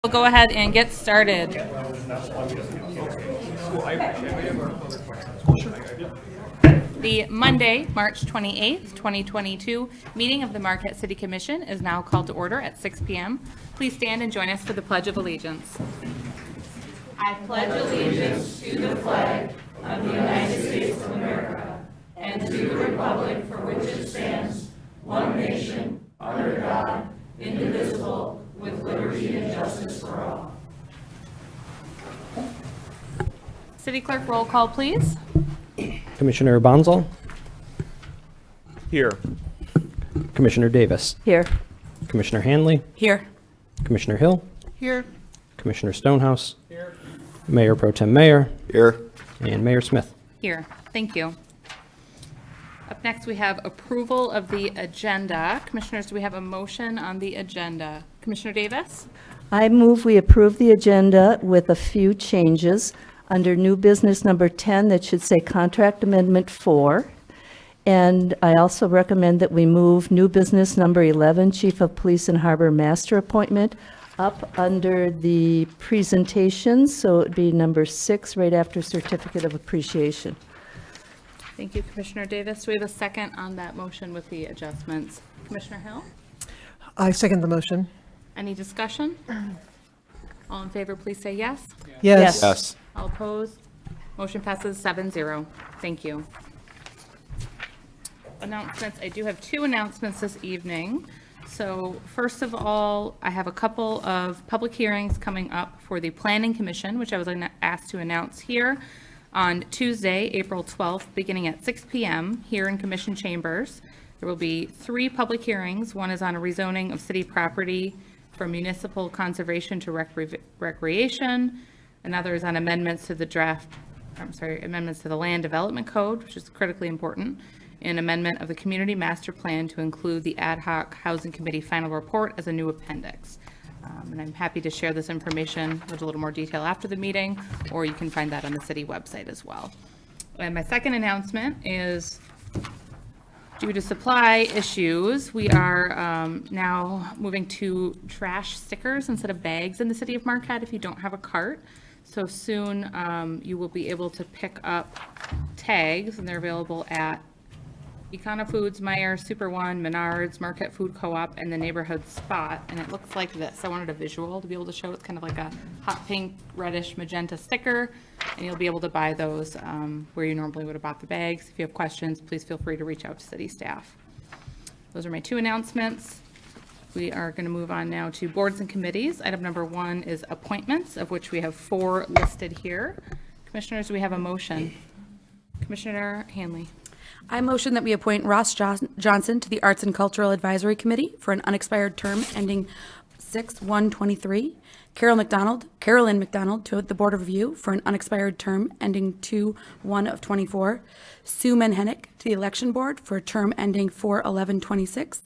We'll go ahead and get started. The Monday, March 28th, 2022 meeting of the Marquette City Commission is now called to order at 6 p.m. Please stand and join us for the Pledge of Allegiance. I pledge allegiance to the flag of the United States of America and to the republic for which it stands, one nation, under God, indivisible, with liberty and justice for all. City Clerk, roll call, please. Commissioner Bonzel, Here. Commissioner Davis, Here. Commissioner Hanley, Here. Commissioner Hill, Here. Commissioner Stonehouse, Mayor Pro Tem Mayor, Here. and Mayor Smith. Here, thank you. Up next, we have approval of the agenda. Commissioners, do we have a motion on the agenda? Commissioner Davis? I move we approve the agenda with a few changes. Under new business number 10, that should say Contract Amendment 4. And I also recommend that we move new business number 11, Chief of Police and Harbor Master Appointment, up under the presentations, so it would be number 6, right after Certificate of Appreciation. Thank you, Commissioner Davis. Do we have a second on that motion with the adjustments? Commissioner Hill? I second the motion. Any discussion? All in favor, please say yes. Yes. Yes. All opposed? Motion passes 7-0. Thank you. Announcements. I do have 2 announcements this evening. So first of all, I have a couple of public hearings coming up for the Planning Commission, which I was asked to announce here on Tuesday, April 12th, beginning at 6 p.m. here in Commission Chambers. There will be 3 public hearings. One is on a rezoning of city property from municipal conservation to recreation. Another is on amendments to the amendments to the Land Development Code, which is critically important. An amendment of the Community Master Plan to include the Ad Hoc Housing Committee final report as a new appendix. And I'm happy to share this information with a little more detail after the meeting, or you can find that on the city website as well. And my second announcement is due to supply issues, we are now moving to trash stickers instead of bags in the city of Marquette if you don't have a cart. So soon you will be able to pick up tags, and they're available at Econo Foods, Meyer, Super One, Menards, Marquette Food Co-op, and the Neighborhood Spot. And it looks like this. I wanted a visual to be able to show. It's kind of like a hot pink, reddish, magenta sticker. And you'll be able to buy those where you normally would have bought the bags. If you have questions, please feel free to reach out to city staff. Those are my 2 announcements. We are going to move on now to boards and committees. Item number 1 is appointments, of which we have 4 listed here. Commissioners, we have a motion. Commissioner Hanley. I motion that we appoint Ross Johnson to the Arts and Cultural Advisory Committee for an unexpired term ending 6/1/23. Carolyn McDonald to the Board of Review for an unexpired term ending 2/1/24. Sue Menhenick to the Election Board for a term ending 4/11/26.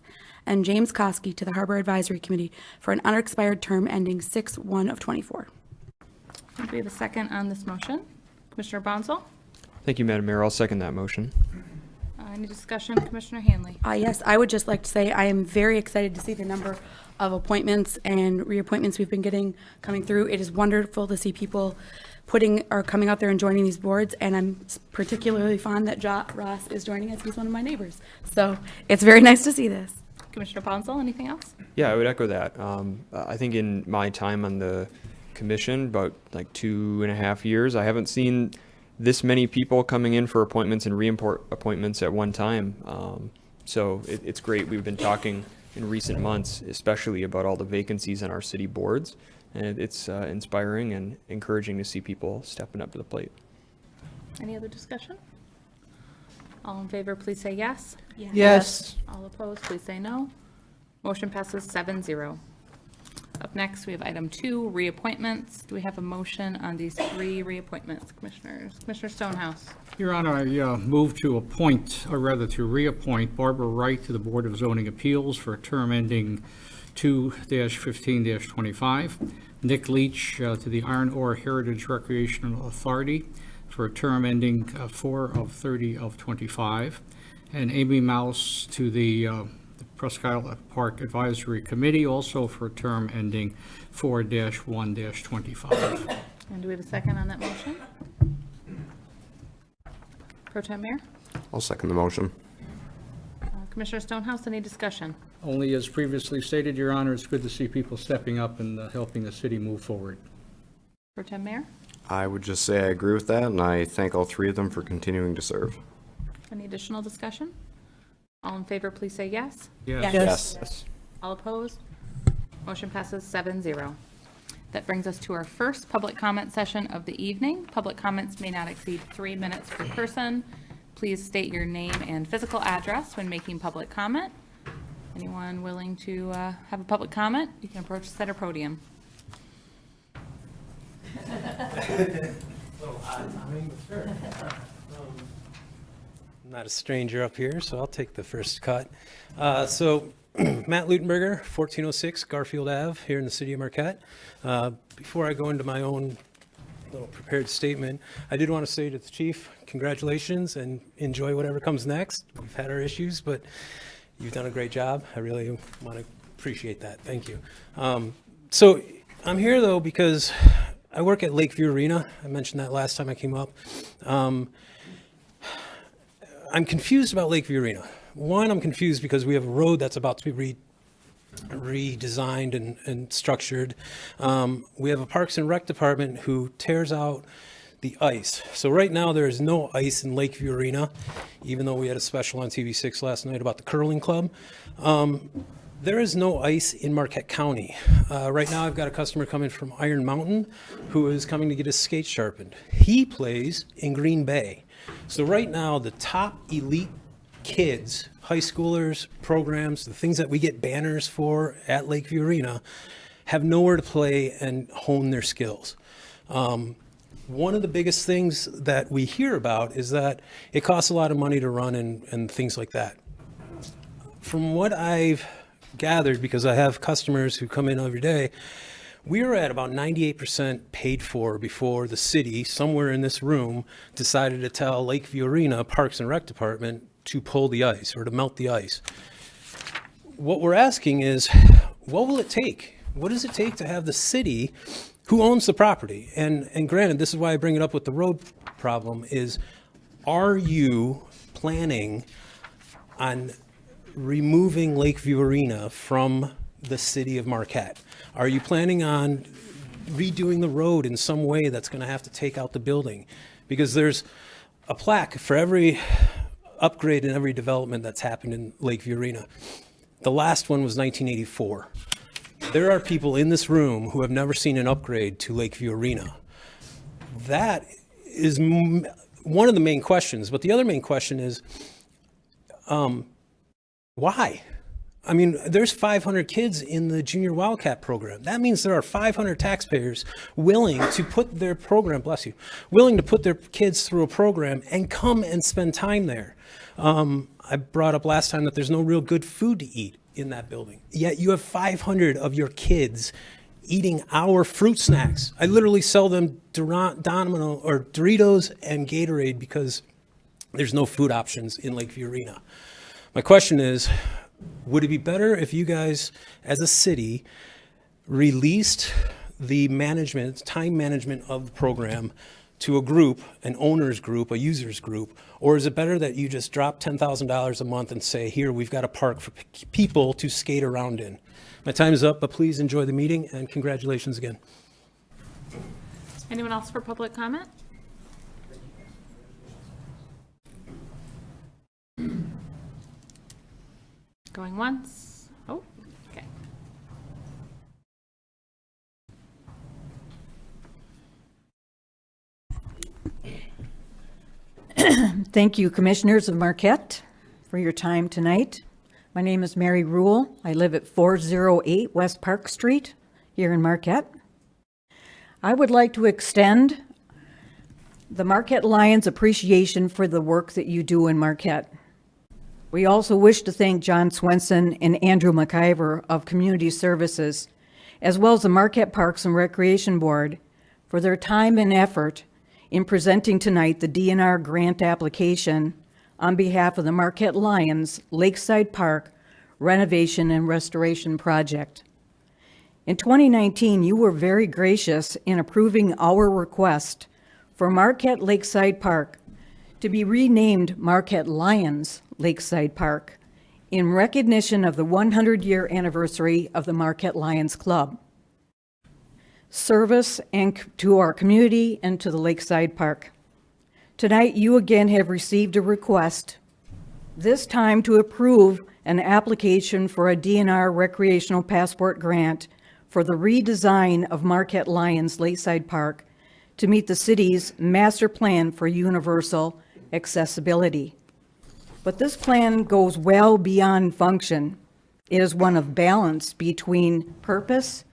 And James Koski to the Harbor Advisory Committee for an unexpired term ending 6/1/24. Do we have a second on this motion? Commissioner Bonzel? Thank you, Madam Mayor. I'll second that motion. Any discussion? Commissioner Hanley? Yes, I would just like to say I am very excited to see the number of appointments and reappointments we've been getting coming through. It is wonderful to see people coming out there and joining these boards, and I'm particularly fond that Ross is joining us. He's one of my neighbors. So it's very nice to see this. Commissioner Bonzel, anything else? Yeah, I would echo that. I think in my time on the commission, about like 2.5 years, I haven't seen this many people coming in for appointments and appointments at one time. So it's great. We've been talking in recent months, especially about all the vacancies on our city boards, and it's inspiring and encouraging to see people stepping up to the plate. Any other discussion? All in favor, please say yes. Yes. All opposed, please say no. Motion passes 7-0. Up next, we have item 2, reappointments. Do we have a motion on these 3 reappointments, commissioners? Commissioner Stonehouse. Your Honor, I move to appoint, or rather to reappoint Barbara Wright to the Board of Zoning Appeals for a term ending 2-15-25. Nick Leach to the Iron Ore Heritage Recreational Authority for a term ending 4/30/25. And Amy Mouse to the Presque Isle Park Advisory Committee, also for a term ending 4-1-25. And do we have a second on that motion? Pro Tem Mayor? I'll second the motion. Commissioner Stonehouse, any discussion? Only as previously stated, Your Honor, it's good to see people stepping up and helping the city move forward. Pro Tem Mayor? I would just say I agree with that, and I thank all three of them for continuing to serve. Any additional discussion? All in favor, please say yes. Yes. Yes. All opposed? Motion passes 7-0. That brings us to our first public comment session of the evening. Public comments may not exceed 3 minutes per person. Please state your name and physical address when making public comment. Anyone willing to have a public comment? You can approach the center podium. I'm not a stranger up here, so I'll take the first cut. Matt Lutenberger, 1406 Garfield Ave, here in the city of Marquette. Before I go into my own little prepared statement, I did want to say to the chief, congratulations and enjoy whatever comes next. We've had our issues, but you've done a great job. I really want to appreciate that. Thank you. So I'm here, though, because I work at Lakeview Arena. I mentioned that last time I came up. I'm confused about Lakeview Arena. One, I'm confused because we have a road that's about to be redesigned and structured. We have a Parks and Rec department who tears out the ice. So right now there is no ice in Lakeview Arena, even though we had a special on TV6 last night about the curling club. There is no ice in Marquette County. Right now I've got a customer coming from Iron Mountain who is coming to get his skates sharpened. He plays in Green Bay. So right now the top elite kids, high schoolers, programs, the things that we get banners for at Lakeview Arena, have nowhere to play and hone their skills. One of the biggest things that we hear about is that it costs a lot of money to run and things like that. From what I've gathered, because I have customers who come in every day, we were at about 98% paid for before the city, somewhere in this room, decided to tell Lakeview Arena Parks and Rec Department to pull the ice or to melt the ice. What we're asking is, what will it take? What does it take to have the city, who owns the property? And granted, this is why I bring it up with the road problem, is are you planning on removing Lakeview Arena from the city of Marquette? Are you planning on redoing the road in some way that's going to have to take out the building? Because there's a plaque for every upgrade and every development that's happened in Lakeview Arena. The last one was 1984. There are people in this room who have never seen an upgrade to Lakeview Arena. That is one of the main questions, but the other main question is, why? I mean, there's 500 kids in the Junior Wildcat program. That means there are 500 taxpayers willing to put their program, bless you, willing to put their kids through a program and come and spend time there. I brought up last time that there's no real good food to eat in that building. Yet you have 500 of your kids eating our fruit snacks. I literally sell them Domino or Doritos and Gatorade because there's no food options in Lakeview Arena. My question is, would it be better if you guys, as a city, released the management, time management of the program to a group, an owner's group, a user's group, or is it better that you just drop $10,000 a month and say, here, we've got a park for people to skate around in? My time is up, but please enjoy the meeting, and congratulations again. Anyone else for public comment? Going once. Oh, okay. Thank you, Commissioners of Marquette, for your time tonight. My name is Mary Rule. I live at 408 West Park Street here in Marquette. I would like to extend the Marquette Lions appreciation for the work that you do in Marquette. We also wish to thank John Swenson and Andrew McIver of Community Services, as well as the Marquette Parks and Recreation Board, for their time and effort in presenting tonight the DNR grant application on behalf of the Marquette Lions Lakeside Park renovation and restoration project. In 2019, you were very gracious in approving our request for Marquette Lakeside Park to be renamed Marquette Lions Lakeside Park in recognition of the 100-year anniversary of the Marquette Lions Club. Service and to our community and to the Lakeside Park. Tonight, you again have received a request, this time to approve an application for a DNR recreational passport grant for the redesign of Marquette Lions Lakeside Park to meet the city's master plan for universal accessibility. But this plan goes well beyond function. It is one of balance between purpose,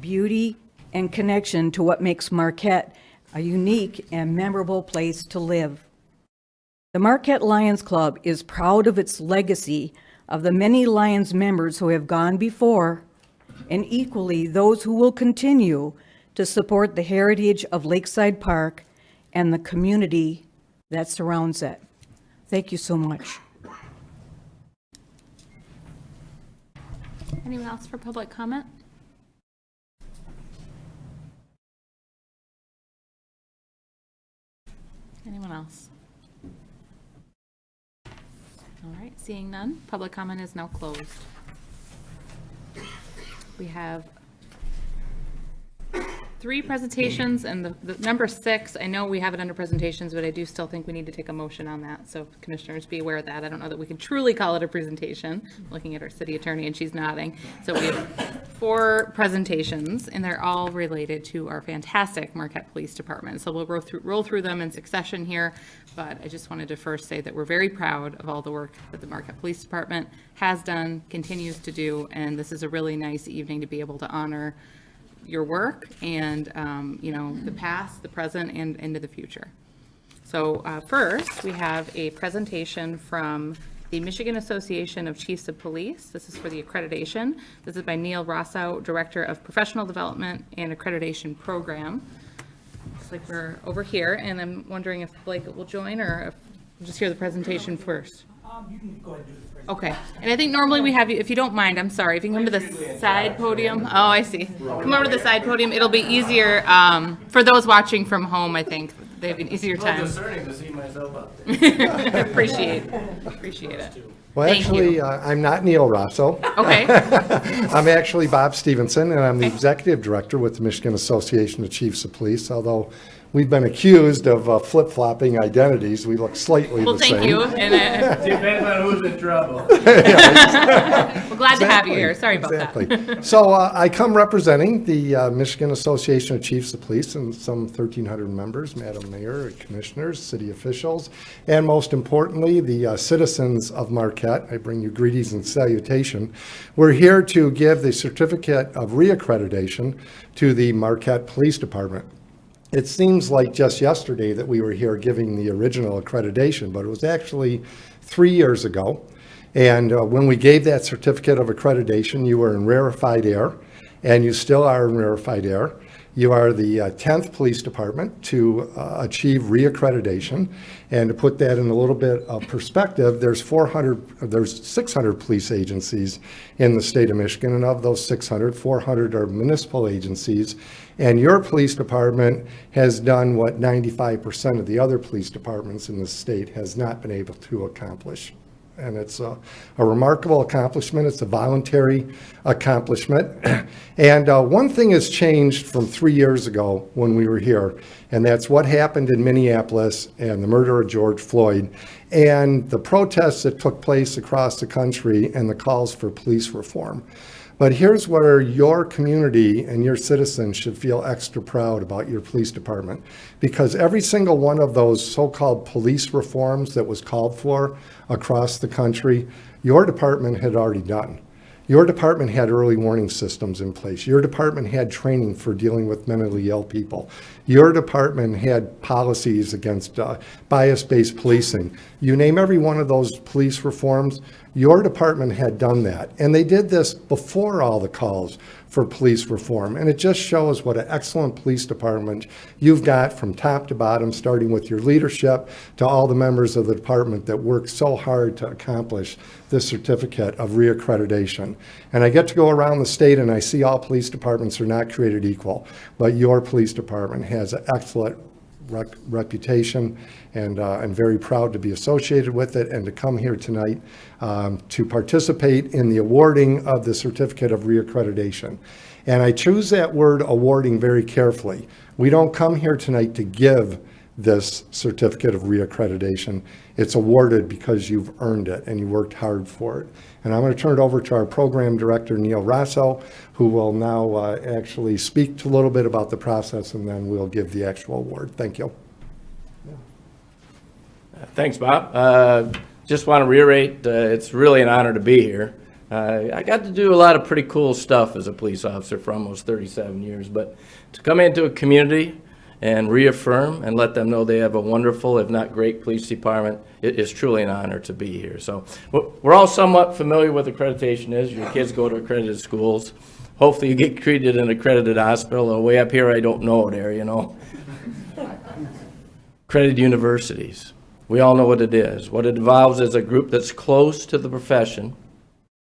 beauty, and connection to what makes Marquette a unique and memorable place to live. The Marquette Lions Club is proud of its legacy of the many Lions members who have gone before, and equally those who will continue to support the heritage of Lakeside Park and the community that surrounds it. Thank you so much. Anyone else for public comment? Anyone else? All right, seeing none, public comment is now closed. We have 3 presentations, and the number 6, I know we have it under presentations, but I do still think we need to take a motion on that. So commissioners, be aware of that. I don't know that we can truly call it a presentation, looking at our city attorney and she's nodding. So we have 4 presentations, and they're all related to our fantastic Marquette Police Department. So we'll roll through them in succession here, but I just wanted to first say that we're very proud of all the work that the Marquette Police Department has done, continues to do, and this is a really nice evening to be able to honor your work and, the past, the present, and into the future. So first, we have a presentation from the Michigan Association of Chiefs of Police. This is for the accreditation. This is by Neil Rosso, Director of Professional Development and Accreditation Program. Looks like we're over here, and I'm wondering if Blake will join, or if we'll just hear the presentation first. You can go ahead and do the presentation. Okay, and I think normally we have you, if you don't mind, I'm sorry, if you can come to the side podium. Oh, I see. Come over to the side podium. It'll be easier for those watching from home, I think. They have an easier time. It's discerning to see myself up there. Appreciate it. Well, Thank actually, you. I'm not Neil Rosso. Okay. I'm actually Bob Stevenson, and I'm the Executive Director with the Michigan Association of Chiefs of Police, although we've been accused of flip-flopping identities. We look slightly the same. Well, thank you. And, Depends on who's in trouble. we're glad to have you here. Sorry about that. So I come representing the Michigan Association of Chiefs of Police and some 1,300 members, Madam Mayor, commissioners, city officials, and most importantly, the citizens of Marquette. I bring you greetings and salutation. We're here to give the certificate of reaccreditation to the Marquette Police Department. It seems like just yesterday that we were here giving the original accreditation, but it was actually 3 years ago. And when we gave that certificate of accreditation, you were in rarefied air, and you still are in rarefied air. You are the 10th police department to achieve reaccreditation. And to put that in a little bit of perspective, there's 600 police agencies in the state of Michigan, and of those 600, 400 are municipal agencies. And your police department has done what 95% of the other police departments in the state has not been able to accomplish. And it's a remarkable accomplishment. It's a voluntary accomplishment. And one thing has changed from 3 years ago when we were here, and that's what happened in Minneapolis and the murder of George Floyd and the protests that took place across the country and the calls for police reform. But here's where your community and your citizens should feel extra proud about your police department, because every single one of those so-called police reforms that was called for across the country, your department had already done. Your department had early warning systems in place. Your department had training for dealing with mentally ill people. Your department had policies against bias-based policing. You name every one of those police reforms, Your department had done that, and they did this before all the calls for police reform. And it just shows what an excellent police department you've got from top to bottom, starting with your leadership to all the members of the department that work so hard to accomplish this certificate of reaccreditation. And I get to go around the state and I see all police departments are not created equal, but your police department has an excellent reputation, and I'm very proud to be associated with it and to come here tonight to participate in the awarding of the Certificate of Reaccreditation. And I choose that word awarding very carefully. We don't come here tonight to give this Certificate of Reaccreditation. It's awarded because you've earned it and you worked hard for it. And I'm going to turn it over to our program director, Neil Rosso, who will now actually speak a little bit about the process, and then we'll give the actual award. Thank you. Thanks, Bob. Just want to reiterate, it's really an honor to be here. I got to do a lot of pretty cool stuff as a police officer for almost 37 years, but to come into a community and reaffirm and let them know they have a wonderful, if not great, police department, it is truly an honor to be here. So we're all somewhat familiar with accreditation is. Your kids go to accredited schools. Hopefully you get treated in an accredited hospital. Way up here, I don't know there, you know. Accredited universities. We all know what it is. What it involves is a group that's close to the profession,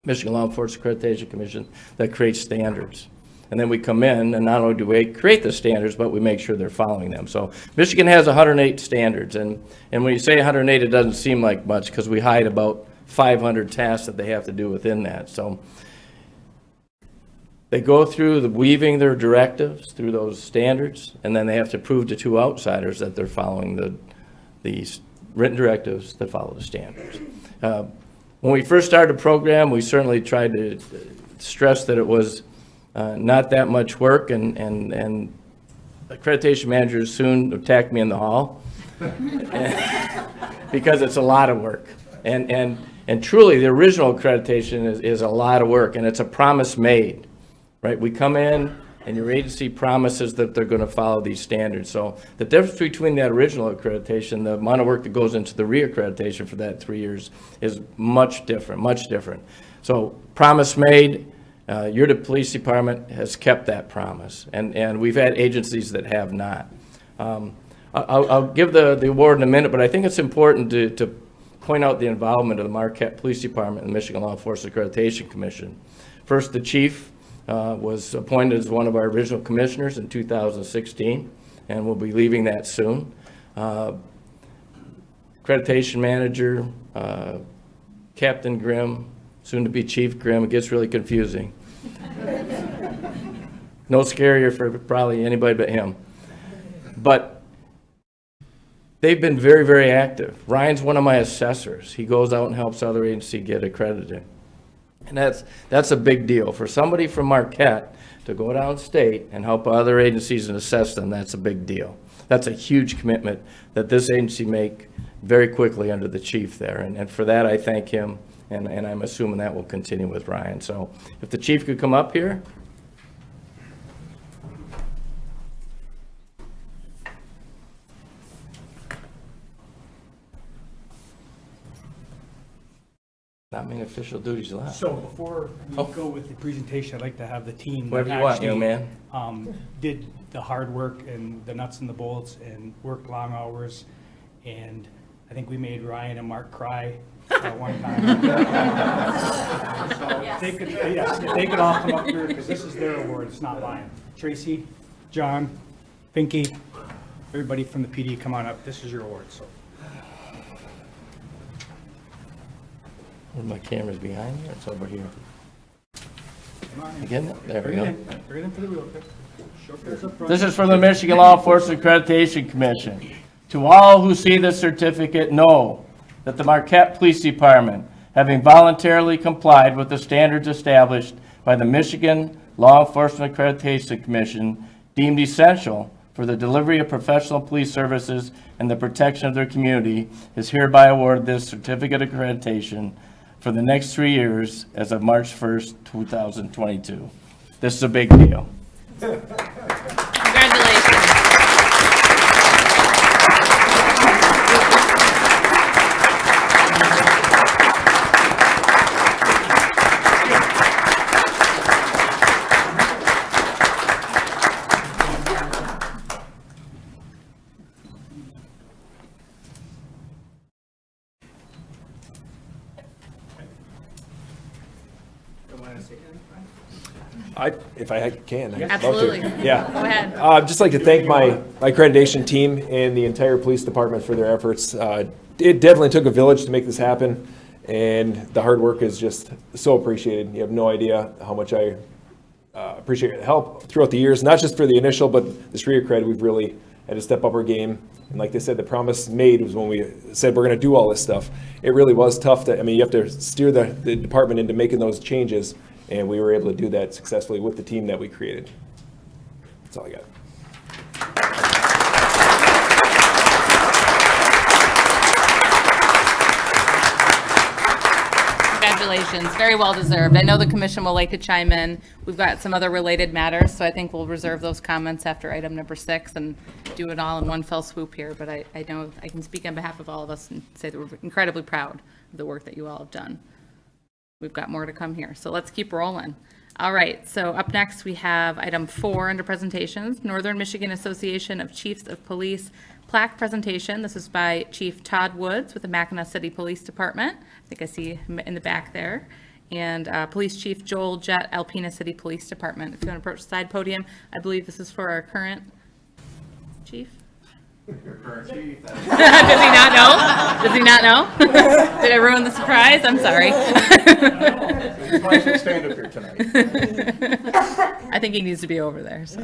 Michigan Law Enforcement Accreditation Commission, that creates standards. And then we come in, and not only do we create the standards, but we make sure they're following them. So Michigan has 108 standards, and when you say 108, it doesn't seem like much because we hide about 500 tasks that they have to do within that. So they go through the weaving their directives through those standards, and then they have to prove to two outsiders that they're following the written directives that follow the standards. When we first started the program, we certainly tried to stress that it was not that much work, and accreditation managers soon attacked me in the hall because it's a lot of work. And truly, the original accreditation is a lot of work, and it's a promise made, right? We come in, and your agency promises that they're going to follow these standards. So the difference between that original accreditation, the amount of work that goes into the reaccreditation for that 3 years is much different, much different. So promise made. Your police department has kept that promise, and we've had agencies that have not. I'll give the award in a minute, but I think it's important to point out the involvement of the Marquette Police Department and the Michigan Law Enforcement Accreditation Commission. First, the chief was appointed as one of our original commissioners in 2016, and will be leaving that soon. Accreditation manager, Captain Grimm, soon to be Chief Grimm. It gets really confusing. No scarier for probably anybody but him. But they've been very, very active. Ryan's one of my assessors. He goes out and helps other agencies get accredited. And that's a big deal. For somebody from Marquette to go downstate and help other agencies and assess them, that's a big deal. That's a huge commitment that this agency make very quickly under the chief there. And for that, I thank him. And I'm assuming that will continue with Ryan. So if the chief could come up here. Not many official duties left. So before we go with the presentation, I'd like to have the team Whatever that you want, actually young man. Did the hard work and the nuts and the bolts and worked long hours. And I think we made Ryan and Mark cry one time. So if they could all come up here, because this is their award, it's not mine. Tracy, John, Pinky, everybody from the PD, come on up. This is your award. So. My camera's behind me, or it's over here? Again, there we go. Bring it into the wheel. This is from the Michigan Law Enforcement Accreditation Commission. To all who see this certificate, know that the Marquette Police Department, having voluntarily complied with the standards established by the Michigan Law Enforcement Accreditation Commission, deemed essential for the delivery of professional police services and the protection of their community, is hereby awarded this certificate of accreditation for the next 3 years as of March 1st, 2022. This is a big deal. Congratulations. If I can, I'd love to. Absolutely. Yeah. Go ahead. I'd just like to thank my accreditation team and the entire police department for their efforts. It definitely took a village to make this happen, and the hard work is just so appreciated. You have no idea how much I appreciate your help throughout the years, not just for the initial, but this Reaccred, we've really had to step up our game. And like they said, the promise made was when we said we're going to do all this stuff. It really was tough to, I mean, you have to steer the department into making those changes, and we were able to do that successfully with the team that we created. That's all I got. Congratulations, very well deserved. I know the commission will like to chime in. We've got some other related matters, so I think we'll reserve those comments after item number 6 and do it all in one fell swoop here. But I know I can speak on behalf of all of us and say that we're incredibly proud of the work that you all have done. We've got more to come here, so let's keep rolling. All right, so up next we have item 4 under presentations, Northern Michigan Association of Chiefs of Police plaque presentation. This is by Chief Todd Woods with the Mackinac City Police Department. I think I see him in the back there. And Police Chief Joel Jett, Alpena City Police Department. If you want to approach the side podium, I believe this is for our current chief. Your current chief. Does he not know? Does he not know? Did I ruin the surprise? I'm sorry. You might as well stand up here tonight. I think he needs to be over there. So.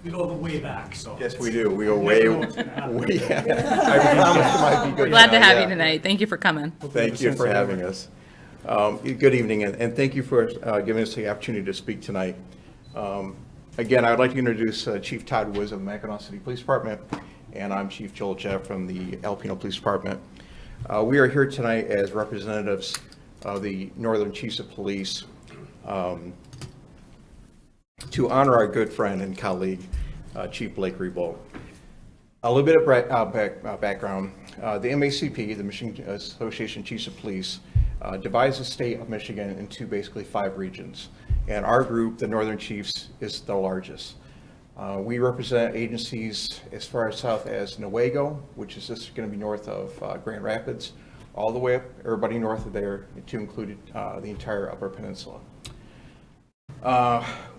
We go way back, so. Yes, we do. We go way, way. I promise it might be good. Glad to now, have yeah. you tonight. Thank you for coming. Thank you for having us. Good evening, and thank you for giving us the opportunity to speak tonight. Again, I would like to introduce Chief Todd Woods of the Mackinac City Police Department, and I'm Chief Joel Jett from the Alpena Police Department. We are here tonight as representatives of the Northern Chiefs of Police to honor our good friend and colleague, Chief Blake Reappointments. A little bit of background. The MACP, the Michigan Association of Chiefs of Police, divides the state of Michigan into basically 5 regions. And our group, the Northern Chiefs, is the largest. We represent agencies as far south as Newaygo, which is just going to be north of Grand Rapids, all the way up, everybody north of there, to include the entire Upper Peninsula.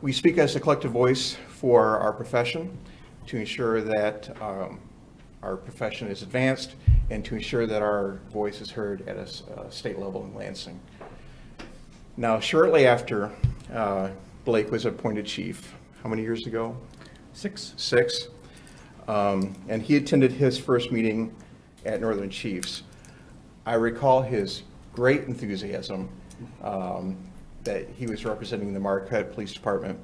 We speak as a collective voice for our profession to ensure that our profession is advanced and to ensure that our voice is heard at a state level in Lansing. Now, shortly after Blake was appointed chief, how many years ago? 6. 6. And he attended his first meeting at Northern Chiefs. I recall his great enthusiasm that he was representing the Marquette Police Department,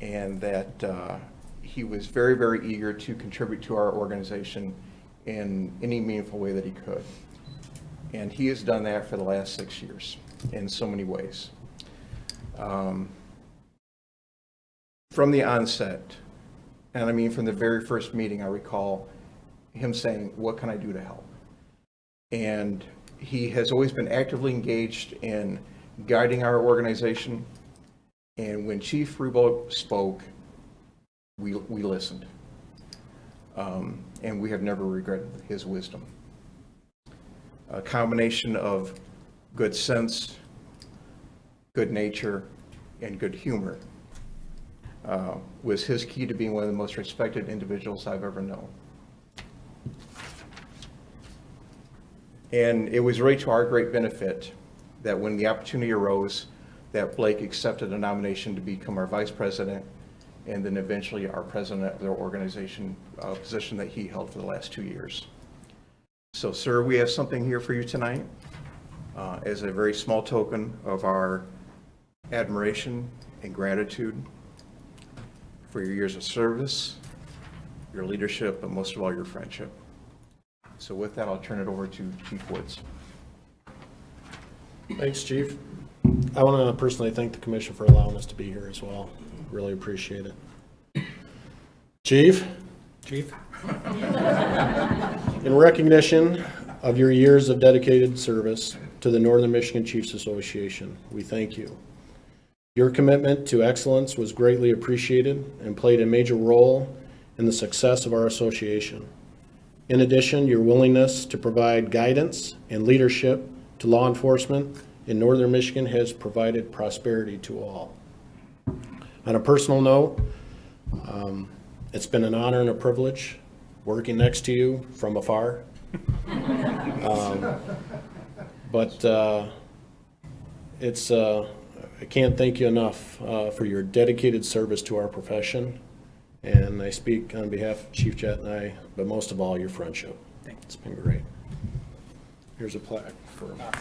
and that he was very, very eager to contribute to our organization in any meaningful way that he could. And he has done that for the last 6 years in so many ways. From the onset, and I mean from the very first meeting, I recall him saying, "What can I do to help?" And he has always been actively engaged in guiding our organization. And when Chief Reappointments spoke, we listened. And we have never regretted his wisdom. A combination of good sense, good nature, and good humor was his key to being one of the most respected individuals I've ever known. And it was really to our great benefit that when the opportunity arose, that Blake accepted a nomination to become our vice president and then eventually our president of the organization, position that he held for the last 2 years. So, sir, we have something here for you tonight as a very small token of our admiration and gratitude for your years of service, your leadership, but most of all, your friendship. So with that, I'll turn it over to Chief Woods. Thanks, Chief. I want to personally thank the commission for allowing us to be here as well. Really appreciate it. Chief? In recognition of your years of dedicated service to the Northern Michigan Chiefs Association, we thank you. Your commitment to excellence was greatly appreciated and played a major role in the success of our association. In addition, your willingness to provide guidance and leadership to law enforcement in northern Michigan has provided prosperity to all. On a personal note, it's been an honor and a privilege working next to you from afar. But I can't thank you enough for your dedicated service to our profession. And I speak on behalf of Chief Jett and I, but most of all, your friendship. It's been great. Here's a plaque for Well,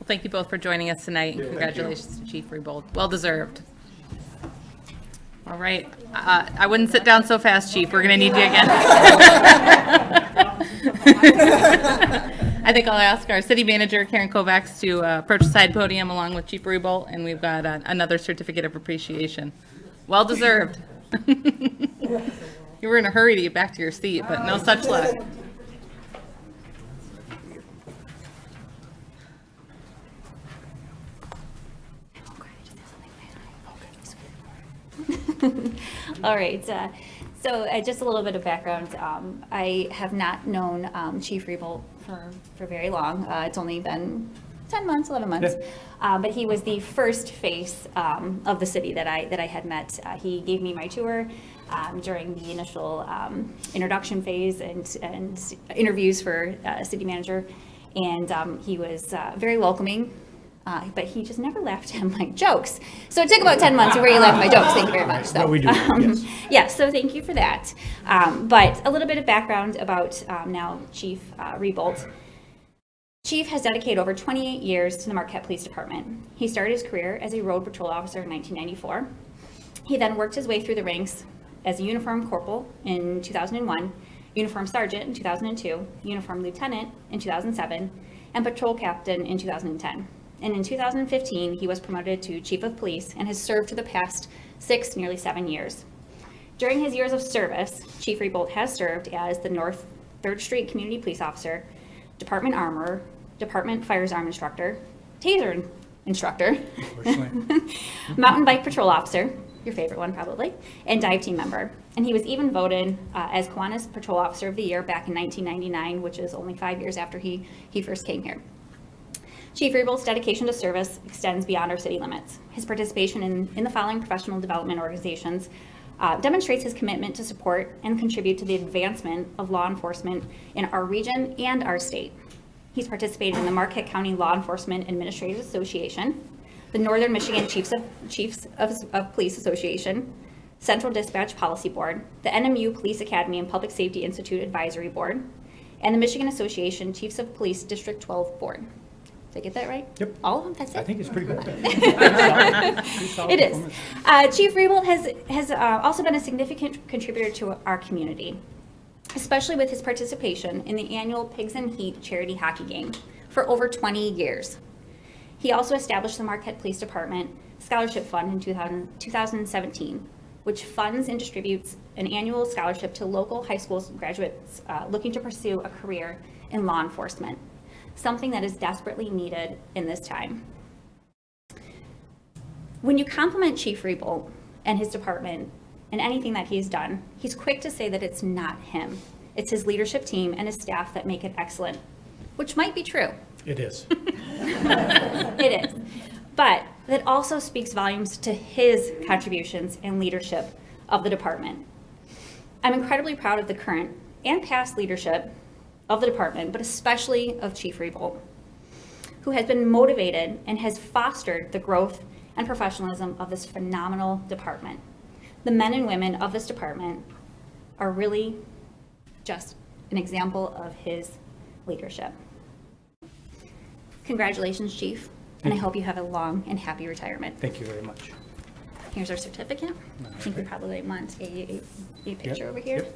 thank you both for joining us tonight, and congratulations to Chief Reabold. Well deserved. All right. I wouldn't sit down so fast, Chief. We're going to need you again. I think I'll ask our city manager, Karen Kovacs, to approach the side podium along with Chief Reabold, and we've got another certificate of appreciation. Well deserved. You were in a hurry to get back to your seat, but no such luck. All right, so just a little bit of background. I have not known Chief Reabold for very long. It's only been 10 months, 11 months. But he was the first face of the city that I had met. He gave me my tour during the initial introduction phase and interviews for city manager. And he was very welcoming. But he just never laughed at my jokes. So it took about 10 months before he laughed at my jokes. Thank you very much. So, we do. Yes. Yeah, so thank you for that. But a little bit of background about now Chief Reabold. Chief has dedicated over 28 years to the Marquette Police Department. He started his career as a road patrol officer in 1994. He then worked his way through the ranks as a uniform corporal in 2001, uniform sergeant in 2002, uniform lieutenant in 2007, and patrol captain in 2010. And in 2015, he was promoted to Chief of Police and has served for the past 6, nearly 7 years. During his years of service, Chief Reabold has served as the North 3rd Street Community Police Officer, Department Armorer, Department Firearm Instructor, Taser Instructor, Mountain Bike Patrol Officer, your favorite one probably, and dive team member. And he was even voted as Kiwanis Patrol Officer of the Year back in 1999, which is only 5 years after he first came here. Chief Reabold's dedication to service extends beyond our city limits. His participation in the following professional development organizations demonstrates his commitment to support and contribute to the advancement of law enforcement in our region and our state. He's participated in the Marquette County Law Enforcement Administrators Association, the Northern Michigan Chiefs of Police Association, Central Dispatch Policy Board, the NMU Police Academy and Public Safety Institute Advisory Board, and the Michigan Association Chiefs of Police District 12 Board. Did I get that right? Yep. All of them? That's it? I think it's pretty good. It is. Chief Reabold has also been a significant contributor to our community, especially with his participation in the annual Pigs in Heat charity hockey game for over 20 years. He also established the Marquette Police Department Scholarship Fund in 2017, which funds and distributes an annual scholarship to local high school graduates looking to pursue a career in law enforcement, something that is desperately needed in this time. When you compliment Chief Reabold and his department and anything that he's done, he's quick to say that it's not him. It's his leadership team and his staff that make it excellent, which might be true. It is. It is. But that also speaks volumes to his contributions and leadership of the department. I'm incredibly proud of the current and past leadership of the department, but especially of Chief Reabold, who has been motivated and has fostered the growth and professionalism of this phenomenal department. The men and women of this department are really just an example of his leadership. Congratulations, Chief, and I hope you have a long and happy retirement. Thank you very much. Here's our certificate. I think we probably want a picture over here.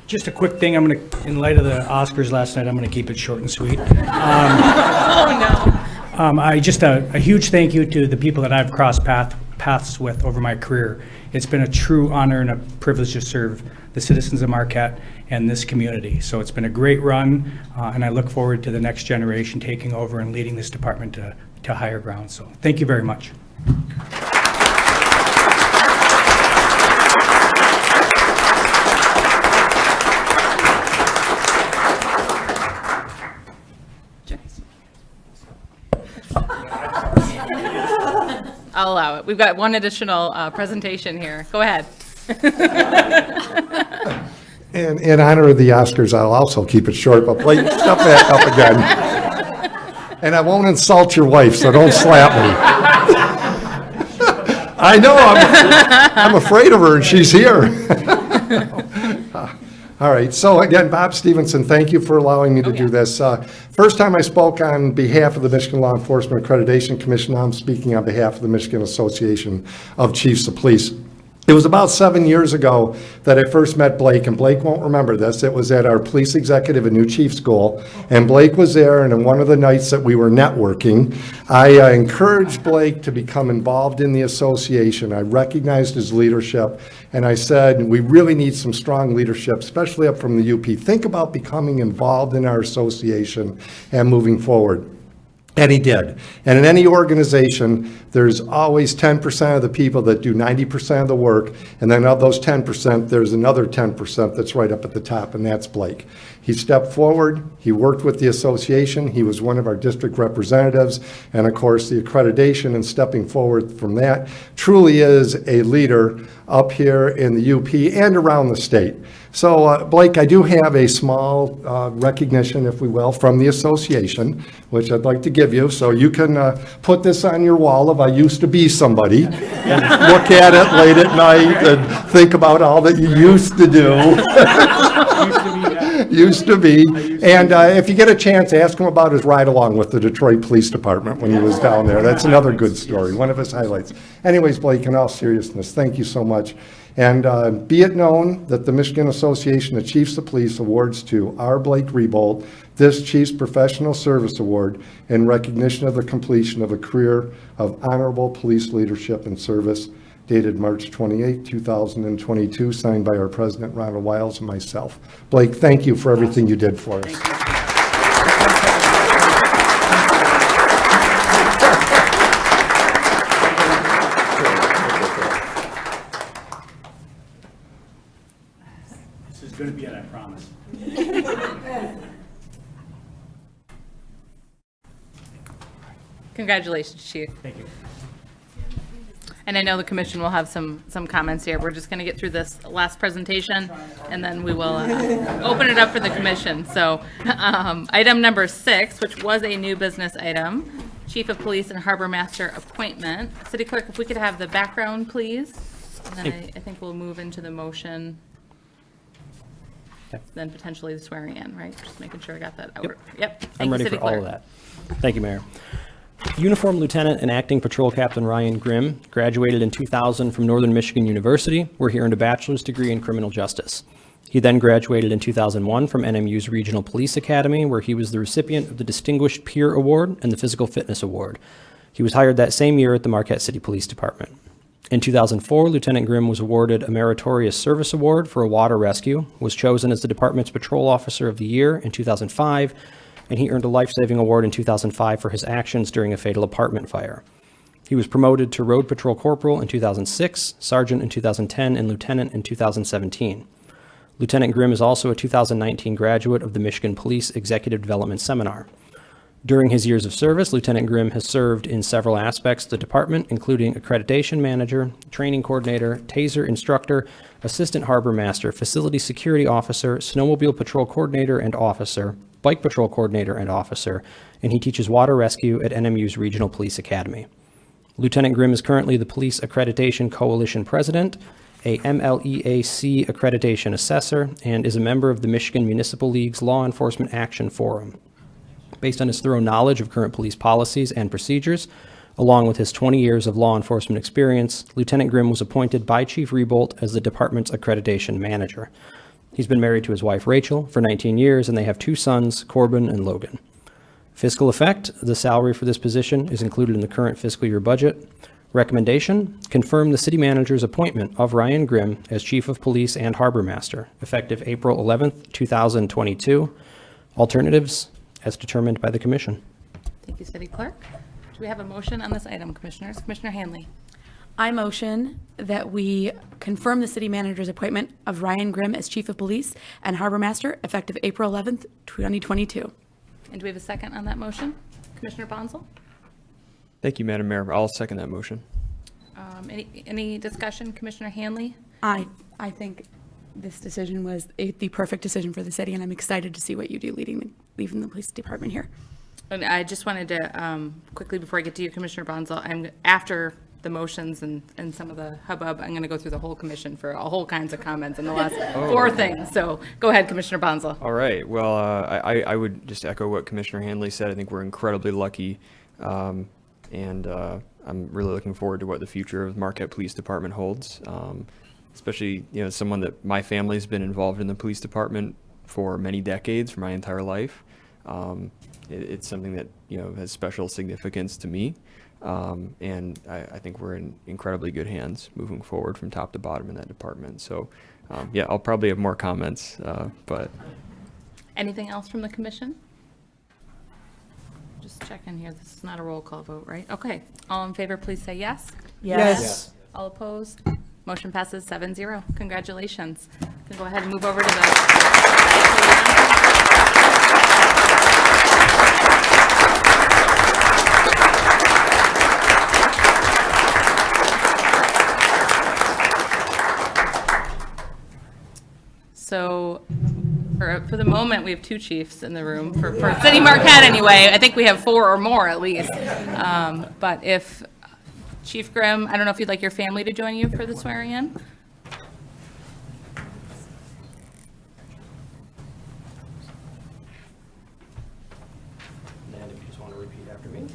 Yep. Just a quick thing, in light of the Oscars last night, I'm gonna keep it short and sweet. A huge thank you to the people that I've crossed paths with over my career. It's been a true honor and a privilege to serve the citizens of Marquette and this community. So it's been a great run, and I look forward to the next generation taking over and leading this department to higher ground. So thank you very much. I'll allow it. We've got one additional presentation here. Go ahead. And in honor of the Oscars, I'll also keep it short, but Blake, step back up again. And I won't insult your wife, so don't slap me. I know, I'm afraid of her, and she's here. All right, so again, Bob Stevenson, thank you for allowing me to do this. First time I spoke on behalf of the Michigan Law Enforcement Accreditation Commission. Now I'm speaking on behalf of the Michigan Association of Chiefs of Police. It was about 7 years ago that I first met Blake, and Blake won't remember this. It was at our police executive and new chief school, and Blake was there, and on one of the nights that we were networking, I encouraged Blake to become involved in the association. I recognized his leadership, and I said, we really need some strong leadership, especially up from the UP. Think about becoming involved in our association and moving forward. And he did. And in any organization, there's always 10% of the people that do 90% of the work, and then of those 10%, there's another 10% that's right up at the top, and that's Blake. He stepped forward, he worked with the association, he was one of our district representatives, and of course, the accreditation and stepping forward from that truly is a leader up here in the UP and around the state. So, Blake, I do have a small recognition, if we will, from the association, which I'd like to give you. So you can put this on your wall of I used to be somebody, and look at it late at night and think about all that you used to do. Used to be. And if you get a chance, ask him about his ride along with the Detroit Police Department when he was down there. That's another good story, one of his highlights. Anyways, Blake, in all seriousness, thank you so much. And be it known that the Michigan Association of Chiefs of Police awards to R. Blake Reabolt this Chief's Professional Service Award in recognition of the completion of a career of honorable police leadership and service, dated March 28, 2022, signed by our President, Ronald Wiles, and myself. Blake, thank you for everything you did for us. This is going to be it, I promise. Congratulations, Chief. Thank you. And I know the commission will have some comments here. We're just going to get through this last presentation, and then we will open it up for the commission. So item number 6, which was a new business item, Chief of Police and Harbor Master appointment. City Clerk, if we could have the background, please. And then I think we'll move into the motion. Then potentially the swearing in, right? Just making sure I got that out. Yep. I'm ready for all of that. Thank you, Mayor. Uniform Lieutenant and Acting Patrol Captain Ryan Grimm graduated in 2000 from Northern Michigan University, where he earned a bachelor's degree in criminal justice. He then graduated in 2001 from NMU's Regional Police Academy, where he was the recipient of the Distinguished Peer Award and the Physical Fitness Award. He was hired that same year at the Marquette City Police Department. In 2004, Lieutenant Grimm was awarded a Meritorious Service Award for a water rescue, was chosen as the department's Patrol Officer of the Year in 2005, and he earned a life-saving award in 2005 for his actions during a fatal apartment fire. He was promoted to Road Patrol Corporal in 2006, Sergeant in 2010, and Lieutenant in 2017. Lieutenant Grimm is also a 2019 graduate of the Michigan Police Executive Development Seminar. During his years of service, Lieutenant Grimm has served in several aspects of the department, including Accreditation Manager, Training Coordinator, Taser Instructor, Assistant Harbor Master, Facility Security Officer, Snowmobile Patrol Coordinator and Officer, Bike Patrol Coordinator and Officer, and he teaches water rescue at NMU's Regional Police Academy. Lieutenant Grimm is currently the Police Accreditation Coalition President, a MLEAC Accreditation Assessor, and is a member of the Michigan Municipal League's Law Enforcement Action Forum. Based on his thorough knowledge of current police policies and procedures, along with his 20 years of law enforcement experience, Lieutenant Grimm was appointed by Chief Reabolt as the department's accreditation manager. He's been married to his wife Rachel for 19 years, and they have 2 sons, Corbin and Logan. Fiscal effect, the salary for this position is included in the current fiscal year budget. Recommendation, confirm the city manager's appointment of Ryan Grimm as Chief of Police and Harbor Master, effective April 11th, 2022. Alternatives, as determined by the commission. Thank you, City Clerk. Do we have a motion on this item, Commissioners? Commissioner Hanley. I motion that we confirm the city manager's appointment of Ryan Grimm as Chief of Police and Harbor Master effective April 11th, 2022. And do we have a second on that motion? Commissioner Bonzel? Thank you, Madam Mayor. I'll second that motion. Any discussion, Commissioner Hanley? I think this decision was the perfect decision for the city, and I'm excited to see what you do leaving the police department here. And I just wanted to, quickly before I get to you, Commissioner Bonzel, after the motions and some of the hubbub, I'm going to go through the whole commission for all whole kinds of comments on the last 4 things. So go ahead, Commissioner Bonzel. All right. Well, I would just echo what Commissioner Hanley said. I think we're incredibly lucky, and I'm really looking forward to what the future of Marquette Police Department holds. Especially, someone that my family's been involved in the police department for many decades, for my entire life. It's something that has special significance to me, and I think we're in incredibly good hands moving forward from top to bottom in that department. So, yeah, I'll probably have more comments, but. Anything else from the commission? Just checking here. This is not a roll call vote, right? Okay. All in favor, please say yes. Yes. All opposed? Motion passes 7-0. Congratulations. You can go ahead and move over to the. So for the moment, we have 2 chiefs in the room for City Marquette anyway. I think we have 4 or more at least. But if Chief Grimm, I don't know if you'd like your family to join you for the swearing in? And if you just want to repeat after me.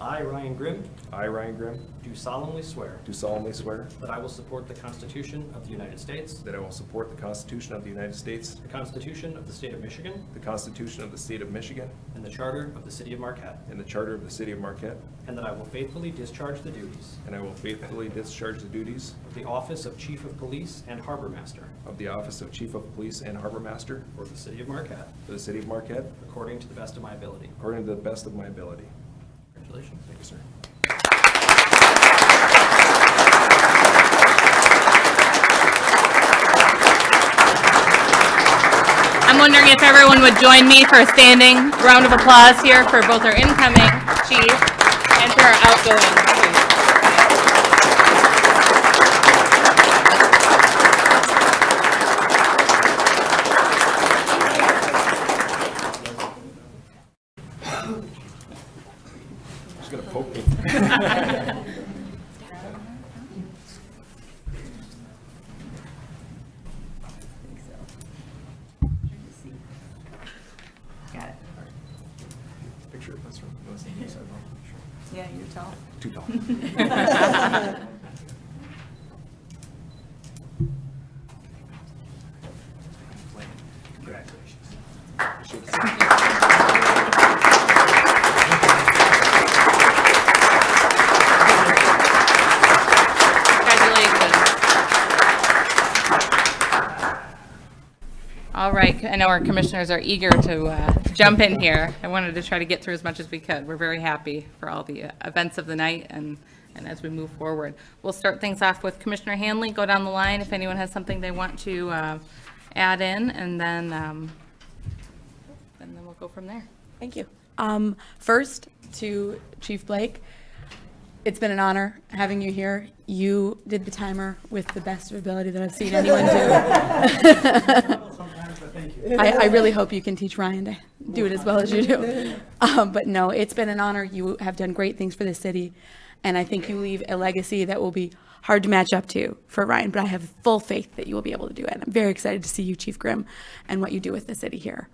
I, Ryan Grimm, I, Ryan Grimm, do solemnly swear do solemnly swear that I will support the Constitution of the United States, that I will support the Constitution of the United States, the Constitution of the State of Michigan, the Constitution of the State of Michigan, and the Charter of the City of Marquette, and the Charter of the City of Marquette, and that I will faithfully discharge the duties and I will faithfully discharge the duties of the Office of Chief of Police and Harbor Master of the Office of Chief of Police and Harbor Master for the City of Marquette, for the City of Marquette, according to the best of my ability. according to the best of my ability. Congratulations. Thank you, sir. I'm wondering if everyone would join me for a standing round of applause here for both our incoming chief and for our outgoing chief. Just gonna poke me. Got it. Picture of us from the side. Yeah, you're tall. Too tall. All right, I know our commissioners are eager to jump in here. I wanted to try to get through as much as we could. We're very happy for all the events of the night and as we move forward. We'll start things off with Commissioner Hanley. Go down the line if anyone has something they want to add in, and then we'll go from there. Thank you. First, to Chief Blake, it's been an honor having you here. You did the timer with the best of ability that I've seen anyone do. I really hope you can teach Ryan to do it as well as you do. But no, it's been an honor. You have done great things for the city, and I think you leave a legacy that will be hard to match up to for Ryan, but I have full faith that you will be able to do it. And I'm very excited to see you, Chief Grimm, and what you do with the city here.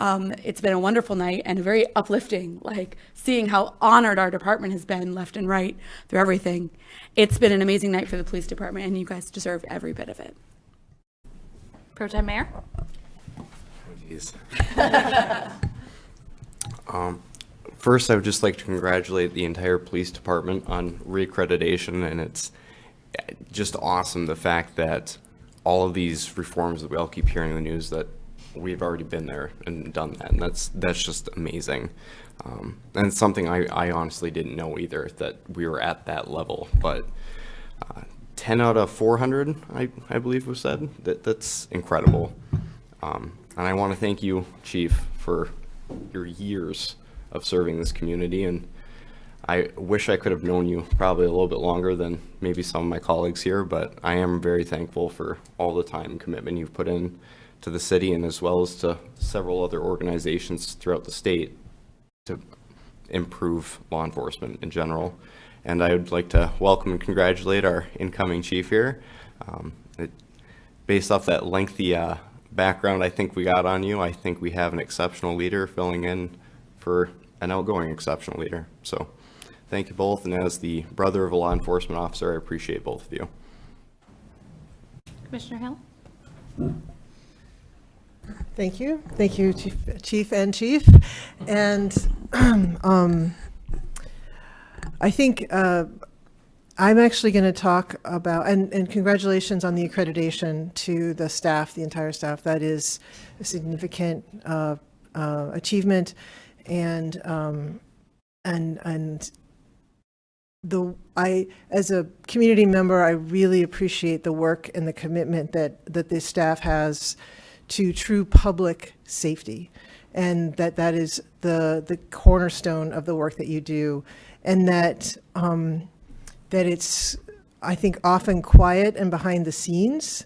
It's been a wonderful night and very uplifting, like seeing how honored our department has been left and right through everything. It's been an amazing night for the police department, and you guys deserve every bit of it. Pro Tem Mayor? Jeez. First, I would just like to congratulate the entire police department on reaccreditation, and it's just awesome the fact that all of these reforms that we all keep hearing in the news, that we've already been there and done that, and that's just amazing. And it's something I honestly didn't know either, that we were at that level, but 10 out of 400, I believe was said. That's incredible. And I want to thank you, Chief, for your years of serving this community, and I wish I could have known you probably a little bit longer than maybe some of my colleagues here, but I am very thankful for all the time and commitment you've put in to the city, and as well as to several other organizations throughout the state to improve law enforcement in general. And I would like to welcome and congratulate our incoming chief here. Based off that lengthy background I think we got on you, I think we have an exceptional leader filling in for an outgoing exceptional leader. So thank you both, and as the brother of a law enforcement officer, I appreciate both of you. Commissioner Hill? Thank you. Thank you, Chief and Chief. And I think I'm actually going to talk about, and congratulations on the accreditation to the staff, the entire staff. That is a significant achievement. And as a community member, I really appreciate the work and the commitment that the staff has to true public safety, and that is the cornerstone of the work that you do, and that it's, I think, often quiet and behind the scenes,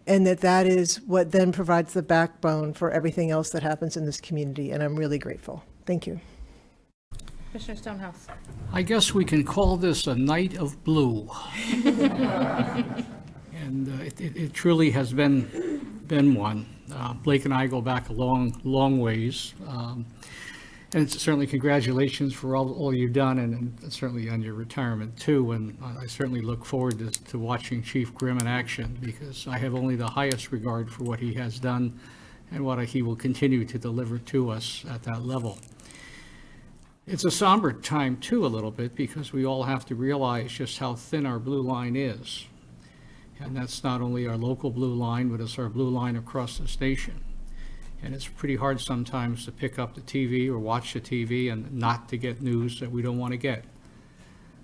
and that is what then provides the backbone for everything else that happens in this community, and I'm really grateful. Thank you. Commissioner Stonehouse? I guess we can call this a night of blue. And it truly has been one. Blake and I go back a long ways. And certainly congratulations for all you've done, and certainly on your retirement too. And I certainly look forward to watching Chief Grimm in action, because I have only the highest regard for what he has done and what he will continue to deliver to us at that level. It's a somber time too, a little bit, because we all have to realize just how thin our blue line is. And that's not only our local blue line, but it's our blue line across the station. And it's pretty hard sometimes to pick up the TV or watch the TV and not to get news that we don't want to get.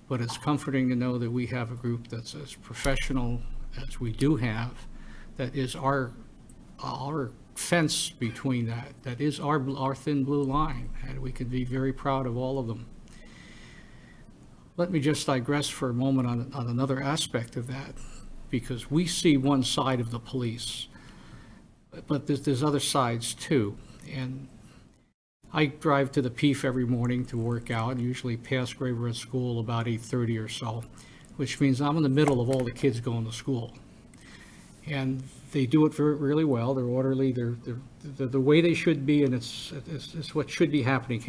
But it's comforting to know that we have a group that's as professional as we do have, that is our fence between that is our thin blue line, and we can be very proud of all of them. Let me just digress for a moment on another aspect of that, because we see one side of the police, but there's other sides too. And I drive to the PEEF every morning to work out, and usually pass Graver at school about 8:30 or so, which means I'm in the middle of all the kids going to school. And they do it really well. They're orderly. They're the way they should be, and it's what should be happening.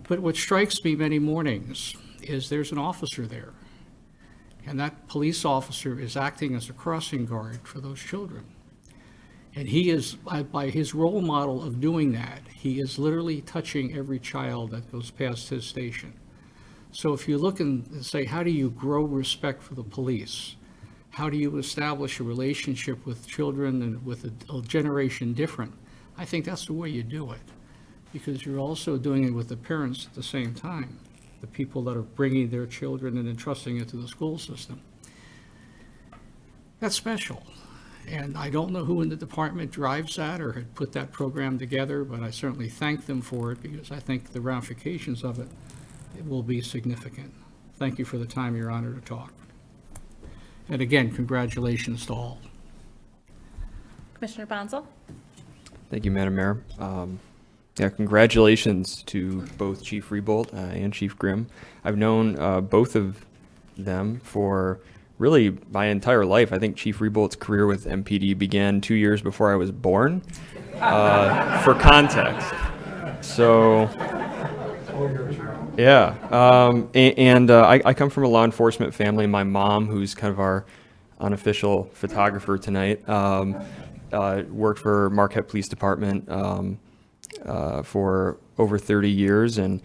But what strikes me many mornings is there's an officer there, and that police officer is acting as a crossing guard for those children. And he is, by his role model of doing that, he is literally touching every child that goes past his station. So if you look and say, how do you grow respect for the police? How do you establish a relationship with children and with a generation different? I think that's the way you do it, because you're also doing it with the parents at the same time, the people that are bringing their children and entrusting it to the school system. That's special. And I don't know who in the department drives that or had put that program together, but I certainly thank them for it, because I think the ramifications of it will be significant. Thank you for the time, Your Honor, to talk. And again, congratulations to all. Commissioner Bonzel? Thank you, Madam Mayor. Congratulations to both Chief Reabolt and Chief Grimm. I've known both of them for really my entire life. I think Chief Reabolt's career with MPD began 2 years before I was born, for context. So, yeah. I come from a law enforcement family. My mom, who's kind of our unofficial photographer tonight. Worked for Marquette Police Department for over 30 years, and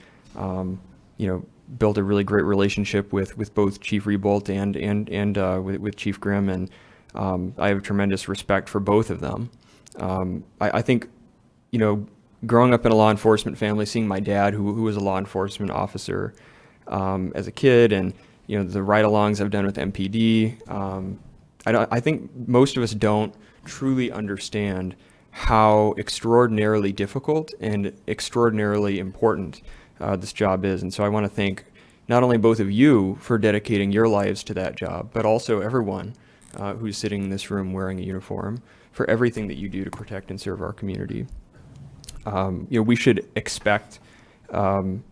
built a really great relationship with both Chief Reabolt and with Chief Grimm, and I have tremendous respect for both of them. I think, growing up in a law enforcement family, seeing my dad, who was a law enforcement officer as a kid, and the ride-alongs I've done with MPD, I think most of us don't truly understand how extraordinarily difficult and extraordinarily important this job is. And so I want to thank not only both of you for dedicating your lives to that job, but also everyone who's sitting in this room wearing a uniform for everything that you do to protect and serve our community. We should expect and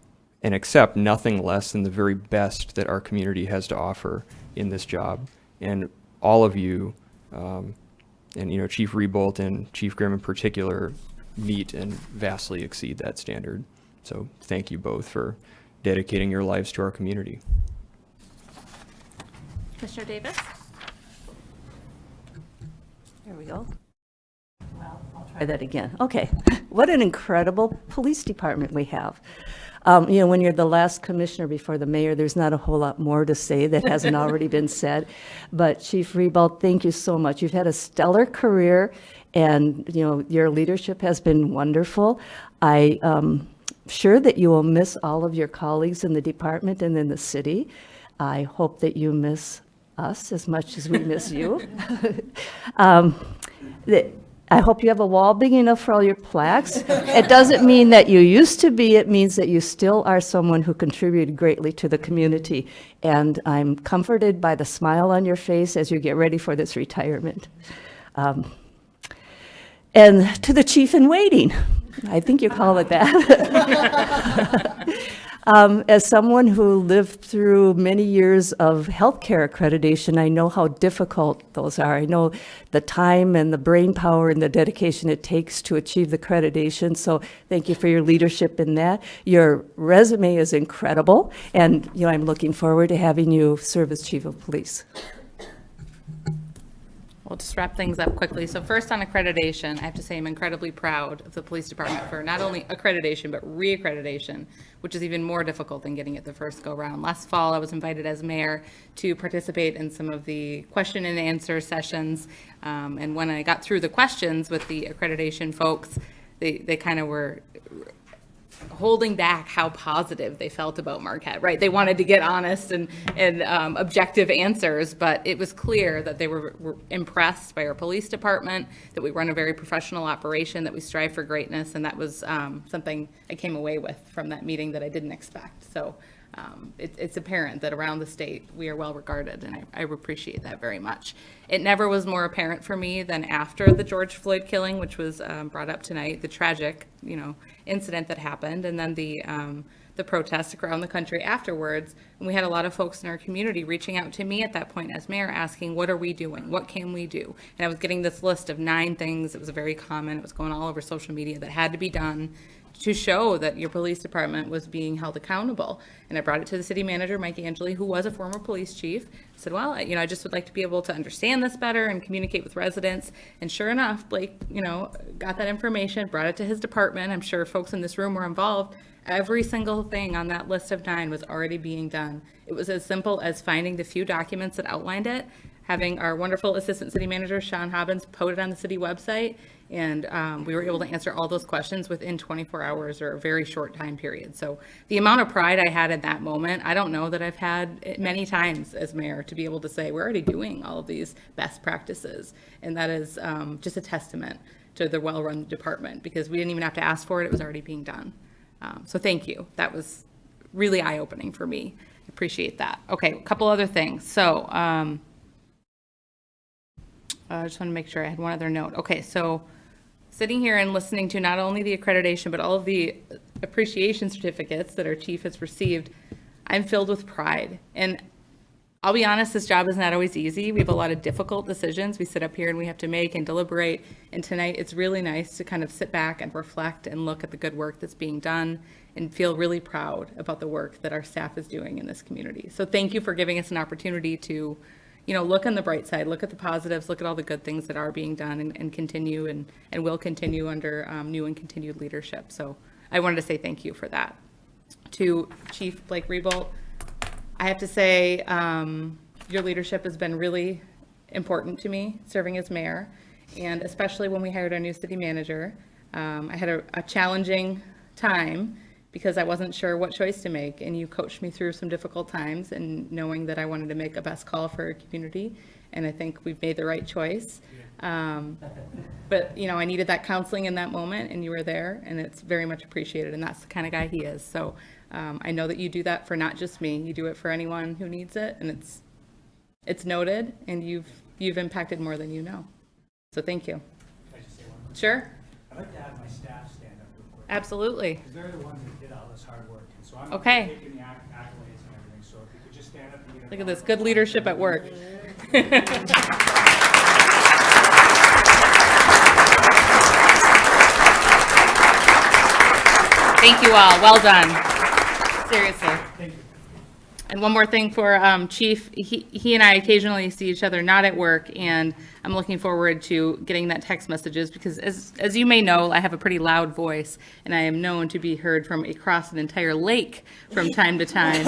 accept nothing less than the very best that our community has to offer in this job. And all of you, and Chief Reabolt and Chief Grimm in particular, meet and vastly exceed that standard. So thank you both for dedicating your lives to our community. Commissioner Davis? There we go. Well, I'll try that again. Okay. What an incredible police department we have. When you're the last commissioner before the mayor, there's not a whole lot more to say that hasn't already been said. But Chief Reabolt, thank you so much. You've had a stellar career, and your leadership has been wonderful. I'm sure that you will miss all of your colleagues in the department and in the city. I hope that you miss us as much as we miss you. I hope you have a wall big enough for all your plaques. It doesn't mean that you used to be, it means that you still are someone who contributed greatly to the community. And I'm comforted by the smile on your face as you get ready for this retirement. And to the chief in waiting, I think you call it that. As someone who lived through many years of healthcare accreditation, I know how difficult those are. I know the time and the brain power and the dedication it takes to achieve the accreditation. So thank you for your leadership in that. Your resume is incredible, and I'm looking forward to having you serve as chief of police. We'll just wrap things up quickly. So first on accreditation, I have to say I'm incredibly proud of the police department for not only accreditation, but reaccreditation, which is even more difficult than getting it the first go round. Last fall, I was invited as mayor to participate in some of the question and answer sessions. And when I got through the questions with the accreditation folks, they kind of were holding back how positive they felt about Marquette, right? They wanted to get honest and objective answers, but it was clear that they were impressed by our police department, that we run a very professional operation, that we strive for greatness, and that was something I came away with from that meeting that I didn't expect. So it's apparent that around the state we are well regarded, and I appreciate that very much. It never was more apparent for me than after the George Floyd killing, which was brought up tonight, the tragic, incident that happened, and then the protests around the country afterwards. And we had a lot of folks in our community reaching out to me at that point as mayor, asking, what are we doing? What can we do? And I was getting this list of 9 things. It was very common. It was going all over social media that had to be done to show that your police department was being held accountable. And I brought it to the city manager, Mike Angeli, who was a former police chief. I said, well, I just would like to be able to understand this better and communicate with residents. And sure enough, Blake, got that information, brought it to his department. I'm sure folks in this room were involved. Every single thing on that list of 9 was already being done. It was as simple as finding the few documents that outlined it, having our wonderful assistant city manager, Sean Hobbins, put it on the city website, and we were able to answer all those questions within 24 hours or a very short time period. So the amount of pride I had at that moment, I don't know that I've had many times as mayor to be able to say, we're already doing all of these best practices. And that is just a testament to the well-run department, because we didn't even have to ask for it. It was already being done. So thank you. That was really eye-opening for me. I appreciate that. Okay, a couple other things. So I just want to make sure I had one other note. Okay, so sitting here and listening to not only the accreditation, but all of the appreciation certificates that our chief has received, I'm filled with pride. And I'll be honest, this job is not always easy. We have a lot of difficult decisions we sit up here and we have to make and deliberate. And tonight it's really nice to kind of sit back and reflect and look at the good work that's being done and feel really proud about the work that our staff is doing in this community. So thank you for giving us an opportunity to look on the bright side, look at the positives, look at all the good things that are being done and continue and will continue under new and continued leadership. So I wanted to say thank you for that. To Chief Blake Reabolt, I have to say your leadership has been really important to me serving as mayor, and especially when we hired our new city manager. I had a challenging time because I wasn't sure what choice to make, and you coached me through some difficult times and knowing that I wanted to make a best call for our community, and I think we've made the right choice. But I needed that counseling in that moment, and you were there, and it's very much appreciated, and that's the kind of guy he is. So I know that you do that for not just me, you do it for anyone who needs it, and it's noted, and you've impacted more than you know. So thank you. Can I just say one more? Sure. I'd like to have my staff stand up real quick. Absolutely. Because they're the ones that did all this hard work. And so I'm Okay. taking the accolades and everything. So if you could just stand up and get a Look at this, good leadership at work. Thank you all, well done. Seriously. Thank you. And one more thing for Chief, he and I occasionally see each other not at work, and I'm looking forward to getting that text messages because as you may know, I have a pretty loud voice, and I am known to be heard from across an entire lake from time to time.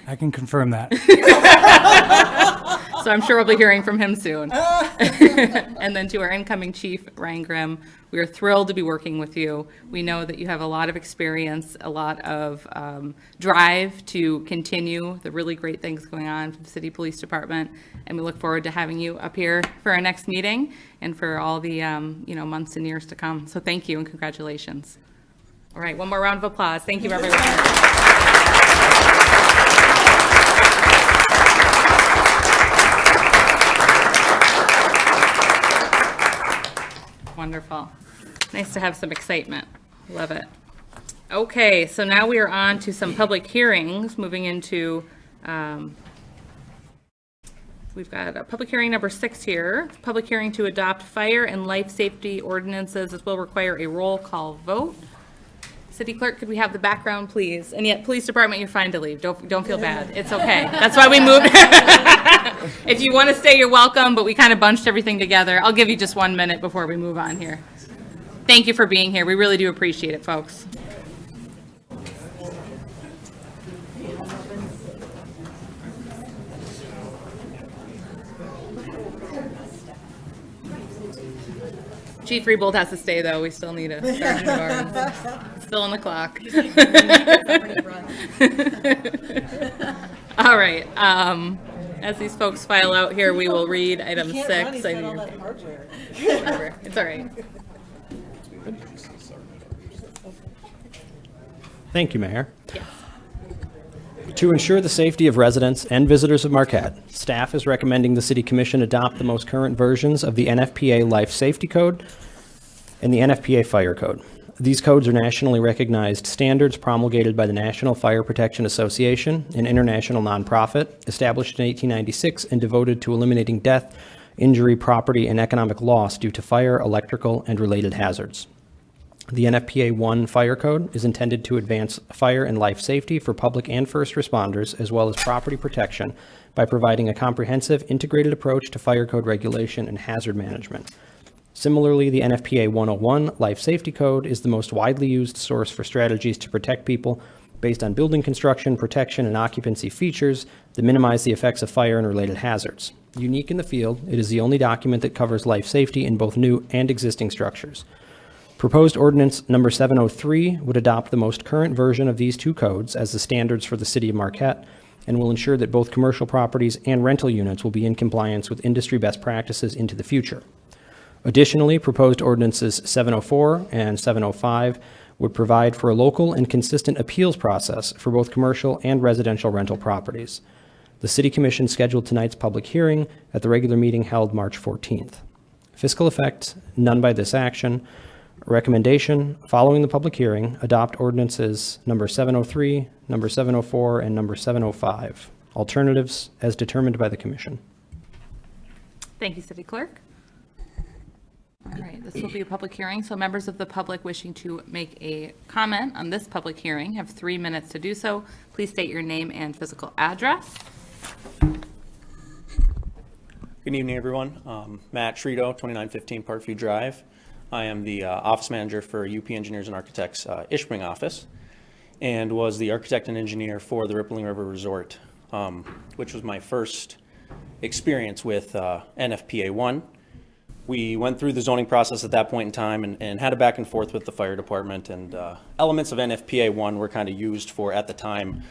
I can confirm that. So I'm sure we'll be hearing from him soon. And then to our incoming chief, Ryan Grimm, we are thrilled to be working with you. We know that you have a lot of experience, a lot of drive to continue the really great things going on for the City Police Department. And we look forward to having you up here for our next meeting and for all the months and years to come. So thank you and congratulations. All right, one more round of applause. Thank you, everyone. Wonderful. Nice to have some excitement. Love it. Okay, so now we are on to some public hearings, moving into, we've got a public hearing number 6 here. Public hearing to adopt fire and life safety ordinances. This will require a roll call vote. City Clerk, could we have the background, please? And yet, Police Department, you're fine to leave. Don't feel bad. It's okay. That's why we moved. If you want to stay, you're welcome, but we kind of bunched everything together. I'll give you just 1 minute before we move on here. Thank you for being here. We really do appreciate it, folks. Chief Reabolt has to stay, though. We still need a sergeant of arms. Still on the clock. All right. As these folks file out here, we will read item 6. Whatever. It's all right. Thank you, Mayor. To ensure the safety of residents and visitors of Marquette, staff is recommending the City Commission adopt the most current versions of the NFPA Life Safety Code and the NFPA Fire Code. These codes are nationally recognized standards promulgated by the National Fire Protection Association, an international nonprofit established in 1896 and devoted to eliminating death, injury, property, and economic loss due to fire, electrical, and related hazards. The NFPA 1 Fire Code is intended to advance fire and life safety for public and first responders, as well as property protection, by providing a comprehensive, integrated approach to fire code regulation and hazard management. Similarly, the NFPA 101 Life Safety Code is the most widely used source for strategies to protect people based on building construction, protection, and occupancy features that minimize the effects of fire and related hazards. Unique in the field, it is the only document that covers life safety in both new and existing structures. Proposed ordinance number 703 would adopt the most current version of these two codes as the standards for the City of Marquette and will ensure that both commercial properties and rental units will be in compliance with industry best practices into the future. Additionally, proposed ordinances 704 and 705 would provide for a local and consistent appeals process for both commercial and residential rental properties. The City Commission scheduled tonight's public hearing at the regular meeting held March 14th. Fiscal effect, none by this action. Recommendation, following the public hearing, adopt ordinances number 703, number 704, and number 705. Alternatives as determined by the Commission. Thank you, City Clerk. All right, this will be a public hearing, so members of the public wishing to make a comment on this public hearing have 3 minutes to do so. Please state your name and physical address. Good evening, everyone. Matt Shrito, 2915 Parkview Drive. I am the office manager for UP Engineers and Architects Ishpeming office, and was the architect and engineer for the Rippling River Resort, which was my first experience with NFPA 1. We went through the zoning process at that point in time and had a back and forth with the fire department, and elements of NFPA 1 were kind of used for, at the time,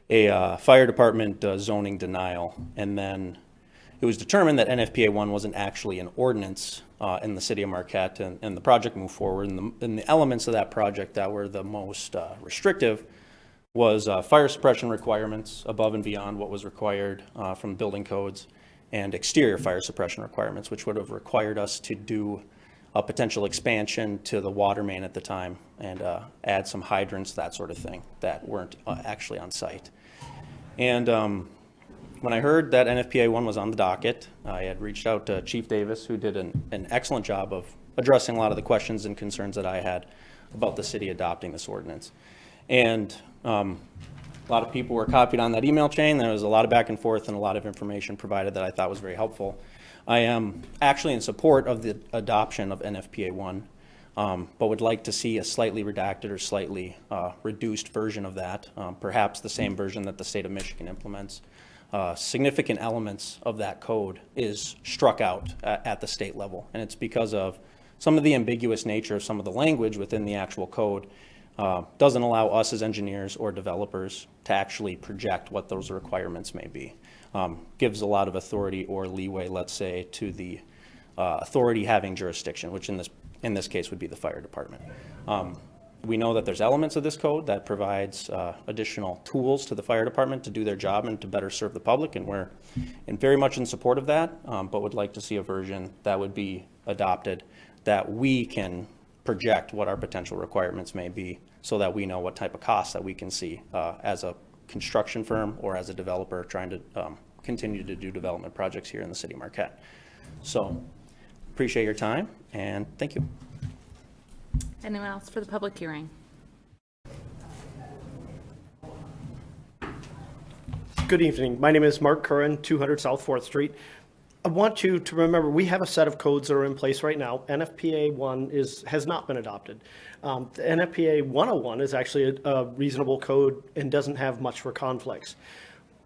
a fire department zoning denial. And then it was determined that NFPA 1 wasn't actually an ordinance in the city of Marquette, and the project moved forward. And the elements of that project that were the most restrictive was fire suppression requirements above and beyond what was required from building codes, and exterior fire suppression requirements, which would have required us to do a potential expansion to the water main at the time and add some hydrants, that sort of thing, that weren't actually on site. And when I heard that NFPA 1 was on the docket, I had reached out to Chief Davis, who did an excellent job of addressing a lot of the questions and concerns that I had about the city adopting this ordinance. And a lot of people were copied on that email chain. There was a lot of back and forth and a lot of information provided that I thought was very helpful. I am actually in support of the adoption of NFPA 1, but would like to see a slightly redacted or slightly reduced version of that, perhaps the same version that the state of Michigan implements. Significant elements of that code is struck out at the state level, and it's because of some of the ambiguous nature of some of the language within the actual code. Doesn't allow us as engineers or developers to actually project what those requirements may be. Gives a lot of authority or leeway, let's say, to the authority having jurisdiction, which in this case would be the fire department. We know that there's elements of this code that provides additional tools to the fire department to do their job and to better serve the public, and we're very much in support of that, but would like to see a version that would be adopted that we can project what our potential requirements may be, so that we know what type of costs that we can see as a construction firm or as a developer trying to continue to do development projects here in the city of Marquette. So appreciate your time, and thank you. Anyone else for the public hearing? Good evening. My name is Mark Curran, 200 South 4th Street. I want you to remember we have a set of codes that are in place right now. NFPA 1 has not been adopted. The NFPA 101 is actually a reasonable code and doesn't have much for conflicts.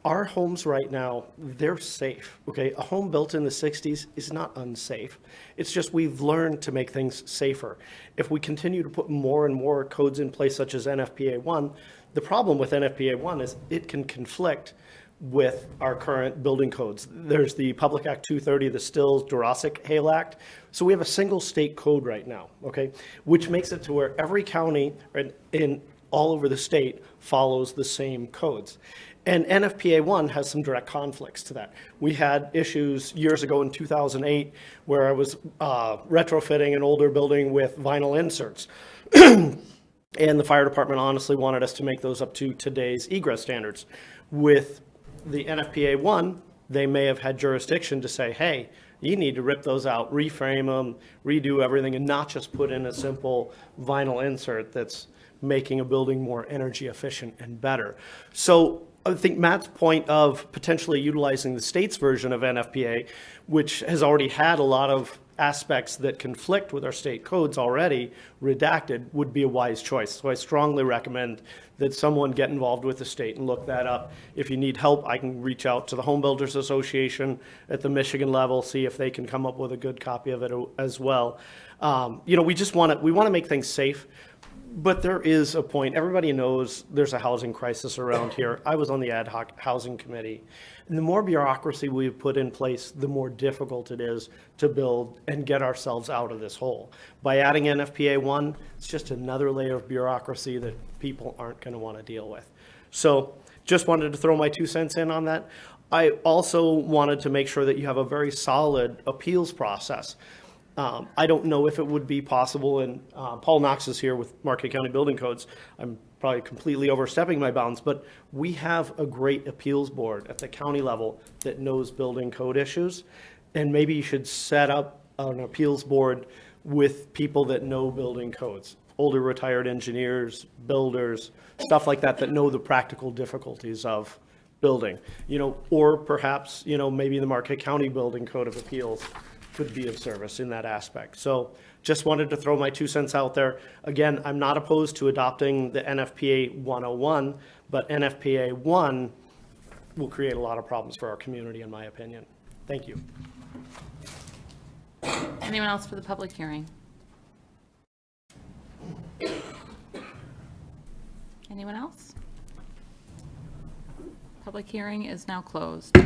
Our homes right now, they're safe, okay? A home built in the 60s is not unsafe. It's just we've learned to make things safer. If we continue to put more and more codes in place, such as NFPA 1, the problem with NFPA 1 is it can conflict with our current building codes. There's the Public Act 230, the Stills-Jurassic-Hale Act. So we have a single state code right now, okay? Which makes it to where every county in all over the state follows the same codes. And NFPA 1 has some direct conflicts to that. We had issues years ago in 2008 where I was retrofitting an older building with vinyl inserts. And the fire department honestly wanted us to make those up to today's egress standards. With the NFPA 1, they may have had jurisdiction to say, hey, you need to rip those out, reframe them, redo everything, and not just put in a simple vinyl insert that's making a building more energy efficient and better. So I think Matt's point of potentially utilizing the state's version of NFPA, which has already had a lot of aspects that conflict with our state codes already redacted, would be a wise choice. So I strongly recommend that someone get involved with the state and look that up. If you need help, I can reach out to the Home Builders Association at the Michigan level, see if they can come up with a good copy of it as well. We want to make things safe. But there is a point. Everybody knows there's a housing crisis around here. I was on the ad hoc housing committee. And the more bureaucracy we put in place, the more difficult it is to build and get ourselves out of this hole. By adding NFPA 1, it's just another layer of bureaucracy that people aren't going to want to deal with. So just wanted to throw my 2 cents in on that. I also wanted to make sure that you have a very solid appeals process. I don't know if it would be possible, and Paul Knox is here with Marquette County Building Codes. I'm probably completely overstepping my bounds, but we have a great appeals board at the county level that knows building code issues, and maybe you should set up an appeals board with people that know building codes, older retired engineers, builders, stuff like that, that know the practical difficulties of building, or perhaps, maybe the Marquette County Building Code of Appeals could be of service in that aspect. So just wanted to throw my 2 cents out there. Again, I'm not opposed to adopting the NFPA 101, but NFPA 1 will create a lot of problems for our community, in my opinion. Thank you. Anyone else for the public hearing? Anyone else? Public hearing is now closed.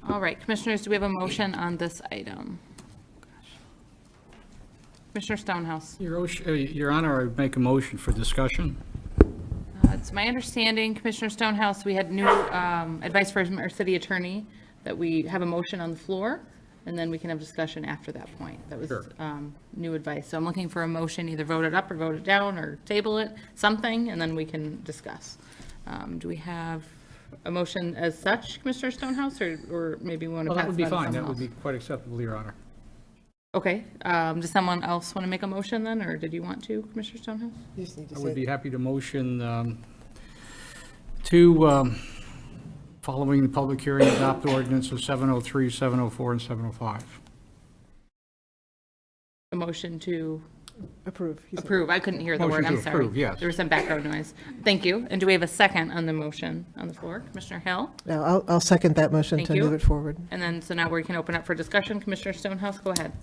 All right, commissioners, do we have a motion on this item? Commissioner Stonehouse. Your Honor, I would make a motion for discussion. It's my understanding, Commissioner Stonehouse, we had new advice from our city attorney that we have a motion on the floor, and then we can have discussion after that point. That was new advice. So I'm looking for a motion, either vote it up or vote it down or table it, something, and then we can discuss. Do we have a motion as such, Commissioner Stonehouse, or maybe we want to pass That would be that to fine. someone That would else? be quite acceptable, Your Honor. Okay, does someone else want to make a motion then, or did you want to, Commissioner Stonehouse? You just need to I say would be happy to motion to, following the public hearing, adopt ordinances 703, 704, and 705. A motion to approve. He said. approve. I couldn't hear the Motion word, to I'm sorry. approve, yes. There was some background noise. Thank you. And do we have a second on the motion on the floor? Commissioner Hill? No, I'll second that motion Thank to you. move it forward. And then, so now we can open up for discussion. Commissioner Stonehouse, go ahead.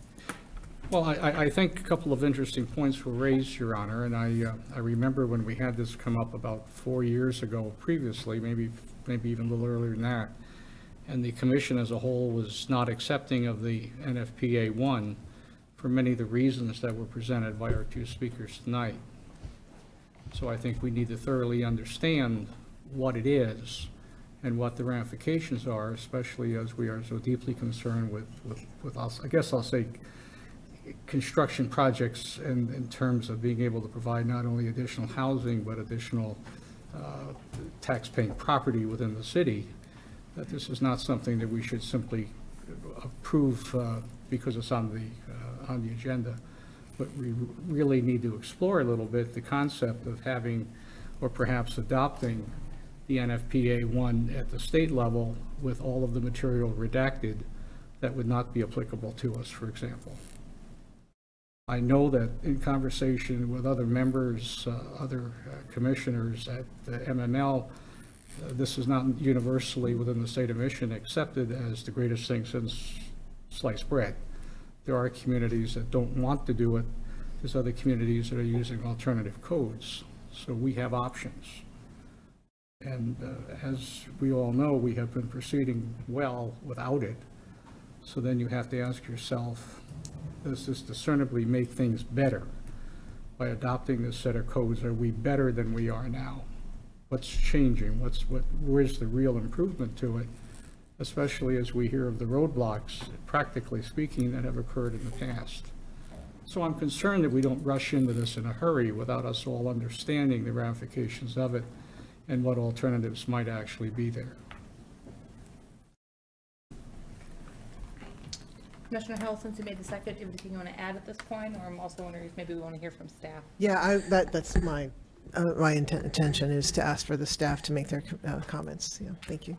Well, I think a couple of interesting points were raised, Your Honor, and I remember when we had this come up about 4 years ago previously, maybe even a little earlier than that, and the commission as a whole was not accepting of the NFPA 1 for many of the reasons that were presented by our 2 speakers tonight. So I think we need to thoroughly understand what it is and what the ramifications are, especially as we are so deeply concerned with us, I guess I'll say, construction projects in terms of being able to provide not only additional housing, but additional tax-paying property within the city, that this is not something that we should simply approve because it's on the agenda. But we really need to explore a little bit the concept of having, or perhaps adopting, the NFPA 1 at the state level with all of the material redacted that would not be applicable to us, for example. I know that in conversation with other members, other commissioners at the MML, this is not universally within the state of Michigan accepted as the greatest thing since sliced bread. There are communities that don't want to do it. There's other communities that are using alternative codes. So we have options. And as we all know, we have been proceeding well without it. So then you have to ask yourself, does this discernibly make things better by adopting this set of codes? Are we better than we are now? What's changing? Where's the real improvement to it? Especially as we hear of the roadblocks, practically speaking, that have occurred in the past. So I'm concerned that we don't rush into this in a hurry without us all understanding the ramifications of it and what alternatives might actually be there. Commissioner Hill, since you made the second, do you have anything you want to add at this point? Or I'm also wondering if maybe we want to hear from staff. Yeah, that's my intention is to ask for the staff to make their comments. Yeah, thank you.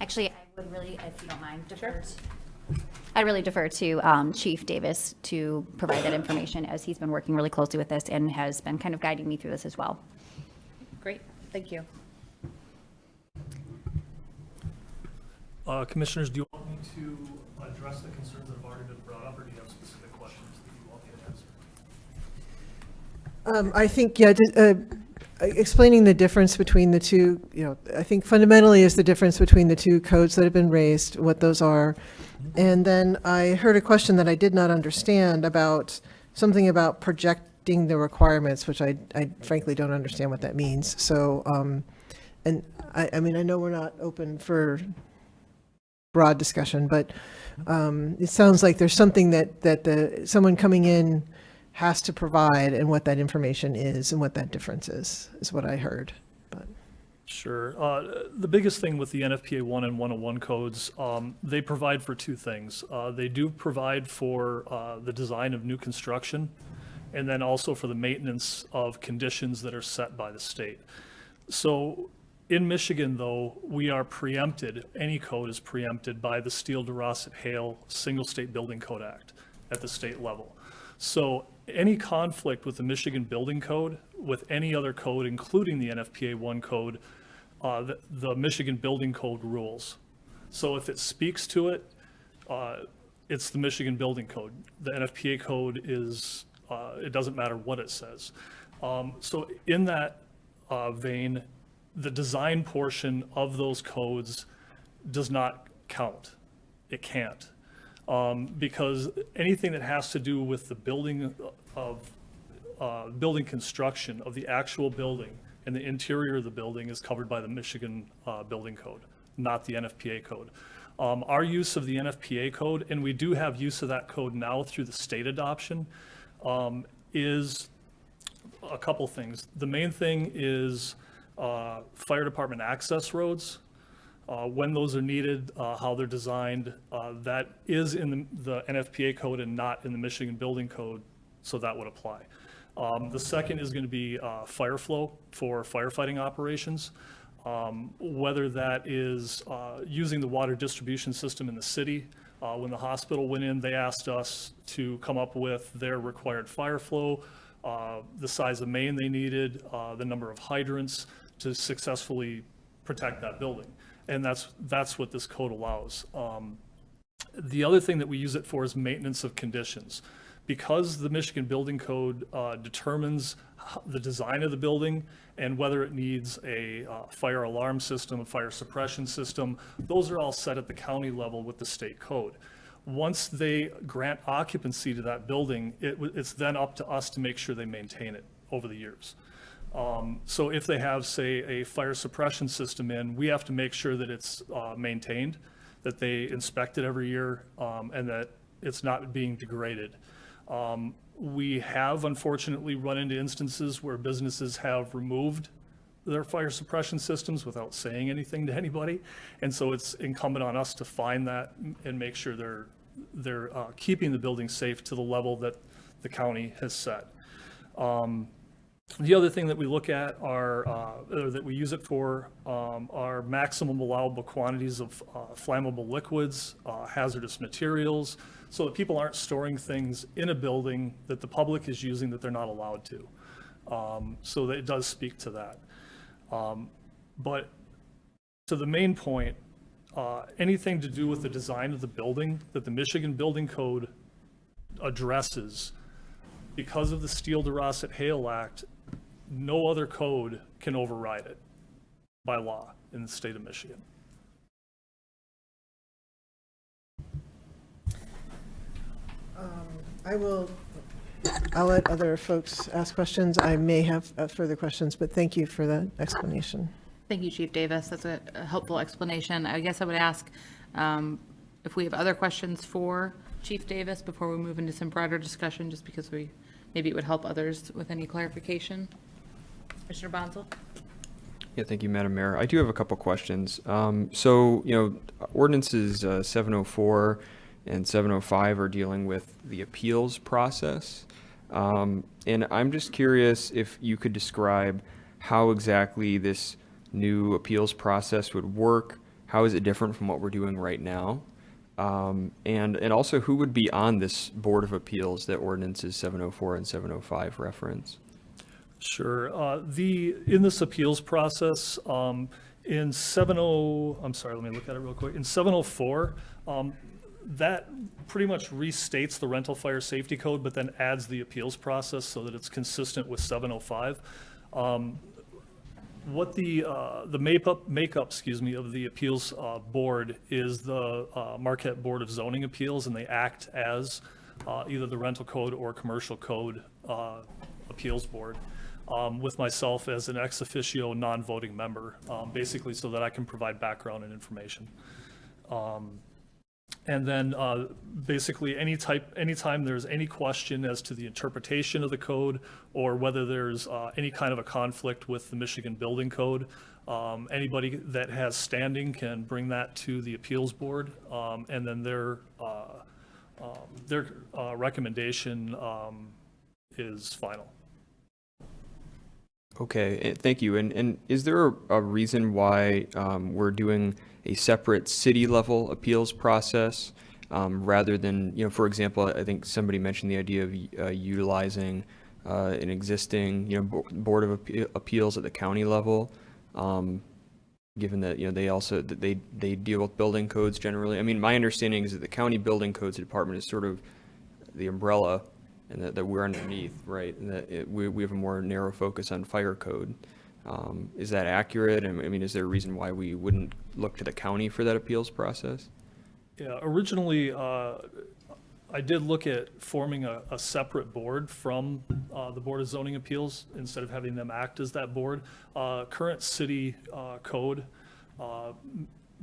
Actually, I would really, if you don't mind, I'd really defer to Chief Davis to provide that information, as he's been working really closely with this and has been kind of guiding me through this as well. Great, thank you. Commissioners, do you want me to address the concerns that have already been brought up, or do you have specific questions that you want me to answer? I think, explaining the difference between the two, I think fundamentally is the difference between the two codes that have been raised, what those are. And then I heard a question that I did not understand about something about projecting the requirements, which I frankly don't understand what that means. So, and I mean, I know we're not open for broad discussion, but it sounds like there's something that someone coming in has to provide, and what that information is and what that difference is what I heard. But Sure. The biggest thing with the NFPA 1 and 101 codes, they provide for two things. They do provide for the design of new construction, and then also for the maintenance of conditions that are set by the state. So in Michigan, though, we are preempted, any code is preempted by the Steele-DeRossett-Hale Single State Building Code Act at the state level. So any conflict with the Michigan Building Code, with any other code, including the NFPA 1 code, the Michigan Building Code rules. So if it speaks to it, it's the Michigan Building Code. The NFPA code is, it doesn't matter what it says. So in that vein, the design portion of those codes does not count. It can't. Because anything that has to do with the building of, building construction of the actual building and the interior of the building is covered by the Michigan Building Code, not the NFPA code. Our use of the NFPA code, and we do have use of that code now through the state adoption, is a couple things. The main thing is fire department access roads, when those are needed, how they're designed. That is in the NFPA code and not in the Michigan Building Code, so that would apply. The second is going to be fire flow for firefighting operations. Whether that is using the water distribution system in the city. When the hospital went in, they asked us to come up with their required fire flow, the size of main they needed, the number of hydrants to successfully protect that building. And that's what this code allows. The other thing that we use it for is maintenance of conditions. Because the Michigan Building Code determines the design of the building and whether it needs a fire alarm system, a fire suppression system, those are all set at the county level with the state code. Once they grant occupancy to that building, it's then up to us to make sure they maintain it over the years. So if they have, say, a fire suppression system in, we have to make sure that it's maintained, that they inspect it every year, and that it's not being degraded. We have unfortunately run into instances where businesses have removed their fire suppression systems without saying anything to anybody. And so it's incumbent on us to find that and make sure they're keeping the building safe to the level that the county has set. The other thing that we look at are, or that we use it for, are maximum allowable quantities of flammable liquids, hazardous materials, so that people aren't storing things in a building that the public is using that they're not allowed to. So that it does speak to that. But to the main point, anything to do with the design of the building that the Michigan Building Code addresses, because of the Steele-DeRossett-Hale Act, no other code can override it by law in the state of Michigan. I'll let other folks ask questions. I may have further questions, but thank you for the explanation. Thank you, Chief Davis. That's a helpful explanation. I guess I would ask if we have other questions for Chief Davis before we move into some broader discussion, just because maybe it would help others with any clarification. Commissioner Bonzel? Yeah, thank you, Madam Mayor. I do have a couple questions. So, ordinances 704 and 705 are dealing with the appeals process. And I'm just curious if you could describe how exactly this new appeals process would work. How is it different from what we're doing right now? And also, who would be on this Board of Appeals that ordinances 704 and 705 reference? Sure. In this appeals process, in 70, I'm sorry, let me look at it real quick. In 704, that pretty much restates the rental fire safety code, but then adds the appeals process so that it's consistent with 705. What the makeup, of the appeals board is the Marquette Board of Zoning Appeals, and they act as either the rental code or commercial code appeals board, with myself as an ex officio non-voting member, basically so that I can provide background and information. And then basically anytime there's any question as to the interpretation of the code or whether there's any kind of a conflict with the Michigan Building Code, anybody that has standing can bring that to the appeals board, and then their recommendation is final. Okay, thank you. And is there a reason why we're doing a separate city-level appeals process rather than, for example, I think somebody mentioned the idea of utilizing an existing, Board of Appeals at the county level, given that, they deal with building codes generally. I mean, my understanding is that the county building codes department is sort of the umbrella, and that we're underneath, right? And that we have a more narrow focus on fire code. Is that accurate? I mean, is there a reason why we wouldn't look to the county for that appeals process? Yeah, originally, I did look at forming a separate board from the Board of Zoning Appeals instead of having them act as that board. Current city code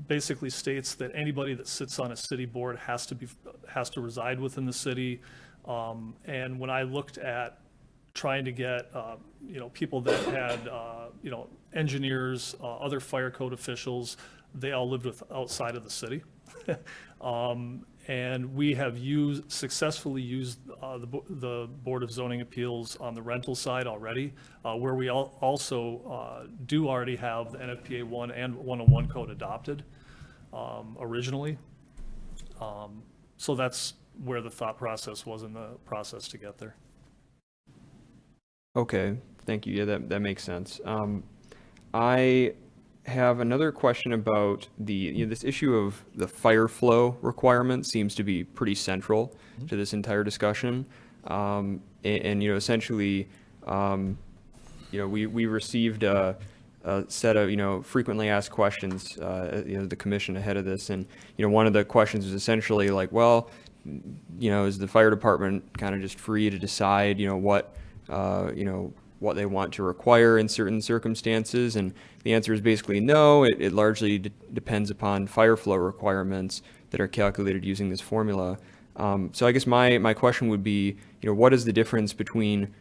basically states that anybody that sits on a city board has to reside within the city. And when I looked at trying to get, people that had, engineers, other fire code officials, they all lived outside of the city. And we have successfully used the Board of Zoning Appeals on the rental side already, where we also do already have the NFPA 1 and 101 code adopted originally. So that's where the thought process was in the process to get there. Okay, thank you. Yeah, that makes sense. I have another question about this issue of the fire flow requirement seems to be pretty central to this entire discussion. And essentially, we received a set of, frequently asked questions, the commission ahead of this. And, one of the questions was essentially like, well, is the fire department kind of just free to decide, what they want to require in certain circumstances? And the answer is basically no. It largely depends upon fire flow requirements that are calculated using this formula. So I guess my question would be, what is the difference between,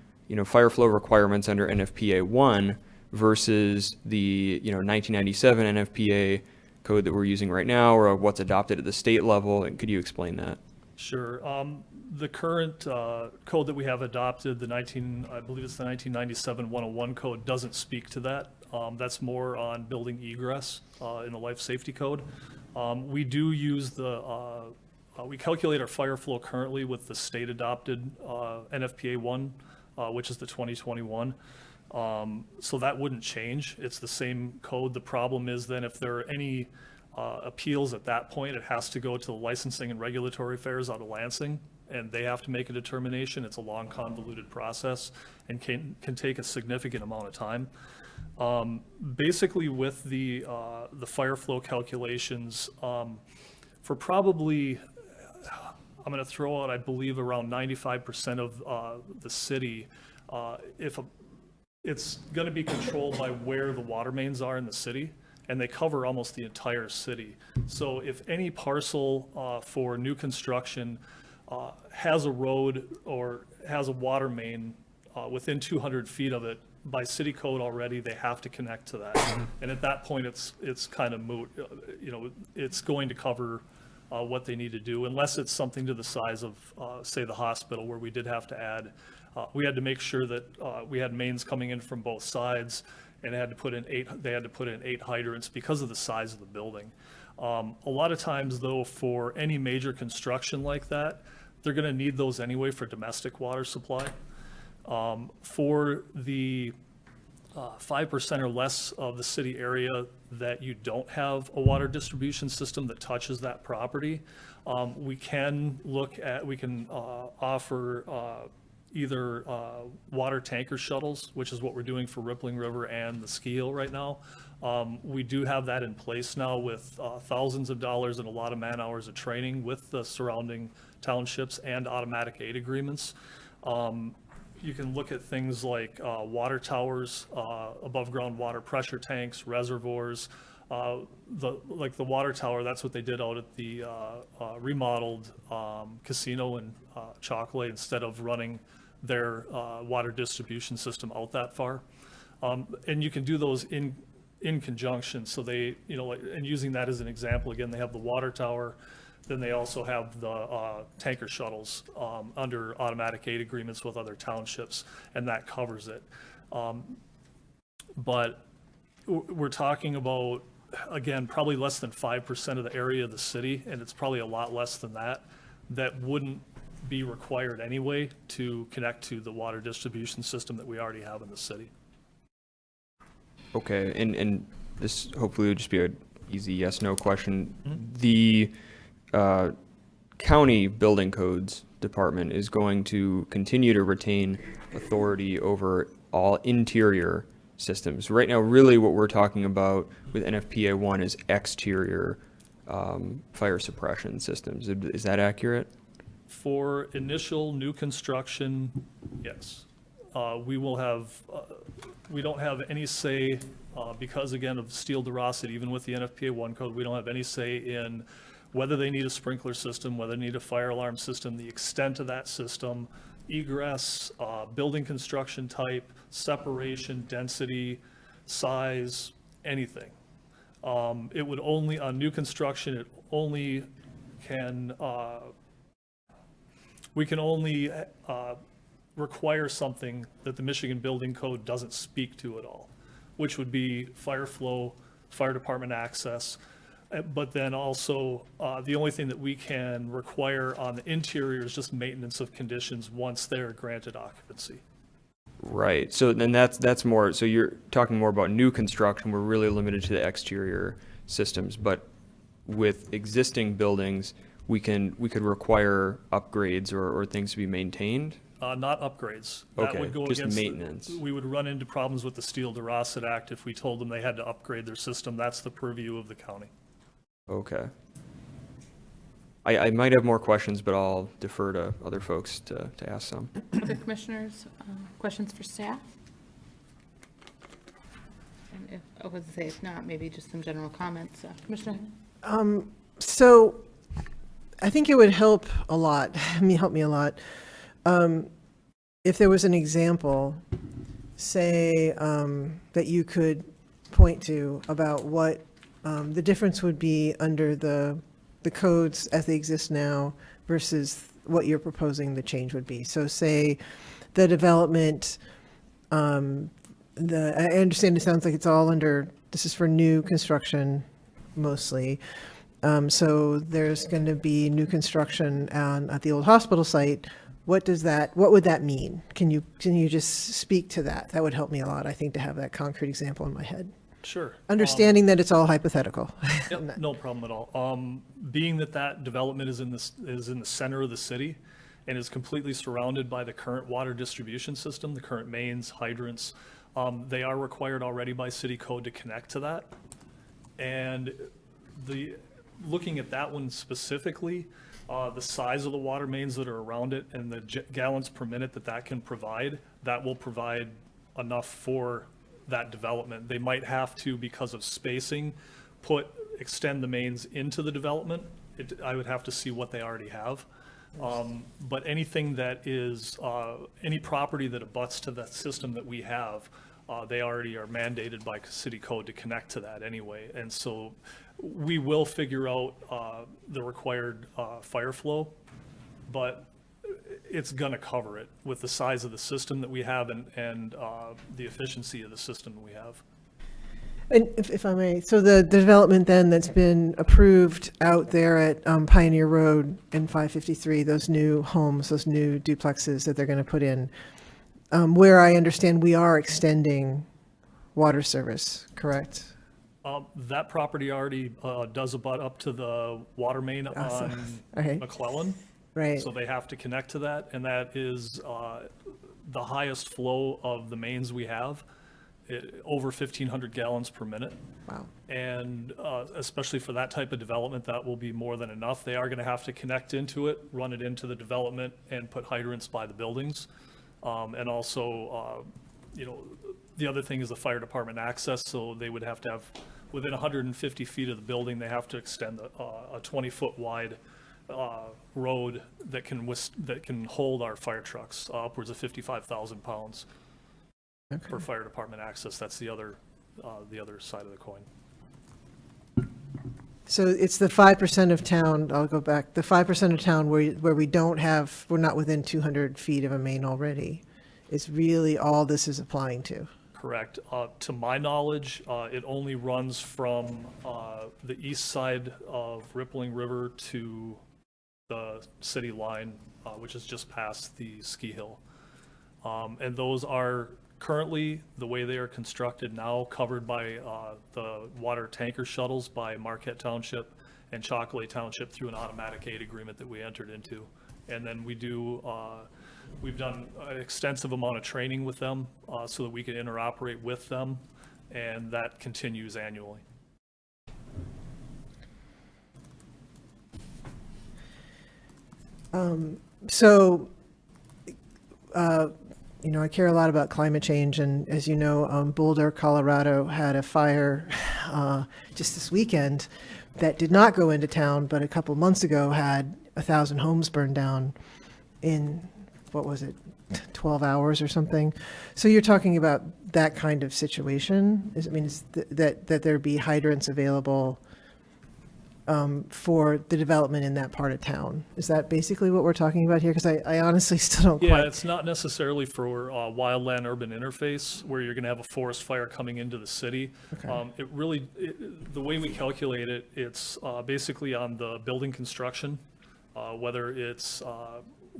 fire flow requirements under NFPA 1 versus the, 1997 NFPA code that we're using right now, or what's adopted at the state level? And could you explain that? Sure. The current code that we have adopted, I believe it's the 1997 101 code, doesn't speak to that. That's more on building egress in the life safety code. We do use we calculate our fire flow currently with the state adopted NFPA 1, which is the 2021. So that wouldn't change. It's the same code. The problem is then if there are any appeals at that point, it has to go to the licensing and regulatory affairs out of Lansing, and they have to make a determination. It's a long, convoluted process and can take a significant amount of time. Basically, with the fire flow calculations, for probably, I'm going to throw out, I believe, around 95% of the city, it's going to be controlled by where the water mains are in the city, and they cover almost the entire city. So if any parcel for new construction has a road or has a water main within 200 feet of it, by city code already, they have to connect to that. And at that point, it's kind of moot. It's going to cover what they need to do, unless it's something to the size of, say, the hospital, where we did have to add, we had to make sure that we had mains coming in from both sides, and they had to put in 8 hydrants because of the size of the building. A lot of times, though, for any major construction like that, they're going to need those anyway for domestic water supply. For the 5% or less of the city area that you don't have a water distribution system that touches that property, we can offer either water tanker shuttles, which is what we're doing for Rippling River and the ski hill right now. We do have that in place now with thousands of dollars and a lot of man hours of training with the surrounding townships and automatic aid agreements. You can look at things like water towers, above ground water pressure tanks, reservoirs. Like the water tower, that's what they did out at the remodeled casino in Chocolate, instead of running their water distribution system out that far. And you can do those in conjunction. So they, and using that as an example, again, they have the water tower, then they also have the tanker shuttles under automatic aid agreements with other townships, and that covers it. but we're talking about, again, probably less than 5% of the area of the city, and it's probably a lot less than that, that wouldn't be required anyway to connect to the water distribution system that we already have in the city. Okay, and this hopefully would just be an easy yes/no question. The county building codes department is going to continue to retain authority over all interior systems. Right now, really what we're talking about with NFPA 1 is exterior fire suppression systems. Is that accurate? For initial new construction, yes. We will have, we don't have any say, because again of steel DeRosset, even with the NFPA 1 code, we don't have any say in whether they need a sprinkler system, whether they need a fire alarm system, the extent of that system, egress, building construction type, separation, density, size, anything. It would only, on new construction, it only can, we can only require something that the Michigan Building Code doesn't speak to at all, which would be fire flow, fire department access. But then also, the only thing that we can require on the interior is just maintenance of conditions once they're granted occupancy. Right. So then that's more, so you're talking more about new construction. We're really limited to the exterior systems, but with existing buildings, we could require upgrades or things to be maintained. Not upgrades. Okay, That would go just against the- maintenance. We would run into problems with the Steel DeRosset Act if we told them they had to upgrade their system. That's the purview of the county. Okay. I might have more questions, but I'll defer to other folks to ask some. Other commissioners, questions for staff? And if, I was to say, if not, maybe just some general comments. Commissioner? So I think it would help a lot, help me a lot, if there was an example, say, that you could point to about what the difference would be under the codes as they exist now versus what you're proposing the change would be. So say the development, I understand it sounds like it's all under, this is for new construction mostly. So there's going to be new construction at the old hospital site. What would that mean? Can you just speak to that? That would help me a lot, I think, to have that concrete example in my head. Sure. Understanding that it's all hypothetical. Yep, no problem at all. Being that development is in the center of the city and is completely surrounded by the current water distribution system, the current mains, hydrants, they are required already by city code to connect to that. And looking at that one specifically, the size of the water mains that are around it and the gallons per minute that can provide, that will provide enough for that development. They might have to, because of spacing, extend the mains into the development. I would have to see what they already have. But anything that is, any property that abuts to that system that we have, they already are mandated by city code to connect to that anyway. And so we will figure out the required fire flow, but it's going to cover it with the size of the system that we have and the efficiency of the system that we have. And if I may, so the development then that's been approved out there at Pioneer Road and 553, those new homes, those new duplexes that they're going to put in, where I understand we are extending water service, correct? That property already does abut up to the water main on McClellan. Right. So they have to connect to that, and that is the highest flow of the mains we have, over 1,500 gallons per minute. Wow. And especially for that type of development, that will be more than enough. They are going to have to connect into it, run it into the development, and put hydrants by the buildings. And also, the other thing is the fire department access, so they would have to have, within 150 feet of the building, they have to extend a 20-foot wide road that can hold our fire trucks, upwards of 55,000 pounds for fire department access. That's the other side of the coin. So it's the 5% of town, I'll go back, the 5% of town where we're not within 200 feet of a main already, is really all this is applying to. correct. To my knowledge, it only runs from the east side of Rippling River to the city line, which is just past the ski hill. And those are currently, the way they are constructed now, covered by the water tanker shuttles by Marquette Township and Chocolate Township through an automatic aid agreement that we entered into. And then we've done an extensive amount of training with them so that we can interoperate with them, and that continues annually. I care a lot about climate change, and as you know, Boulder, Colorado had a fire just this weekend that did not go into town, but a couple months ago had 1,000 homes burned down in, what was it, 12 hours or something. So you're talking about that kind of situation? Is that there be hydrants available for the development in that part of town? Is that basically what we're talking about here? Because I honestly still don't quite. Yeah, it's not necessarily for wildland-urban interface where you're going to have a forest fire coming into the city. Okay. The way we calculate it, it's basically on the building construction, whether it's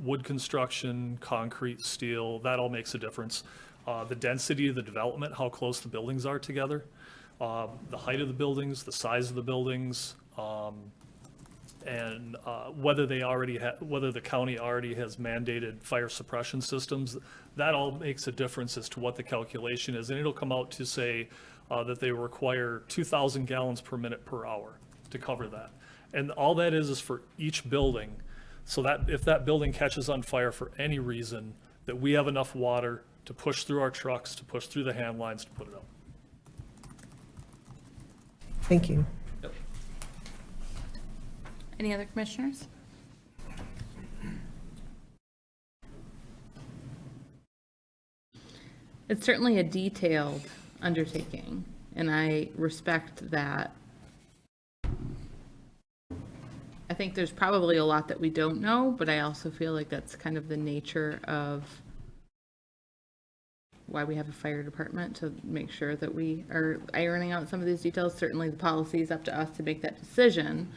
wood construction, concrete, steel, that all makes a difference. The density of the development, how close the buildings are together, the height of the buildings, the size of the buildings, and whether the county already has mandated fire suppression systems, that all makes a difference as to what the calculation is. And it'll come out to say that they require 2,000 gallons per minute per hour to cover that. And all that is for each building. So that if that building catches on fire for any reason, that we have enough water to push through our trucks, to push through the hand lines to put it out. Thank you. Yep. Any other commissioners? It's certainly a detailed undertaking, and I respect that. I think there's probably a lot that we don't know, but I also feel like that's kind of the nature of why we have a fire department, to make sure that we are ironing out some of these details. Certainly the policy is up to us to make that decision.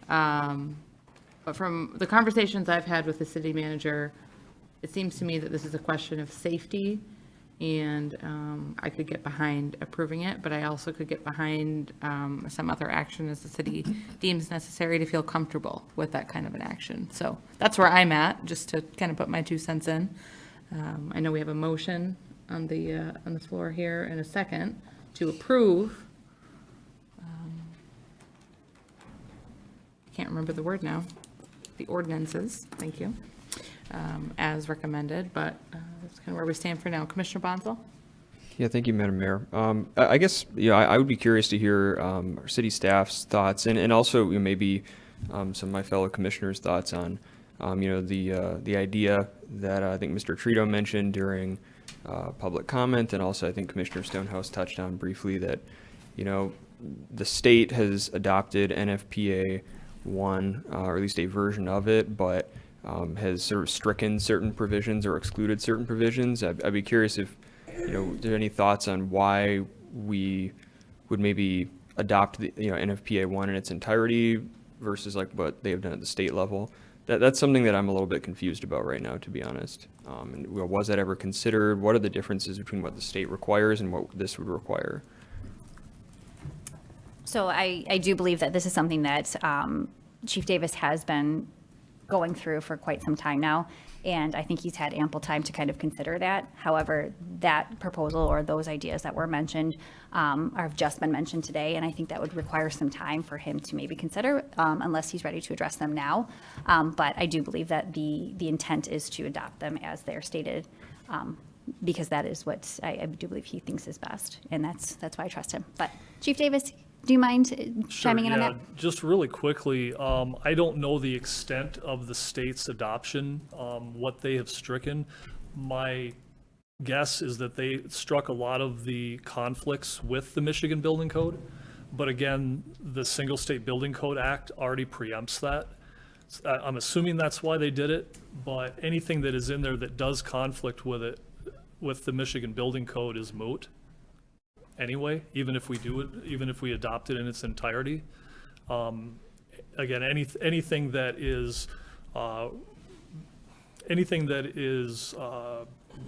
But from the conversations I've had with the city manager, it seems to me that this is a question of safety, and I could get behind approving it, but I also could get behind some other action as the city deems necessary to feel comfortable with that kind of an action. So that's where I'm at, just to kind of put my 2 cents in. I know we have a motion on the floor here in a second to approve. I can't remember the word now. The ordinances, thank you, as recommended, but that's kind of where we stand for now. Commissioner Bonzel? Yeah, thank you, Madam Mayor. I guess, I would be curious to hear our city staff's thoughts, and also maybe some of my fellow commissioners' thoughts on, the idea that I think Mr. Trito mentioned during public comment, and also I think Commissioner Stonehouse touched on briefly that, the state has adopted NFPA 1, or at least a version of it, but has sort of stricken certain provisions or excluded certain provisions. I'd be curious if, there are any thoughts on why we would maybe adopt the, NFPA 1 in its entirety versus like what they have done at the state level. That's something that I'm a little bit confused about right now, to be honest. And was that ever considered? What are the differences between what the state requires and what this would require? So I do believe that this is something that Chief Davis has been going through for quite some time now, and I think he's had ample time to kind of consider that. However, that proposal or those ideas that were mentioned have just been mentioned today, and I think that would require some time for him to maybe consider, unless he's ready to address them now. But I do believe that the intent is to adopt them as they're stated, because that is what I do believe he thinks is best, and that's why I trust him. But Chief Davis, do you mind chiming in on that? Just really quickly, I don't know the extent of the state's adoption, what they have stricken. My guess is that they struck a lot of the conflicts with the Michigan Building Code. But again, the Single State Building Code Act already preempts that. I'm assuming that's why they did it, but anything that is in there that does conflict with it, with the Michigan Building Code, is moot anyway, even if we adopt it in its entirety. Again, anything that is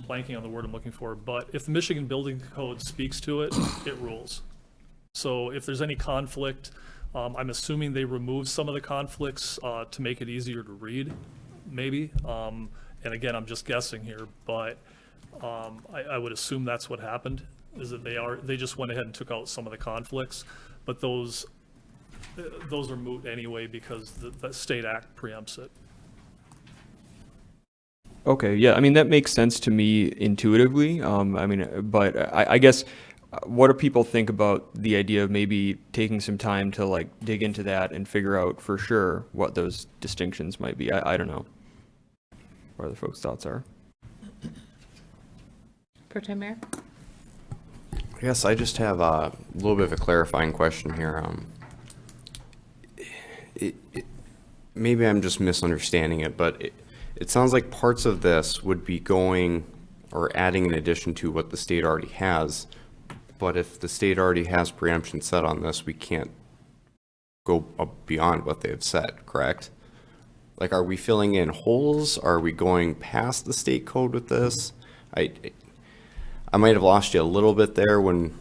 blanking on the word I'm looking for, but if the Michigan Building Code speaks to it, it rules. So if there's any conflict, I'm assuming they remove some of the conflicts to make it easier to read, maybe. And again, I'm just guessing here, but I would assume that's what happened, is that they just went ahead and took out some of the conflicts, but those are moot anyway because the state act preempts it. Okay, yeah, I mean, that makes sense to me intuitively. I mean, but I guess what do people think about the idea of maybe taking some time to like dig into that and figure out for sure what those distinctions might be? I don't know what other folks' thoughts are. Pro Tem Mayor? I guess I just have a little bit of a clarifying question here. Maybe I'm just misunderstanding it, but it sounds like parts of this would be going or adding in addition to what the state already has. But if the state already has preemption set on this, we can't go beyond what they've said, correct? Like, are we filling in holes? Are we going past the state code with this? I might have lost you a little bit there when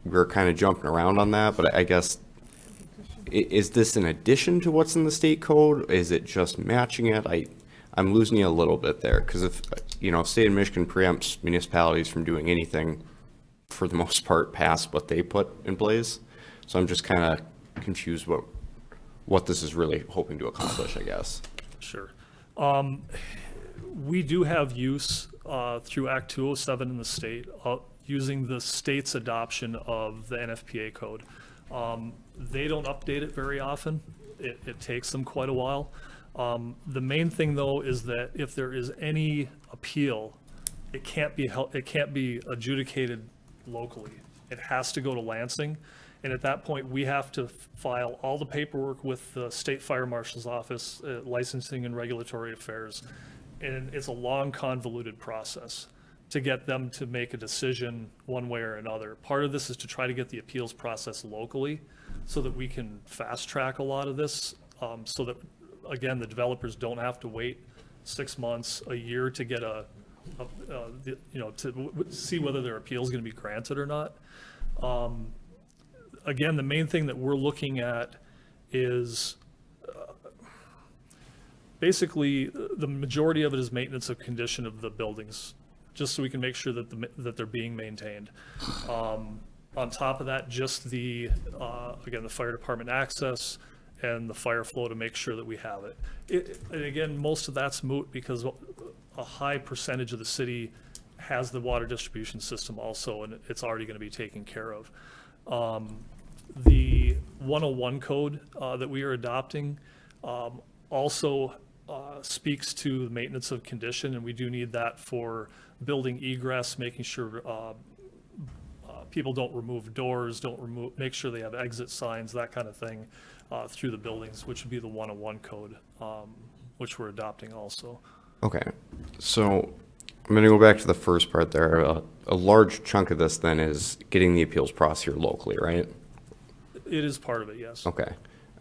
we were kind of jumping around on that, but I guess, is this in addition to what's in the state code? Is it just matching it? I'm losing you a little bit there, because if, state of Michigan preempts municipalities from doing anything, for the most part, past what they put in place. So I'm just kind of confused what this is really hoping to accomplish, I guess. Sure. We do have use through Act 207 in the state using the state's adoption of the NFPA code. They don't update it very often. It takes them quite a while. The main thing, though, is that if there is any appeal, it can't be adjudicated locally. It has to go to Lansing, and at that point, we have to file all the paperwork with the State Fire Marshal's Office, Licensing and Regulatory Affairs, and it's a long, convoluted process to get them to make a decision one way or another. Part of this is to try to get the appeals process locally so that we can fast track a lot of this, so that, again, the developers don't have to wait 6 months, a year to get to see whether their appeal is going to be granted or not. Again, the main thing that we're looking at is basically the majority of it is maintenance of condition of the buildings, just so we can make sure that they're being maintained. On top of that, just again, the fire department access and the fire flow to make sure that we have it. And again, most of that's moot because a high percentage of the city has the water distribution system also, and it's already going to be taken care of. The 101 code that we are adopting also speaks to the maintenance of condition, and we do need that for building egress, making sure people don't remove doors, make sure they have exit signs, that kind of thing through the buildings, which would be the 101 code, which we're adopting also. Okay, so I'm going to go back to the first part there. A large chunk of this then is getting the appeals process here locally, right? It is part of it, yes. Okay,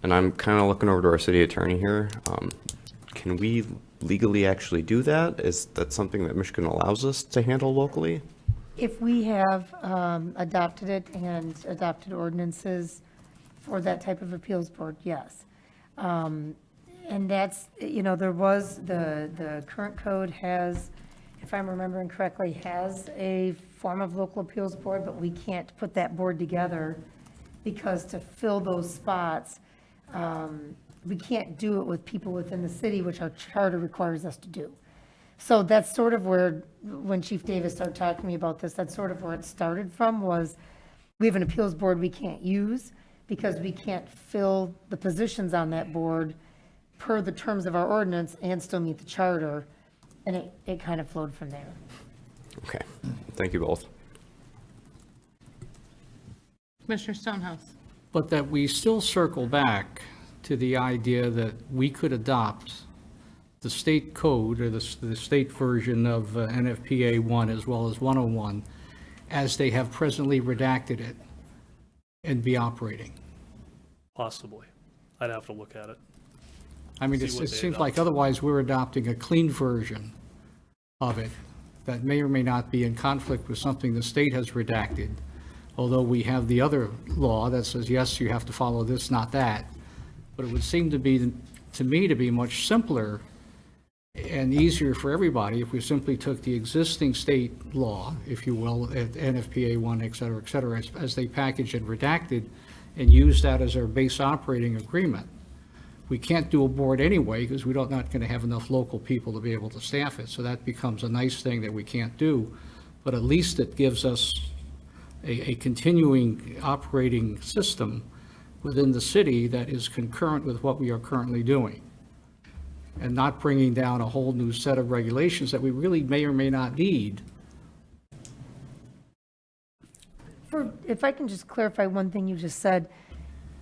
and I'm kind of looking over to our city attorney here. Can we legally actually do that? Is that something that Michigan allows us to handle locally? If we have adopted it and adopted ordinances for that type of appeals board, yes. And that's, there was, the current code has, if I'm remembering correctly, has a form of local appeals board, but we can't put that board together because to fill those spots, we can't do it with people within the city, which our charter requires us to do. So that's sort of where, when Chief Davis started talking to me about this, that's sort of where it started from, was we have an appeals board we can't use because we can't fill the positions on that board per the terms of our ordinance and still meet the charter. And it kind of flowed from there. Okay, thank you both. Commissioner Stonehouse? But that we still circle back to the idea that we could adopt the state code or the state version of NFPA 1 as well as 101 as they have presently redacted it and be operating? Possibly. I'd have to look at it. I mean, See it what they seems adopt. like otherwise we're adopting a clean version of it that may or may not be in conflict with something the state has redacted, although we have the other law that says, yes, you have to follow this, not that. But it would seem to be, to me, to be much simpler and easier for everybody if we simply took the existing state law, if you will, at NFPA 1, et cetera, as they packaged and redacted, and use that as our base operating agreement. We can't do a board anyway because we're not going to have enough local people to be able to staff it. So that becomes a nice thing that we can't do. But at least it gives us a continuing operating system within the city that is concurrent with what we are currently doing, and not bringing down a whole new set of regulations that we really may or may not need. If I can just clarify one thing you just said,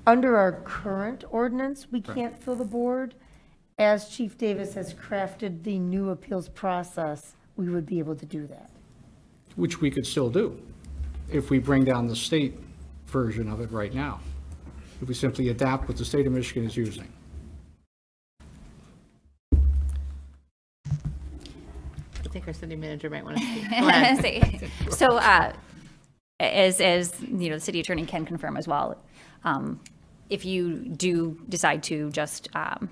under our current ordinance, we can't fill the board. As Chief Davis has crafted the new appeals process, we would be able to do that. Which we could still do if we bring down the state version of it right now, if we simply adapt what the state of Michigan is using. I think our city manager might want to speak. Go ahead. So, as you know, the city attorney can confirm as well, if you do decide to just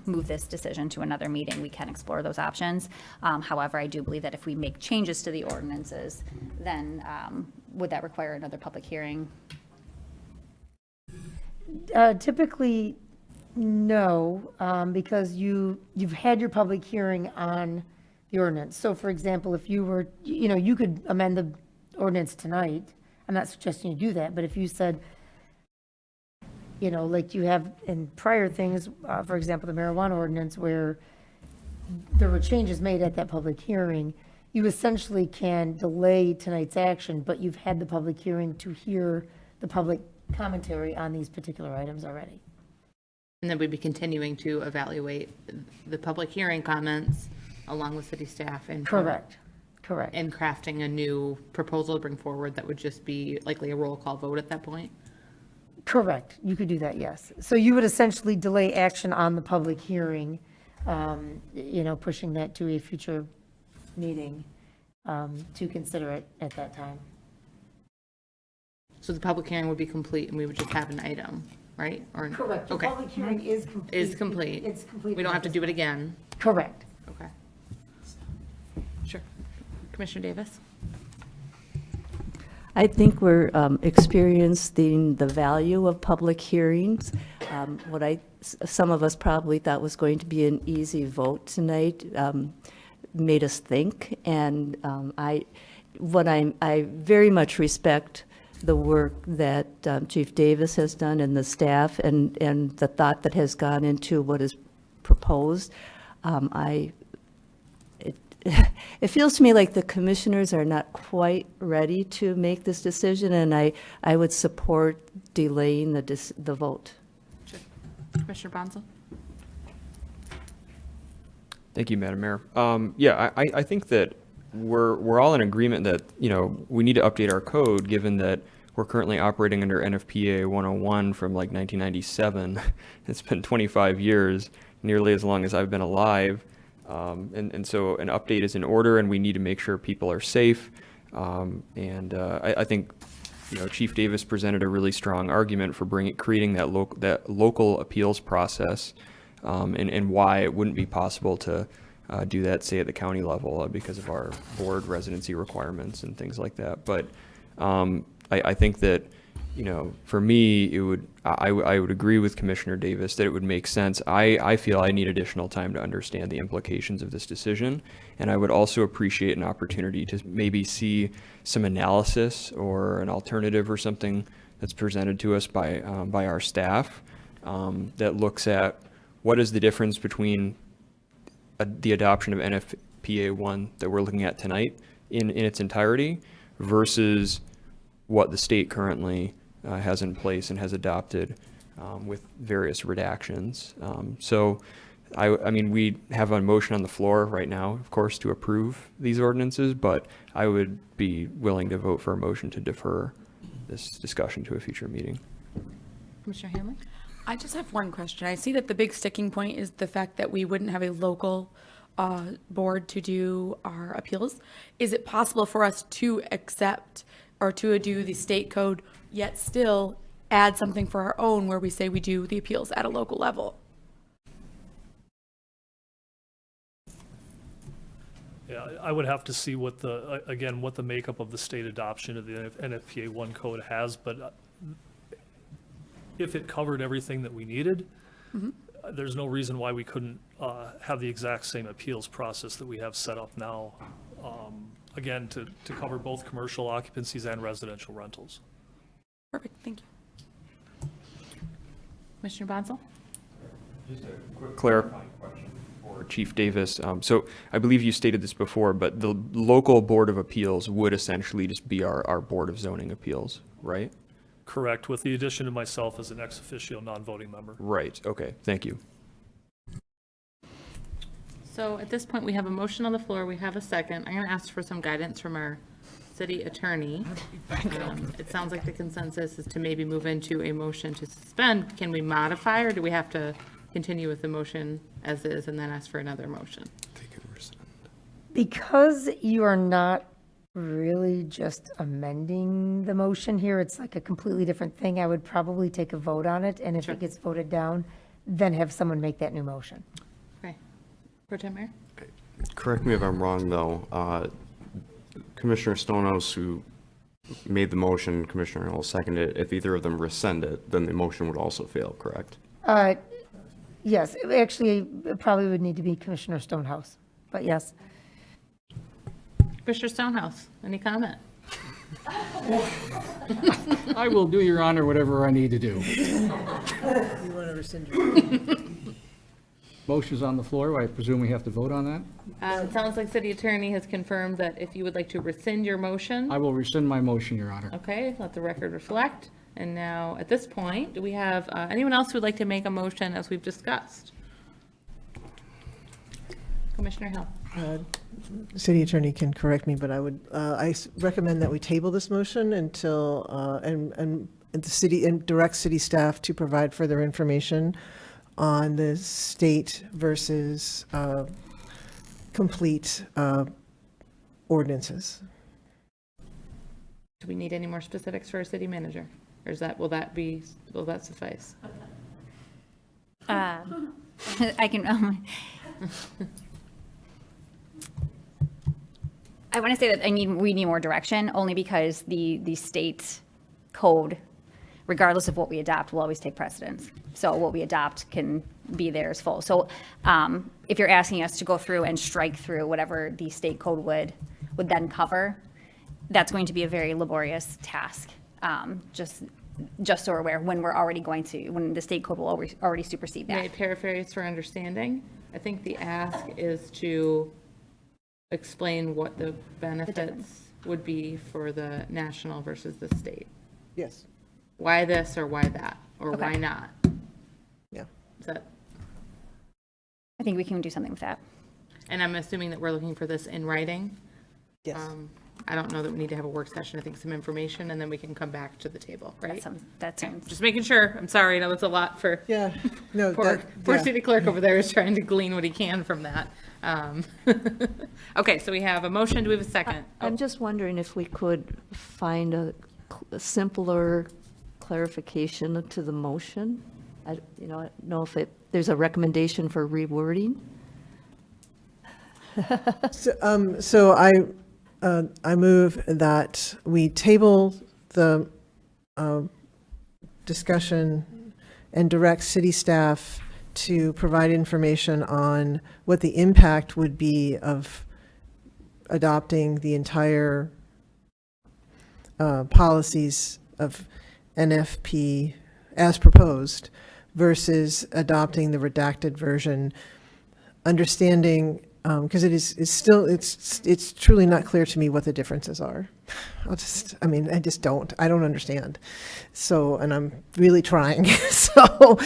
move this decision to another meeting, we can explore those options. However, I do believe that if we make changes to the ordinances, then would that require another public hearing? Typically, no, because you've had your public hearing on the ordinance. So for example, if you were, you could amend the ordinance tonight. I'm not suggesting you do that, but if you said, like you have in prior things, for example, the marijuana ordinance, where there were changes made at that public hearing, you essentially can delay tonight's action, but you've had the public hearing to hear the public commentary on these particular items already. And then we'd be continuing to evaluate the public hearing comments along with city staff and. Correct. And crafting a new proposal to bring forward that would just be likely a roll call vote at that point? Correct. You could do that, yes. So you would essentially delay action on the public hearing, pushing that to a future meeting to consider it at that time. So the public hearing would be complete and we would just have an item, right? Or Correct. The okay. public hearing is complete. Is complete. It's complete. We don't have to do it again. Correct. Okay. Sure. Commissioner Davis? I think we're experiencing the value of public hearings. Some of us probably thought was going to be an easy vote tonight made us think, and I very much respect the work that Chief Davis has done and the staff and the thought that has gone into what is proposed. It feels to me like the commissioners are not quite ready to make this decision, and I would support delaying the vote. Sure. Commissioner Bonzel? Thank you, Madam Mayor. I think that we're all in agreement that, we need to update our code, given that we're currently operating under NFPA 101 from like 1997. It's been 25 years, nearly as long as I've been alive. And so an update is in order, and we need to make sure people are safe. I think, Chief Davis presented a really strong argument for creating that local appeals process, and why it wouldn't be possible to do that, say, at the county level because of our board residency requirements and things like that. But I think that, for me, I would agree with Commissioner Davis that it would make sense. I feel I need additional time to understand the implications of this decision, and I would also appreciate an opportunity to maybe see some analysis or an alternative or something that's presented to us by our staff that looks at what is the difference between the adoption of NFPA 1 that we're looking at tonight in its entirety versus what the state currently has in place and has adopted with various redactions. I mean, we have a motion on the floor right now, of course, to approve these ordinances, but I would be willing to vote for a motion to defer this discussion to a future meeting. Commissioner Hanley? I just have one question. I see that the big sticking point is the fact that we wouldn't have a local board to do our appeals. Is it possible for us to accept or to do the state code, yet still add something for our own where we say we do the appeals at a local level? Yeah, I would have to see what the, again, what the makeup of the state adoption of the NFPA 1 code has, but if it covered everything that we needed, there's no reason why we couldn't have the exact same appeals process that we have set up now, again, to cover both commercial occupancies and residential rentals. Perfect, thank you. Commissioner Bonsall? Just a quick clarifying question for Chief Davis. So I believe you stated this before, but the local Board of Appeals would essentially just be our Board of Zoning Appeals, right? Correct, with the addition of myself as an ex officio non-voting member. Right, okay, thank you. So at this point, we have a motion on the floor. We have a second. I'm going to ask for some guidance from our city attorney. It sounds like the consensus is to maybe move into a motion to suspend. Can we modify, or do we have to continue with the motion as is and then ask for another motion? Because you are not really just amending the motion here, it's like a completely different thing, I would probably take a vote on it, and if it gets voted down, then have someone make that new motion. Okay. Pro Tem Mayor? Correct me if I'm wrong, though. Commissioner Stonehouse, who made the motion, Commissioner Hill seconded it. If either of them rescind it, then the motion would also fail, correct? Yes, actually, it probably would need to be Commissioner Stonehouse, but yes. Commissioner Stonehouse, any comment? I will do, Your Honor, whatever I need to do. You want to rescind your... Motion's on the floor. I presume we have to vote on that? It sounds like city attorney has confirmed that if you would like to rescind your motion. I will rescind my motion, Your Honor. Okay, let the record reflect. And now, at this point, do we have anyone else who would like to make a motion as we've discussed? Commissioner Hill. City attorney can correct me, but I would, recommend that we table this motion until, and the city, and direct city staff to provide further information on the state versus complete ordinances. Do we need any more specifics for our city manager? Or is that, will that suffice? I can, I want to say that we need more direction, only because the state code, regardless of what we adopt, will always take precedence. So what we adopt can be there as full. So if you're asking us to go through and strike through whatever the state code would then cover, that's going to be a very laborious task. Just so we're aware, when the state code will already supersede that. May I paraphrase for understanding? I think the ask is to explain what the benefits would be for the national versus the state. Yes. Why this or why that, or why not? Yeah. Is that? I think we can do something with that. And I'm assuming that we're looking for this in writing? Yes. I don't know that we need to have a work session. I think some information, and then we can come back to the table, right? That sounds. Just making sure. I'm sorry, I know it's a lot for. Yeah, no. Poor city clerk over there is trying to glean what he can from that. Okay, so we have a motion. Do we have a second? I'm just wondering if we could find a simpler clarification to the motion. I don't know if there's a recommendation for rewording. So I move that we table the discussion and direct city staff to provide information on what the impact would be of adopting the entire policies of NFP as proposed versus adopting the redacted version, understanding, because it's truly not clear to me what the differences are. I don't understand. So, and I'm really trying. So,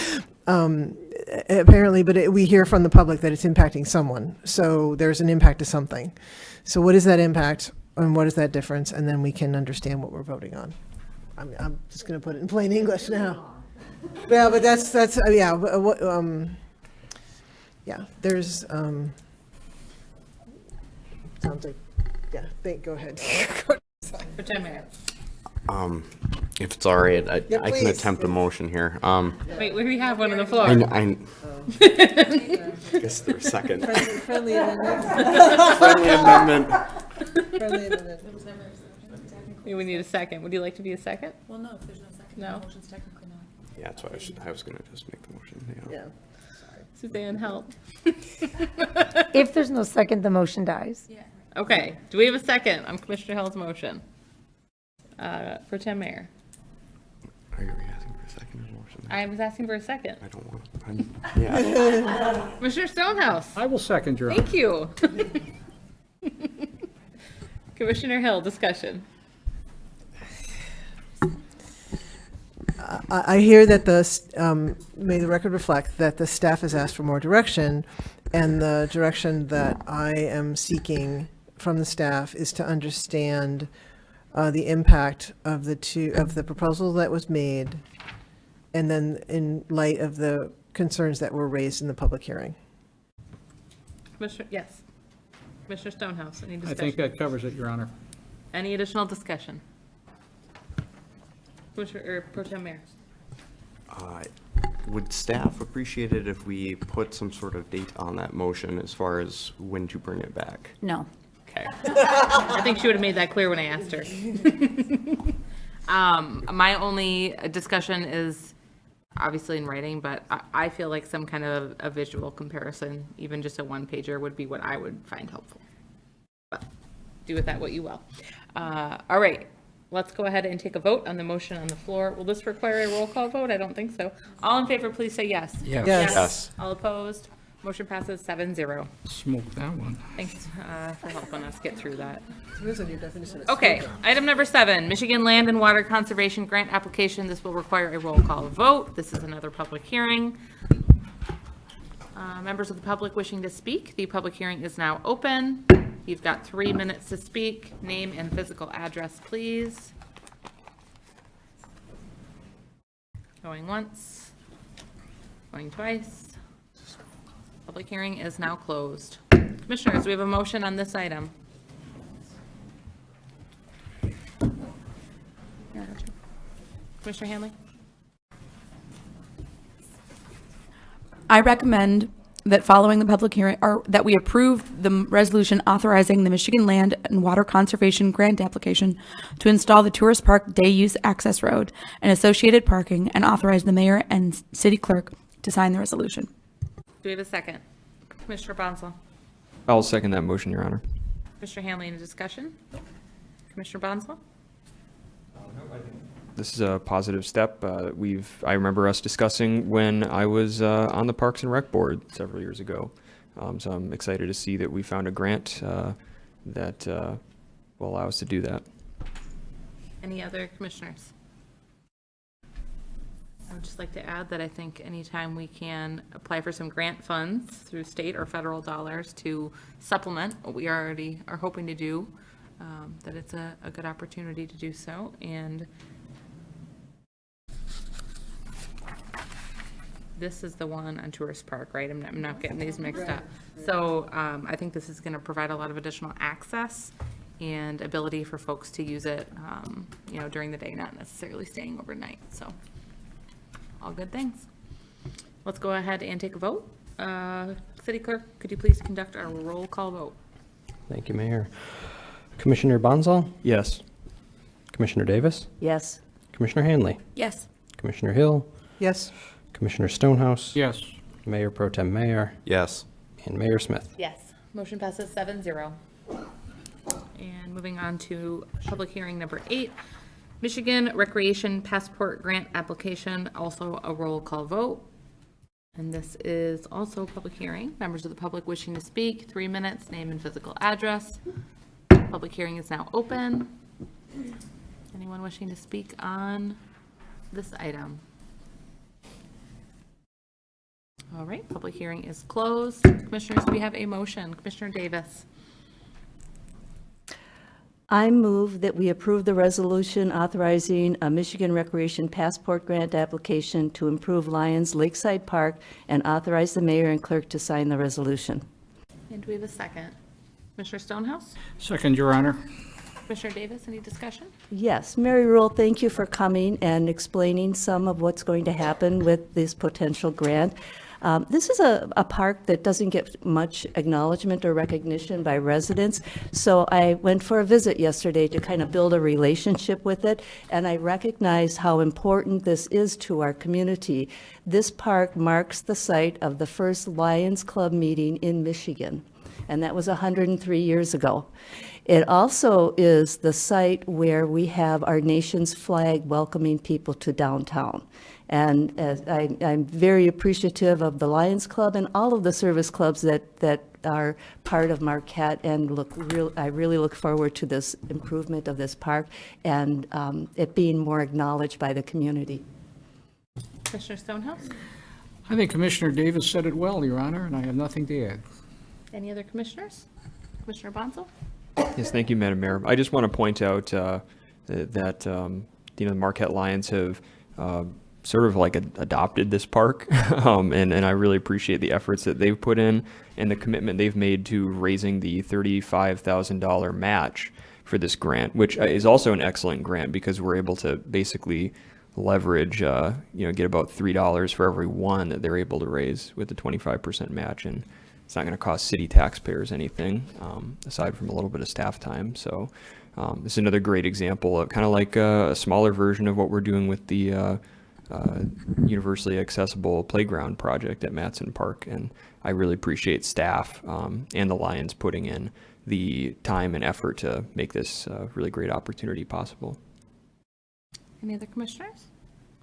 apparently, but we hear from the public that it's impacting someone. So there's an impact to something. So what is that impact and what is that difference? And then we can understand what we're voting on. I'm just going to put it in plain English now. Yeah, but that's yeah. Yeah, there's sounds like yeah. Go ahead. For 10 minutes. If it's all right, I can please. attempt a motion here. Wait, we have one on the floor. I guess there's a second. Friendly amendment. Friendly amendment. Friendly amendment. We need a second. Would you like to be a second? Well, no, if there's no second, No. the motion's technically not. Yeah, that's why I was going to just make the motion. Yeah. Suzanne, help. If there's no second, the motion dies. Yeah. Okay, do we have a second on Commissioner Hill's motion? Pro Tem Mayor. Are you asking for a second motion? I was asking for a second. I don't want. Yeah. Commissioner Stonehouse. I will second your. Thank you. Commissioner Hill, discussion. I hear that may the record reflect that the staff has asked for more direction, and the direction that I am seeking from the staff is to understand the impact of the proposal that was made, and then in light of the concerns that were raised in the public hearing. Commissioner, yes. Commissioner Stonehouse, any I discussion? think that covers it, Your Honor. Any additional discussion? Commissioner, Pro Tem Mayor. Would staff appreciate it if we put some sort of date on that motion as far as when to bring it back? No. Okay. I think she would have made that clear when I asked her. My only discussion is obviously in writing, but I feel like some kind of a visual comparison, even just a one-pager, would be what I would find helpful. But do with that what you will. All right. Let's go ahead and take a vote on the motion on the floor. Will this require a roll call vote? I don't think so. All in favor, please say yes. Yes. Yes. All opposed? Motion passes 7-0. Smoke that one. Thanks for helping us get through that. Where's your definition of Okay, item number 7, Michigan Land and Water Conservation Grant Application. This will require a roll call vote. This is another public hearing. Members of the public wishing to speak, the public hearing is now open. You've got 3 minutes to speak. Name and physical address, please. Going once. Going twice. Public hearing is now closed. Commissioners, we have a motion on this item. Commissioner Hanley? I recommend that following the public hearing, or that we approve the resolution authorizing the Michigan Land and Water Conservation Grant application to install the Tourist Park Day Use Access Road and associated parking, and authorize the mayor and city clerk to sign the resolution. Do we have a second? Commissioner Bonsall? I'll second that motion, Your Honor. Commissioner Hanley, in a discussion? Commissioner Bonsall? This is a positive step. I remember us discussing when I was on the Parks and Rec Board several years ago. So I'm excited to see that we found a grant that will allow us to do that. Any other commissioners? I would just like to add that I think anytime we can apply for some grant funds through state or federal dollars to supplement what we already are hoping to do, that it's a good opportunity to do so. And this is the one on Tourist Park, right? I'm not getting these mixed up. So I think this is going to provide a lot of additional access and ability for folks to use it, during the day, not necessarily staying overnight. So all good things. Let's go ahead and take a vote. City Clerk, could you please conduct our roll call vote? Thank you, Mayor. Commissioner Bonsall? Yes. Commissioner Davis? Yes. Commissioner Hanley? Yes. Commissioner Hill? Yes. Commissioner Stonehouse? Yes. Mayor Pro Tem Mayor? Yes. And Mayor Smith? Yes. Motion passes 7-0. And moving on to public hearing number 8, Michigan Recreation Passport Grant Application, also a roll call vote. And this is also a public hearing. Members of the public wishing to speak, 3 minutes, name and physical address. Public hearing is now open. Anyone wishing to speak on this item? All right, public hearing is closed. Commissioners, we have a motion. Commissioner Davis. I move that we approve the resolution authorizing a Michigan Recreation Passport Grant application to improve Lions Lakeside Park and authorize the mayor and clerk to sign the resolution. And do we have a second? Commissioner Stonehouse? Second, Your Honor. Commissioner Davis, any discussion? Yes, Mary Rule, thank you for coming and explaining some of what's going to happen with this potential grant. This is a park that doesn't get much acknowledgement or recognition by residents, so I went for a visit yesterday to kind of build a relationship with it, and I recognize how important this is to our community. This park marks the site of the first Lions Club meeting in Michigan, and that was 103 years ago. It also is the site where we have our nation's flag welcoming people to downtown. And I'm very appreciative of the Lions Club and all of the service clubs that are part of Marquette, and I really look forward to this improvement of this park and it being more acknowledged by the community. Commissioner Stonehouse? I think Commissioner Davis said it well, Your Honor, and I have nothing to add. Any other commissioners? Commissioner Bonzo? Yes, thank you, Madam Mayor. I just want to point out that the Marquette Lions have sort of like adopted this park, and I really appreciate the efforts that they've put in and the commitment they've made to raising the $35,000 match for this grant, which is also an excellent grant because we're able to basically leverage, get about $3 for every one that they're able to raise with the 25% match, and it's not going to cost city taxpayers anything aside from a little bit of staff time. So this is another great example of kind of like a smaller version of what we're doing with the universally accessible playground project at Matson Park. And I really appreciate staff and the Lions putting in the time and effort to make this really great opportunity possible. Any other commissioners?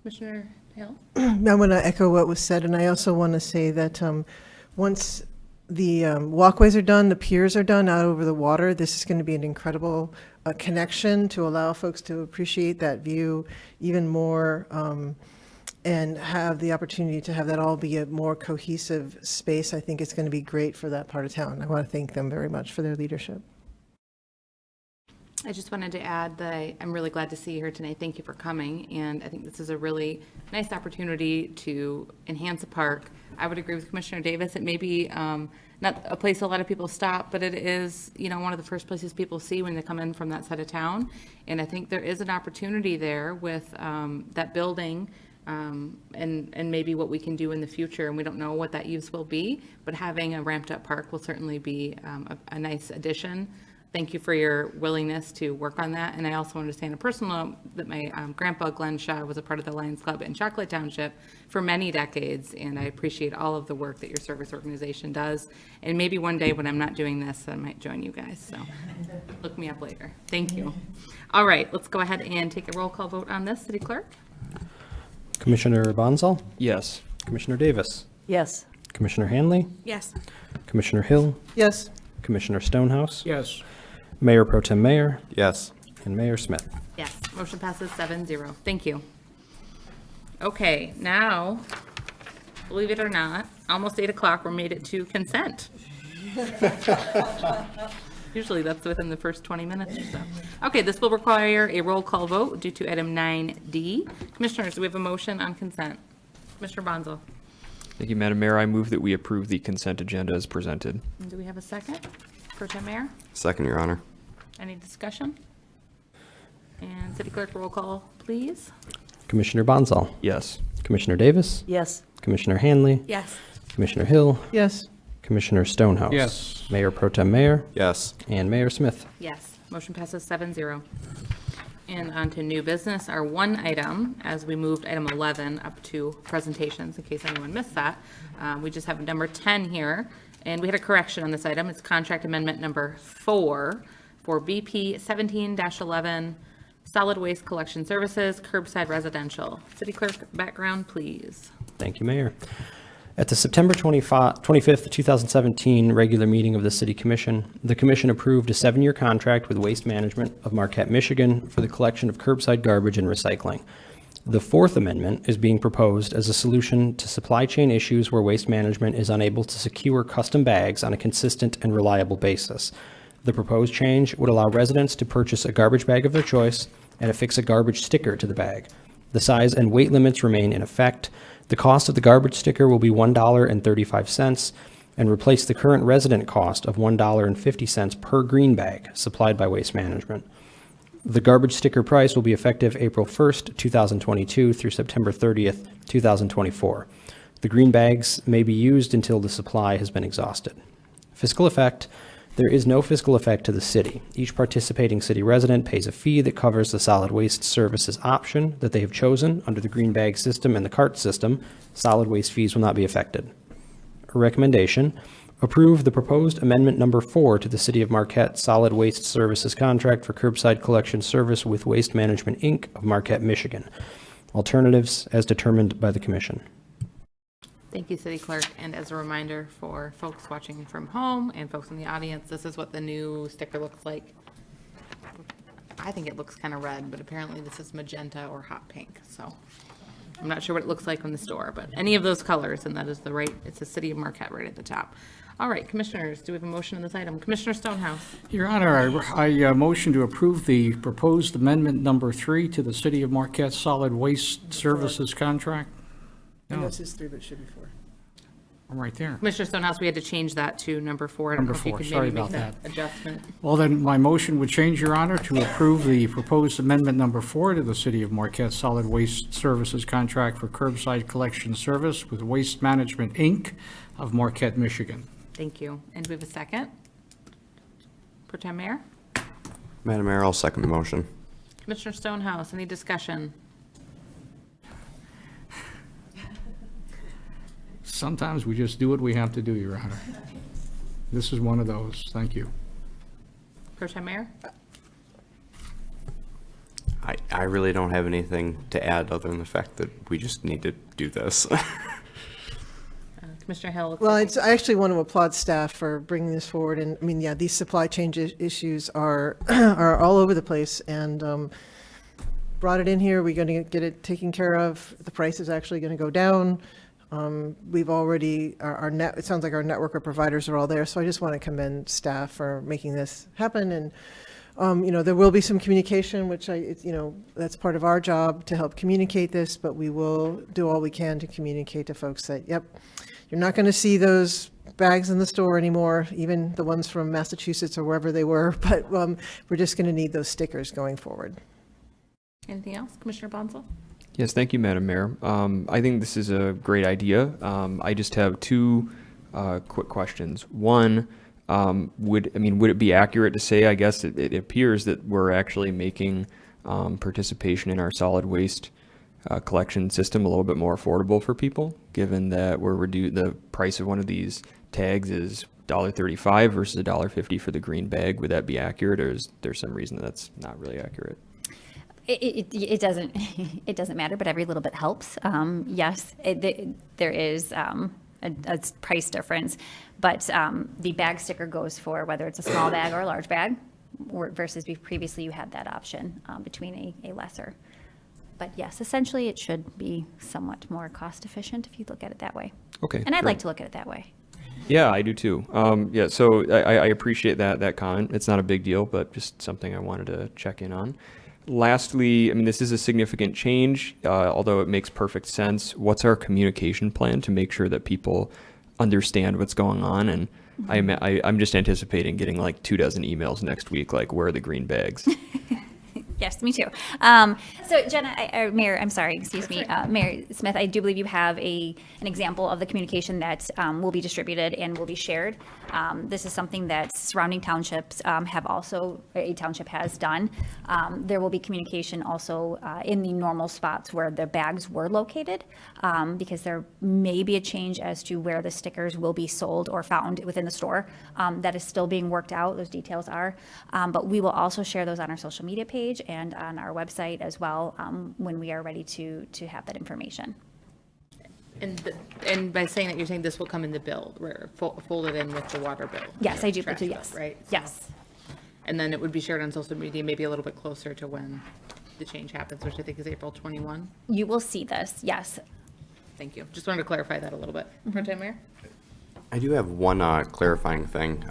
Commissioner Hill? I want to echo what was said, and I also want to say that once the walkways are done, the piers are done out over the water, this is going to be an incredible connection to allow folks to appreciate that view even more, and have the opportunity to have that all be a more cohesive space. I think it's going to be great for that part of town. I want to thank them very much for their leadership. I just wanted to add that I'm really glad to see you here tonight. Thank you for coming. And I think this is a really nice opportunity to enhance a park. I would agree with Commissioner Davis. It may be not a place a lot of people stop, but it is, one of the first places people see when they come in from that side of town. And I think there is an opportunity there with that building and maybe what we can do in the future. And we don't know what that use will be, but having a ramped up park will certainly be a nice addition. Thank you for your willingness to work on that. And I also understand a personal note that my grandpa, Glenn Shaw, was a part of the Lions Club in Chocolate Township for many decades. And I appreciate all of the work that your service organization does. And maybe one day when I'm not doing this, I might join you guys. So look me up later. Thank you. All right, let's go ahead and take a roll call vote on this. City Clerk? Commissioner Bonzal? Yes. Commissioner Davis? Yes. Commissioner Hanley? Yes. Commissioner Hill? Yes. Commissioner Stonehouse? Yes. Mayor Pro Tem Mayor? Yes. And Mayor Smith? Yes, motion passes 7-0. Thank you. Okay, now, believe it or not, almost 8 o'clock, we're made it to consent. Usually that's within the first 20 minutes or so. Okay, this will require a roll call vote due to item 9D. Commissioners, do we have a motion on consent? Commissioner Bonzo. Thank you, Madam Mayor. I move that we approve the consent agenda as presented. And do we have a second? Pro Tem Mayor? Second, Your Honor. Any discussion? And City Clerk, roll call, please. Commissioner Bonzal? Yes. Commissioner Davis? Yes. Commissioner Hanley? Yes. Commissioner Hill? Yes. Commissioner Stonehouse? Yes. Mayor Pro Tem Mayor? Yes. And Mayor Smith? Yes, motion passes 7-0. And on to new business, our one item, as we moved item 11 up to presentations, in case anyone missed that. We just have number 10 here, and we had a correction on this item. It's contract amendment number 4 for BP 17-11, solid waste collection services, curbside residential. City Clerk, background, please. Thank you, Mayor. At the September 25th, 2017 regular meeting of the City Commission, the Commission approved a 7-year contract with Waste Management of Marquette, Michigan for the collection of curbside garbage and recycling. The fourth amendment is being proposed as a solution to supply chain issues where waste management is unable to secure custom bags on a consistent and reliable basis. The proposed change would allow residents to purchase a garbage bag of their choice and affix a garbage sticker to the bag. The size and weight limits remain in effect. The cost of the garbage sticker will be $1.35 and replace the current resident cost of $1.50 per green bag supplied by Waste Management. The garbage sticker price will be effective April 1st, 2022 through September 30th, 2024. The green bags may be used until the supply has been exhausted. Fiscal effect. There is no fiscal effect to the city. Each participating city resident pays a fee that covers the solid waste services option that they have chosen under the green bag system and the cart system. Solid waste fees will not be affected. A recommendation. Approve the proposed amendment number 4 to the City of Marquette Solid Waste Services Contract for Curbside Collection Service with Waste Management, Inc. of Marquette, Michigan. Alternatives as determined by the Commission. Thank you, City Clerk. And as a reminder for folks watching from home and folks in the audience, this is what the new sticker looks like. I think it looks kind of red, but apparently this is magenta or hot pink. So I'm not sure what it looks like in the store, but any of those colors, and that is the right, it's the City of Marquette right at the top. All right, Commissioners, do we have a motion on this item? Commissioner Stonehouse. Your Honor, I motion to approve the proposed amendment number 3 to the City of Marquette Solid Waste Services Contract. I know it says 3, but it should be 4. I'm right there. Commissioner Stonehouse, we had to change that to number 4. I don't know Number if you 4, could sorry maybe make about that adjustment. Well, then my motion would change, Your Honor, to approve the proposed amendment number 4 to the City of Marquette Solid Waste Services Contract for Curbside Collection Service with Waste Management, Inc. of Marquette, Michigan. Thank you. And do we have a second? Pro Tem Mayor? Madam Mayor, I'll second the motion. Commissioner Stonehouse, any discussion? Sometimes we just do what we have to do, Your Honor. This is one of those. Thank you. Pro Tem Mayor? I really don't have anything to add other than the fact that we just need to do this. Commissioner Hill? Well, I actually want to applaud staff for bringing this forward. And I mean, yeah, these supply chain issues are all over the place, and brought it in here. We're going to get it taken care of. The price is actually going to go down. We've already, it sounds like our network of providers are all there. So I just want to commend staff for making this happen. And, you know, there will be some communication, which that's part of our job to help communicate this, but we will do all we can to communicate to folks that, yep, you're not going to see those bags in the store anymore, even the ones from Massachusetts or wherever they were, but we're just going to need those stickers going forward. Anything else? Commissioner Bonsall? Yes, thank you, Madam Mayor. I think this is a great idea. I just have 2 quick questions. One, would it be accurate to say, I guess it appears that we're actually making participation in our solid waste collection system a little bit more affordable for people, given that the price of one of these tags is $1.35 versus $1.50 for the green bag. Would that be accurate, or is there some reason that's not really accurate? It doesn't matter, but every little bit helps. Yes, there is a price difference, but the bag sticker goes for whether it's a small bag or a large bag, versus previously you had that option between a lesser. But yes, essentially it should be somewhat more cost efficient if you look at it that way. Okay. And I'd great. like to look at it that way. Yeah, I do too. So I appreciate that comment. It's not a big deal, but just something I wanted to check in on. Lastly, I mean, this is a significant change, although it makes perfect sense. What's our communication plan to make sure that people understand what's going on? And I'm just anticipating getting like 24 emails next week, like, where are the green bags? Yes, me too. So Jenna, Mayor, I'm sorry, excuse me, Mayor Smith, I do believe you have an example of the communication that will be distributed and will be shared. This is something that surrounding townships a township has done. There will be communication also in the normal spots where the bags were located, because there may be a change as to where the stickers will be sold or found within the store. That is still being worked out, those details are. But we will also share those on our social media page and on our website as well, when we are ready to have that information. And by saying that, you're saying this will come in the bill, folded in with the water bill? Yes, I do. Trash Yes. bill, right? Yes. And then it would be shared on social media, maybe a little bit closer to when the change happens, which I think is April 21. You will see this, yes. Thank you. Just wanted to clarify that a little bit. Pro Tem Mayor? I do have one clarifying thing.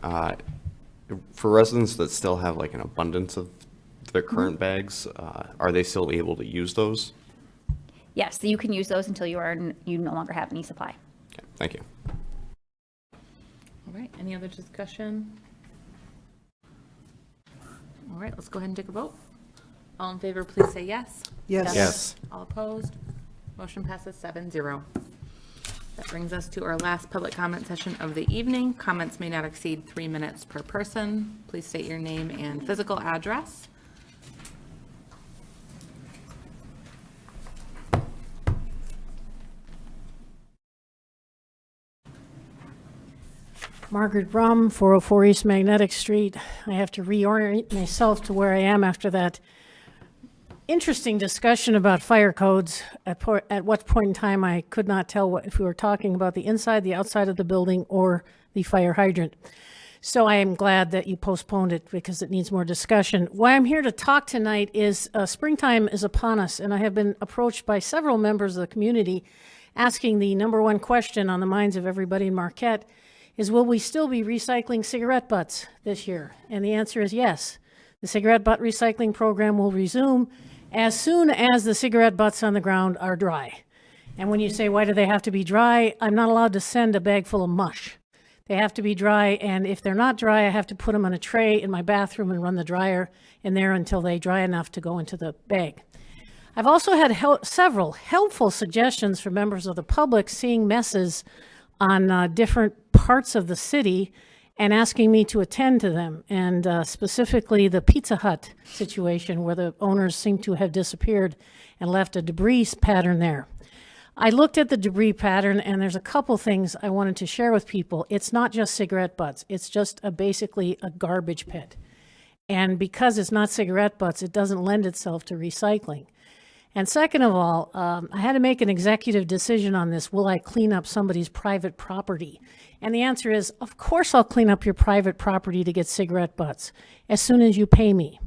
For residents that still have like an abundance of their current bags, are they still able to use those? Yes, so you can use those until you no longer have any supply. Okay, thank you. All right, any other discussion? All right, let's go ahead and take a vote. All in favor, please say yes. Yes. Yes. All opposed? Motion passes 7-0. That brings us to our last public comment session of the evening. Comments may not exceed 3 minutes per person. Please state your name and physical address. Margaret Brum, 404 East Magnetic Street. I have to reorient myself to where I am after that interesting discussion about fire codes. At what point in time I could not tell if we were talking about the inside, the outside of the building, or the fire hydrant. So I am glad that you postponed it because it needs more discussion. Why I'm here to talk tonight is springtime is upon us, and I have been approached by several members of the community asking the number one question on the minds of everybody in Marquette is, will we still be recycling cigarette butts this year? And the answer is yes. The cigarette butt recycling program will resume as soon as the cigarette butts on the ground are dry. And when you say, why do they have to be dry? I'm not allowed to send a bag full of mush. They have to be dry, and if they're not dry, I have to put them on a tray in my bathroom and run the dryer in there until they dry enough to go into the bag. I've also had several helpful suggestions from members of the public seeing messes on different parts of the city and asking me to attend to them, and specifically the Pizza Hut situation where the owners seem to have disappeared and left a debris pattern there. I looked at the debris pattern, and there's a couple things I wanted to share with people. It's not just cigarette butts. It's just basically a garbage pit. And because it's not cigarette butts, it doesn't lend itself to recycling. And second of all, I had to make an executive decision on this. Will I clean up somebody's private property? And the answer is, of course I'll clean up your private property to get cigarette butts as soon as you pay me.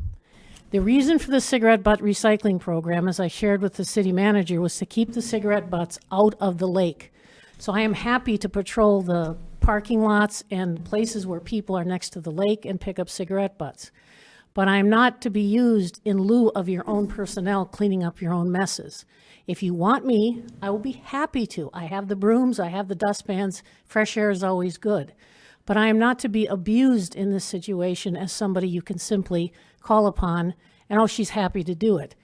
The reason for the cigarette butt recycling program, as I shared with the city manager, was to keep the cigarette butts out of the lake. So I am happy to patrol the parking lots and places where people are next to the lake and pick up cigarette butts. But I'm not to be used in lieu of your own personnel cleaning up your own messes. If you want me, I will be happy to. I have the brooms, I have the dustpans, fresh air is always good. But I am not to be abused in this situation as somebody you can simply call upon and, oh, she's happy to do it.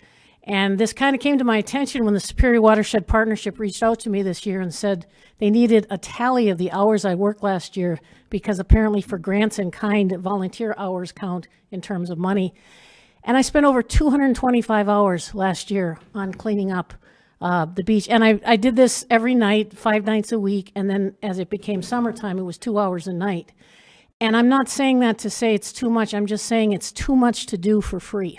And this kind of came to my attention when the Superior Watershed Partnership reached out to me this year and said they needed a tally of the hours I worked last year because apparently for grants in kind, volunteer hours count in terms of money. And I spent over 225 hours last year on cleaning up the beach. And I did this every night, 5 nights a week. And then as it became summertime, it was 2 hours a night. And I'm not saying that to say it's too much. I'm just saying it's too much to do for free.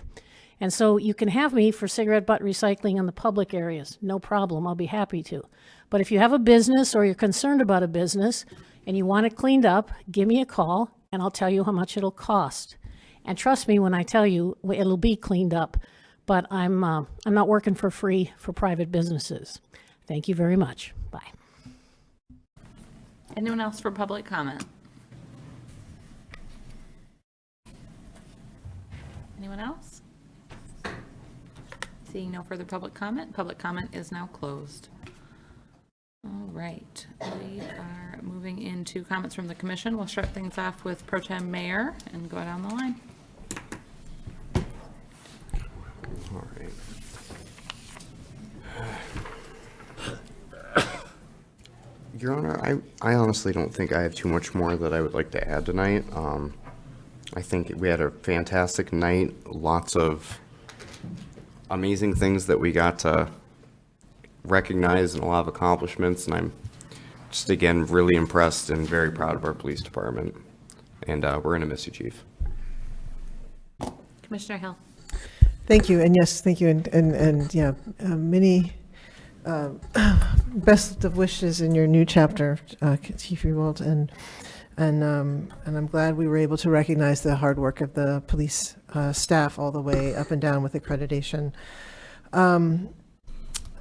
And so you can have me for cigarette butt recycling in the public areas. No problem. I'll be happy to. But if you have a business or you're concerned about a business and you want it cleaned up, give me a call and I'll tell you how much it'll cost. And trust me when I tell you it'll be cleaned up. But I'm not working for free for private businesses. Thank you very much. Bye. Anyone else for public comment? Anyone else? Seeing no further public comment is now closed. All right, we are moving into comments from the commission. We'll start things off with Pro Tem Mayor and go down the line. All right. Your Honor, I honestly don't think I have too much more that I would like to add tonight. I think we had a fantastic night, lots of amazing things that we got to recognize and a lot of accomplishments, and I'm just again really impressed and very proud of our police department, and we're gonna miss you, Chief. Commissioner Hill. Thank you, and yes, thank you, and yeah, many best of wishes in your new chapter, Chief Reawold, and And I'm glad we were able to recognize the hard work of the police staff all the way up and down with accreditation.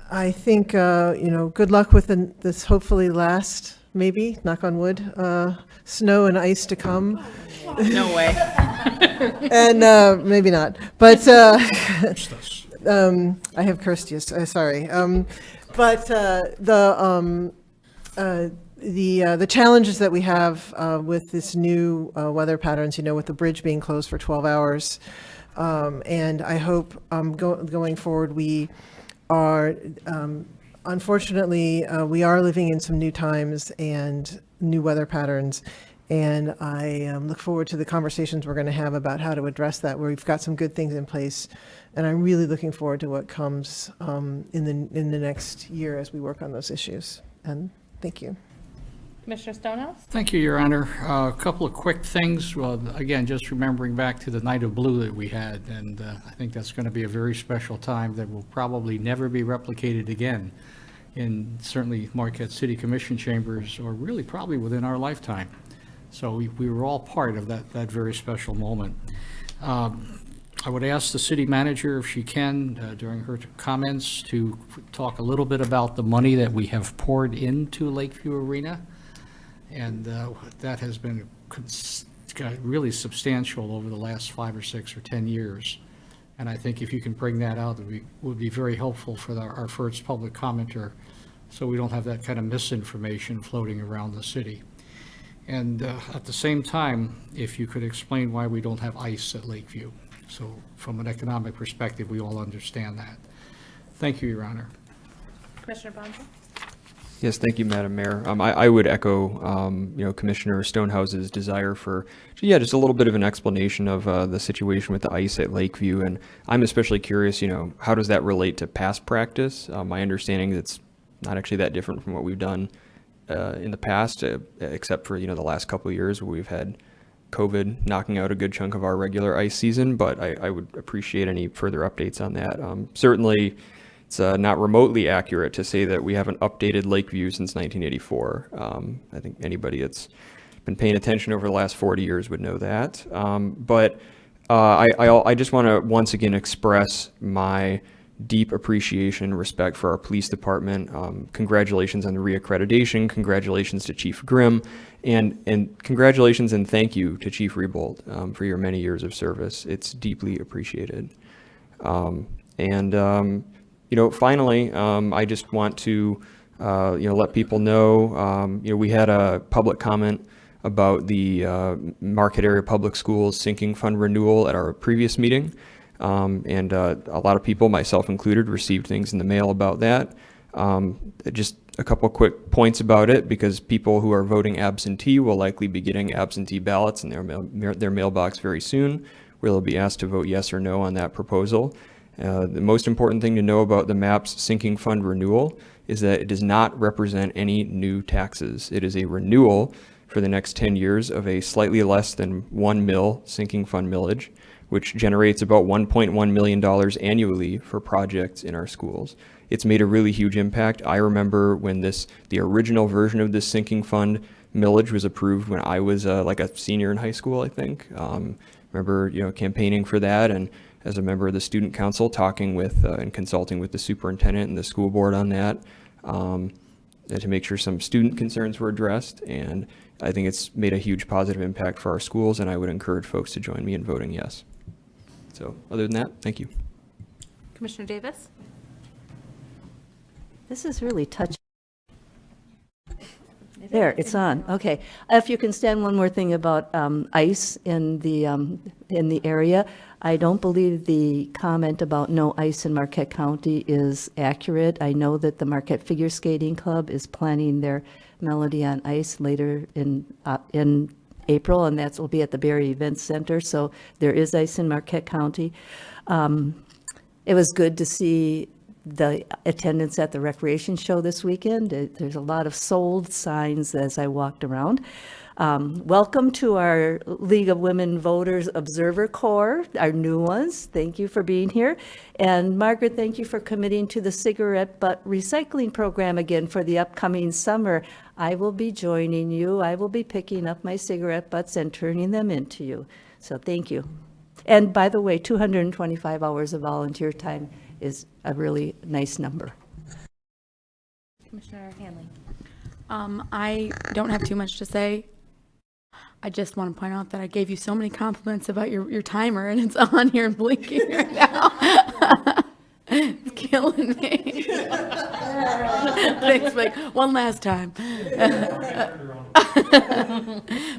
I think, good luck with this hopefully last, maybe, knock on wood, snow and ice to come. No way. And maybe not, but I have cursed you, sorry. But the challenges that we have with this new weather patterns, with the bridge being closed for 12 hours, and I hope going forward we are, unfortunately, we are living in some new times and new weather patterns, and I look forward to the conversations we're going to have about how to address that, where we've got some good things in place, and I'm really looking forward to what comes in the next year as we work on those issues. And thank you. Commissioner Stonehouse? Thank you, Your Honor. A couple of quick things. Well, again, just remembering back to the Night of Blue that we had, and I think that's going to be a very special time that will probably never be replicated again in certainly Marquette City Commission chambers, or really probably within our lifetime. So we were all part of that very special moment. I would ask the city manager, if she can, during her comments, to talk a little bit about the money that we have poured into Lakeview Arena. And that has been really substantial over the last 5 or 6 or 10 years. And I think if you can bring that out, it would be very helpful for our first public commenter, so we don't have that kind of misinformation floating around the city. And at the same time, if you could explain why we don't have ice at Lakeview. So from an economic perspective, we all understand that. Thank you, Your Honor. Commissioner Bonzo? Yes, thank you, Madam Mayor. I would echo, Commissioner Stonehouse's desire for, just a little bit of an explanation of the situation with the ice at Lakeview. And I'm especially curious, how does that relate to past practice? My understanding is it's not actually that different from what we've done in the past, except for, the last couple of years where we've had COVID knocking out a good chunk of our regular ice season. But I would appreciate any further updates on that. Certainly, it's not remotely accurate to say that we haven't updated Lakeview since 1984. I think anybody that's been paying attention over the last 40 years would know that. But I just want to once again express my deep appreciation and respect for our police department. Congratulations on the reaccreditation. Congratulations to Chief Grimm. And congratulations and thank you to Chief Reabold for your many years of service. It's deeply appreciated. Finally, I just want to, let people know, we had a public comment about the Marquette Area Public Schools Sinking Fund Renewal at our previous meeting. And a lot of people, myself included, received things in the mail about that. Just a couple quick points about it, because people who are voting absentee will likely be getting absentee ballots in their mailbox very soon, where they'll be asked to vote yes or no on that proposal. The most important thing to know about the MAP's Sinking Fund Renewal is that it does not represent any new taxes. It is a renewal for the next 10 years of a slightly less than 1 mil sinking fund millage, which generates about $1.1 million annually for projects in our schools. It's made a really huge impact. I remember when the original version of this sinking fund millage was approved when I was like a senior in high school, I think. Remember, campaigning for that, and as a member of the student council, talking with and consulting with the superintendent and the school board on that, to make sure some student concerns were addressed. And I think it's made a huge positive impact for our schools, and I would encourage folks to join me in voting yes. So other than that, thank you. Commissioner Davis? This is really touching. There, it's on. Okay. If you can stand one more thing about ice in the area. I don't believe the comment about no ice in Marquette County is accurate. I know that the Marquette Figure Skating Club is planning their Melody on Ice later in April, and that will be at the Berry Events Center. So there is ice in Marquette County. It was good to see the attendance at the recreation show this weekend. There's a lot of sold signs as I walked around. Welcome to our League of Women Voters Observer Corps, our new ones. Thank you for being here. And Margaret, thank you for committing to the cigarette butt recycling program again for the upcoming summer. I will be joining you. I will be picking up my cigarette butts and turning them into you. So thank you. And by the way, 225 hours of volunteer time is a really nice number. Commissioner Hanley. I don't have too much to say. I just want to point out that I gave you so many compliments about your timer, and it's on here and blinking right now. It's killing me. Thanks, Blake. One last time.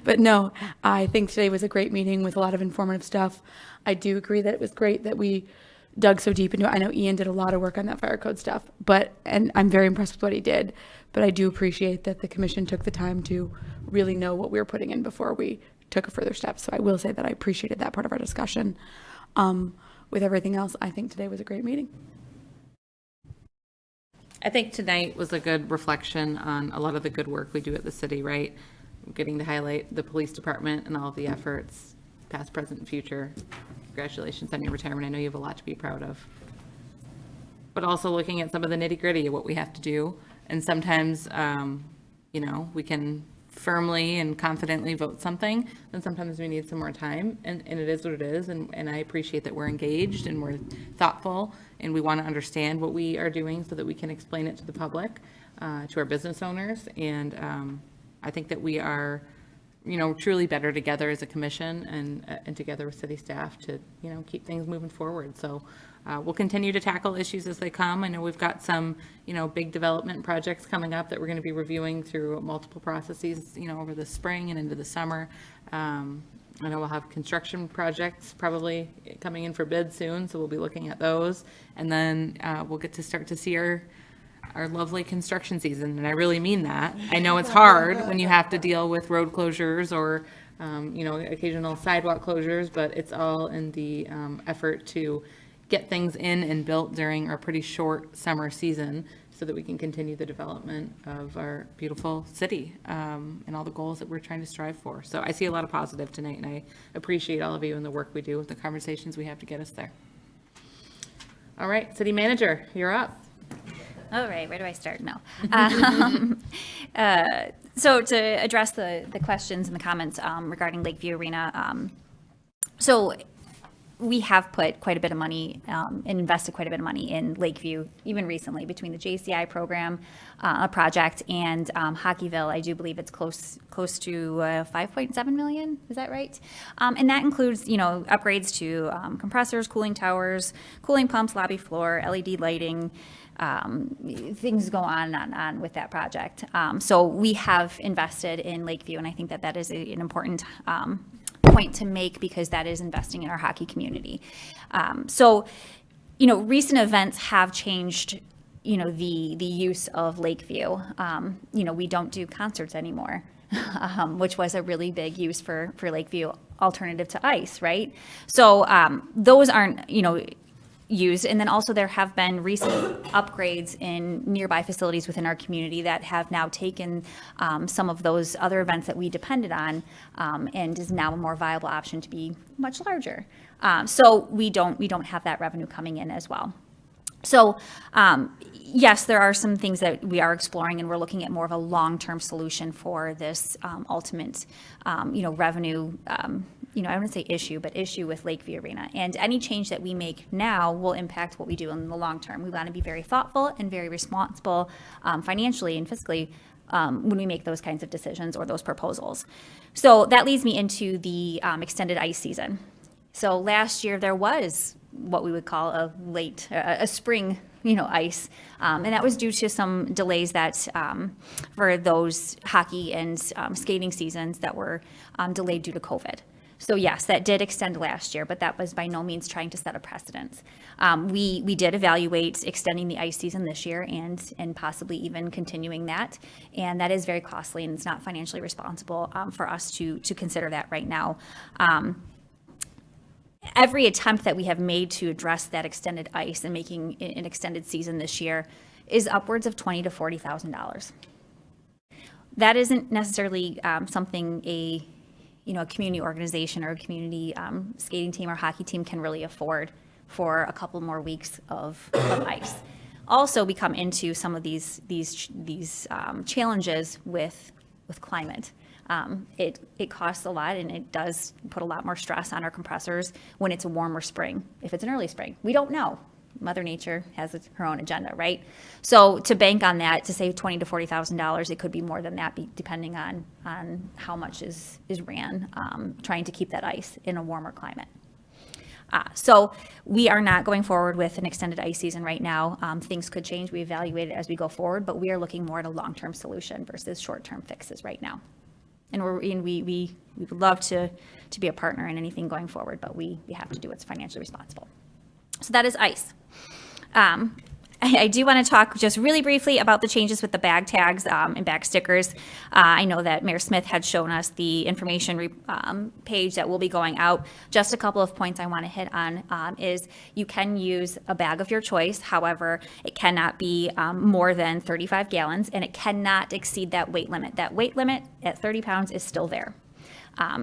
But no, I think today was a great meeting with a lot of informative stuff. I do agree that it was great that we dug so deep into it. I know Ian did a lot of work on that fire code stuff, and I'm very impressed with what he did. But I do appreciate that the commission took the time to really know what we were putting in before we took a further step. So I will say that I appreciated that part of our discussion. With everything else, I think today was a great meeting. I think tonight was a good reflection on a lot of the good work we do at the city, right? Getting to highlight the police department and all of the efforts, past, present, and future. Congratulations on your retirement. I know you have a lot to be proud of. But also looking at some of the nitty-gritty of what we have to do. And sometimes, we can firmly and confidently vote something, and sometimes we need some more time, and it is what it is, and I appreciate that we're engaged and we're thoughtful, and we want to understand what we are doing so that we can explain it to the public, to our business owners, and I think that we are, truly better together as a commission and together with city staff to, keep things moving forward. So we'll continue to tackle issues as they come. I know we've got some, big development projects coming up that we're going to be reviewing through multiple processes, over the spring and into the summer. I know we'll have construction projects probably coming in for bid soon, so we'll be looking at those. And then we'll get to start to see our lovely construction season, and I really mean that. I know it's hard when you have to deal with road closures or, occasional sidewalk closures, but it's all in the effort to get things in and built during our pretty short summer season so that we can continue the development of our beautiful city and all the goals that we're trying to strive for. So I see a lot of positive tonight, and I appreciate all of you and the work we do with the conversations we have to get us there. All right, City Manager, you're up. All right, where do I start? No. So to address the questions and the comments regarding Lakeview Arena, so we have put quite a bit of money and invested quite a bit of money in Lakeview, even recently, between the JCI program, a project, and Hockeyville. I do believe it's close to 5.7 million. Is that right? And that includes, upgrades to compressors, cooling towers, cooling pumps, lobby floor, LED lighting. Things go on and on with that project. So we have invested in Lakeview, and I think that is an important point to make, because that is investing in our hockey community. So, recent events have changed, the use of Lakeview. We don't do concerts anymore, which was a really big use for Lakeview, alternative to ice, right? So those aren't, used. And then also there have been recent upgrades in nearby facilities within our community that have now taken some of those other events that we depended on and is now a more viable option to be much larger. So we don't have that revenue coming in as well. So yes, there are some things that we are exploring, and we're looking at more of a long-term solution for this ultimate, revenue, I wouldn't say issue, but issue with Lakeview Arena. And any change that we make now will impact what we do in the long term. We want to be very thoughtful and very responsible financially and fiscally when we make those kinds of decisions or those proposals. So that leads me into the extended ice season. So last year there was what we would call a spring, ice, and that was due to some delays that for those hockey and skating seasons that were delayed due to COVID. So yes, that did extend last year, but that was by no means trying to set a precedent. We did evaluate extending the ice season this year and possibly even continuing that, and that is very costly, and it's not financially responsible for us to consider that right now. Every attempt that we have made to address that extended ice and making an extended season this year is upwards of $20,000 to $40,000. That isn't necessarily something a community organization or a community skating team or hockey team can really afford for a couple more weeks of ice. Also, we come into some of these challenges with climate. It costs a lot, and it does put a lot more stress on our compressors when it's a warmer spring. If it's an early spring, we don't know. Mother Nature has her own agenda, right? So to bank on that, to save $20,000 to $40,000, it could be more than that, depending on how much is ran, trying to keep that ice in a warmer climate. So we are not going forward with an extended ice season right now. Things could change. We evaluate it as we go forward, but we are looking more at a long-term solution versus short-term fixes right now. And we would love to be a partner in anything going forward, but we have to do what's financially responsible. So that is ice. I do want to talk just really briefly about the changes with the bag tags and bag stickers. I know that Mayor Smith had shown us the information page that will be going out. Just a couple of points I want to hit on is you can use a bag of your choice. However, it cannot be more than 35 gallons, and it cannot exceed that weight limit. That weight limit at 30 pounds is still there.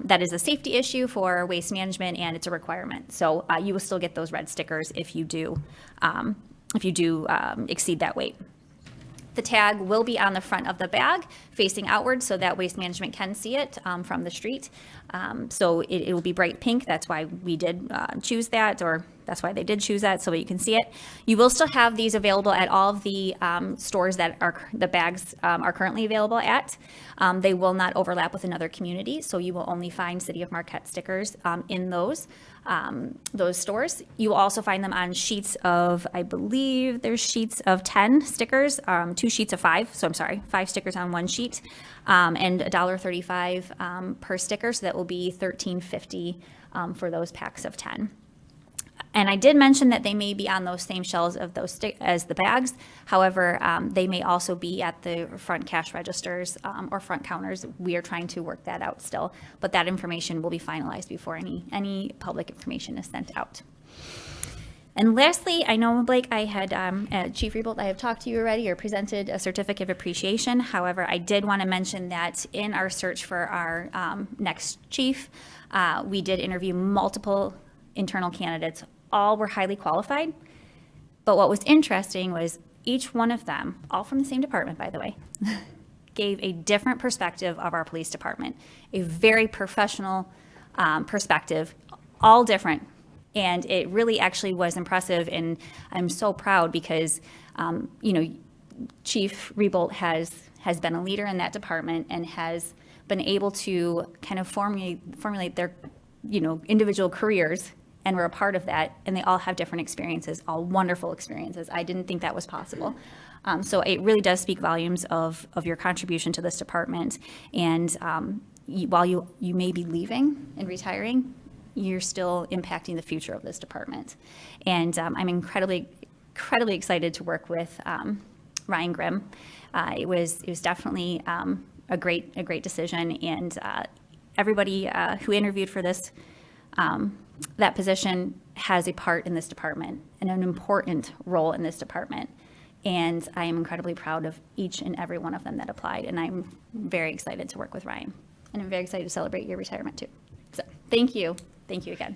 That is a safety issue for waste management, and it's a requirement. So you will still get those red stickers if you do exceed that weight. The tag will be on the front of the bag facing outward so that waste management can see it from the street. So it will be bright pink. That's why we did choose that, or that's why they did choose that, so that you can see it. You will still have these available at all of the stores that the bags are currently available at. They will not overlap with another community, so you will only find City of Marquette stickers in those stores. You will also find them on sheets of, I believe there's sheets of 10 stickers, 2 sheets of 5, so I'm sorry, 5 stickers on 1 sheet, and $1.35 per sticker, so that will be $13.50 for those packs of 10. And I did mention that they may be on those same shelves of those as the bags. However, they may also be at the front cash registers or front counters. We are trying to work that out still, but that information will be finalized before any public information is sent out. And lastly, I know, Blake, I had, Chief Reappolt, I have talked to you already or presented a certificate of appreciation. However, I did want to mention that in our search for our next chief, we did interview multiple internal candidates. All were highly qualified. But what was interesting was each one of them, all from the same department, by the way, gave a different perspective of our police department, a very professional perspective, all different. And it really actually was impressive, and I'm so proud because, Chief Reappolt has been a leader in that department and has been able to kind of formulate their, individual careers, and we're a part of that, and they all have different experiences, all wonderful experiences. I didn't think that was possible. So it really does speak volumes of your contribution to this department, and while you may be leaving and retiring, you're still impacting the future of this department. And I'm incredibly excited to work with Ryan Grimm. It was definitely a great decision, and everybody who interviewed for this that position has a part in this department and an important role in this department. And I am incredibly proud of each and every one of them that applied, and I'm very excited to work with Ryan. And I'm very excited to celebrate your retirement too. So thank you. Thank you again.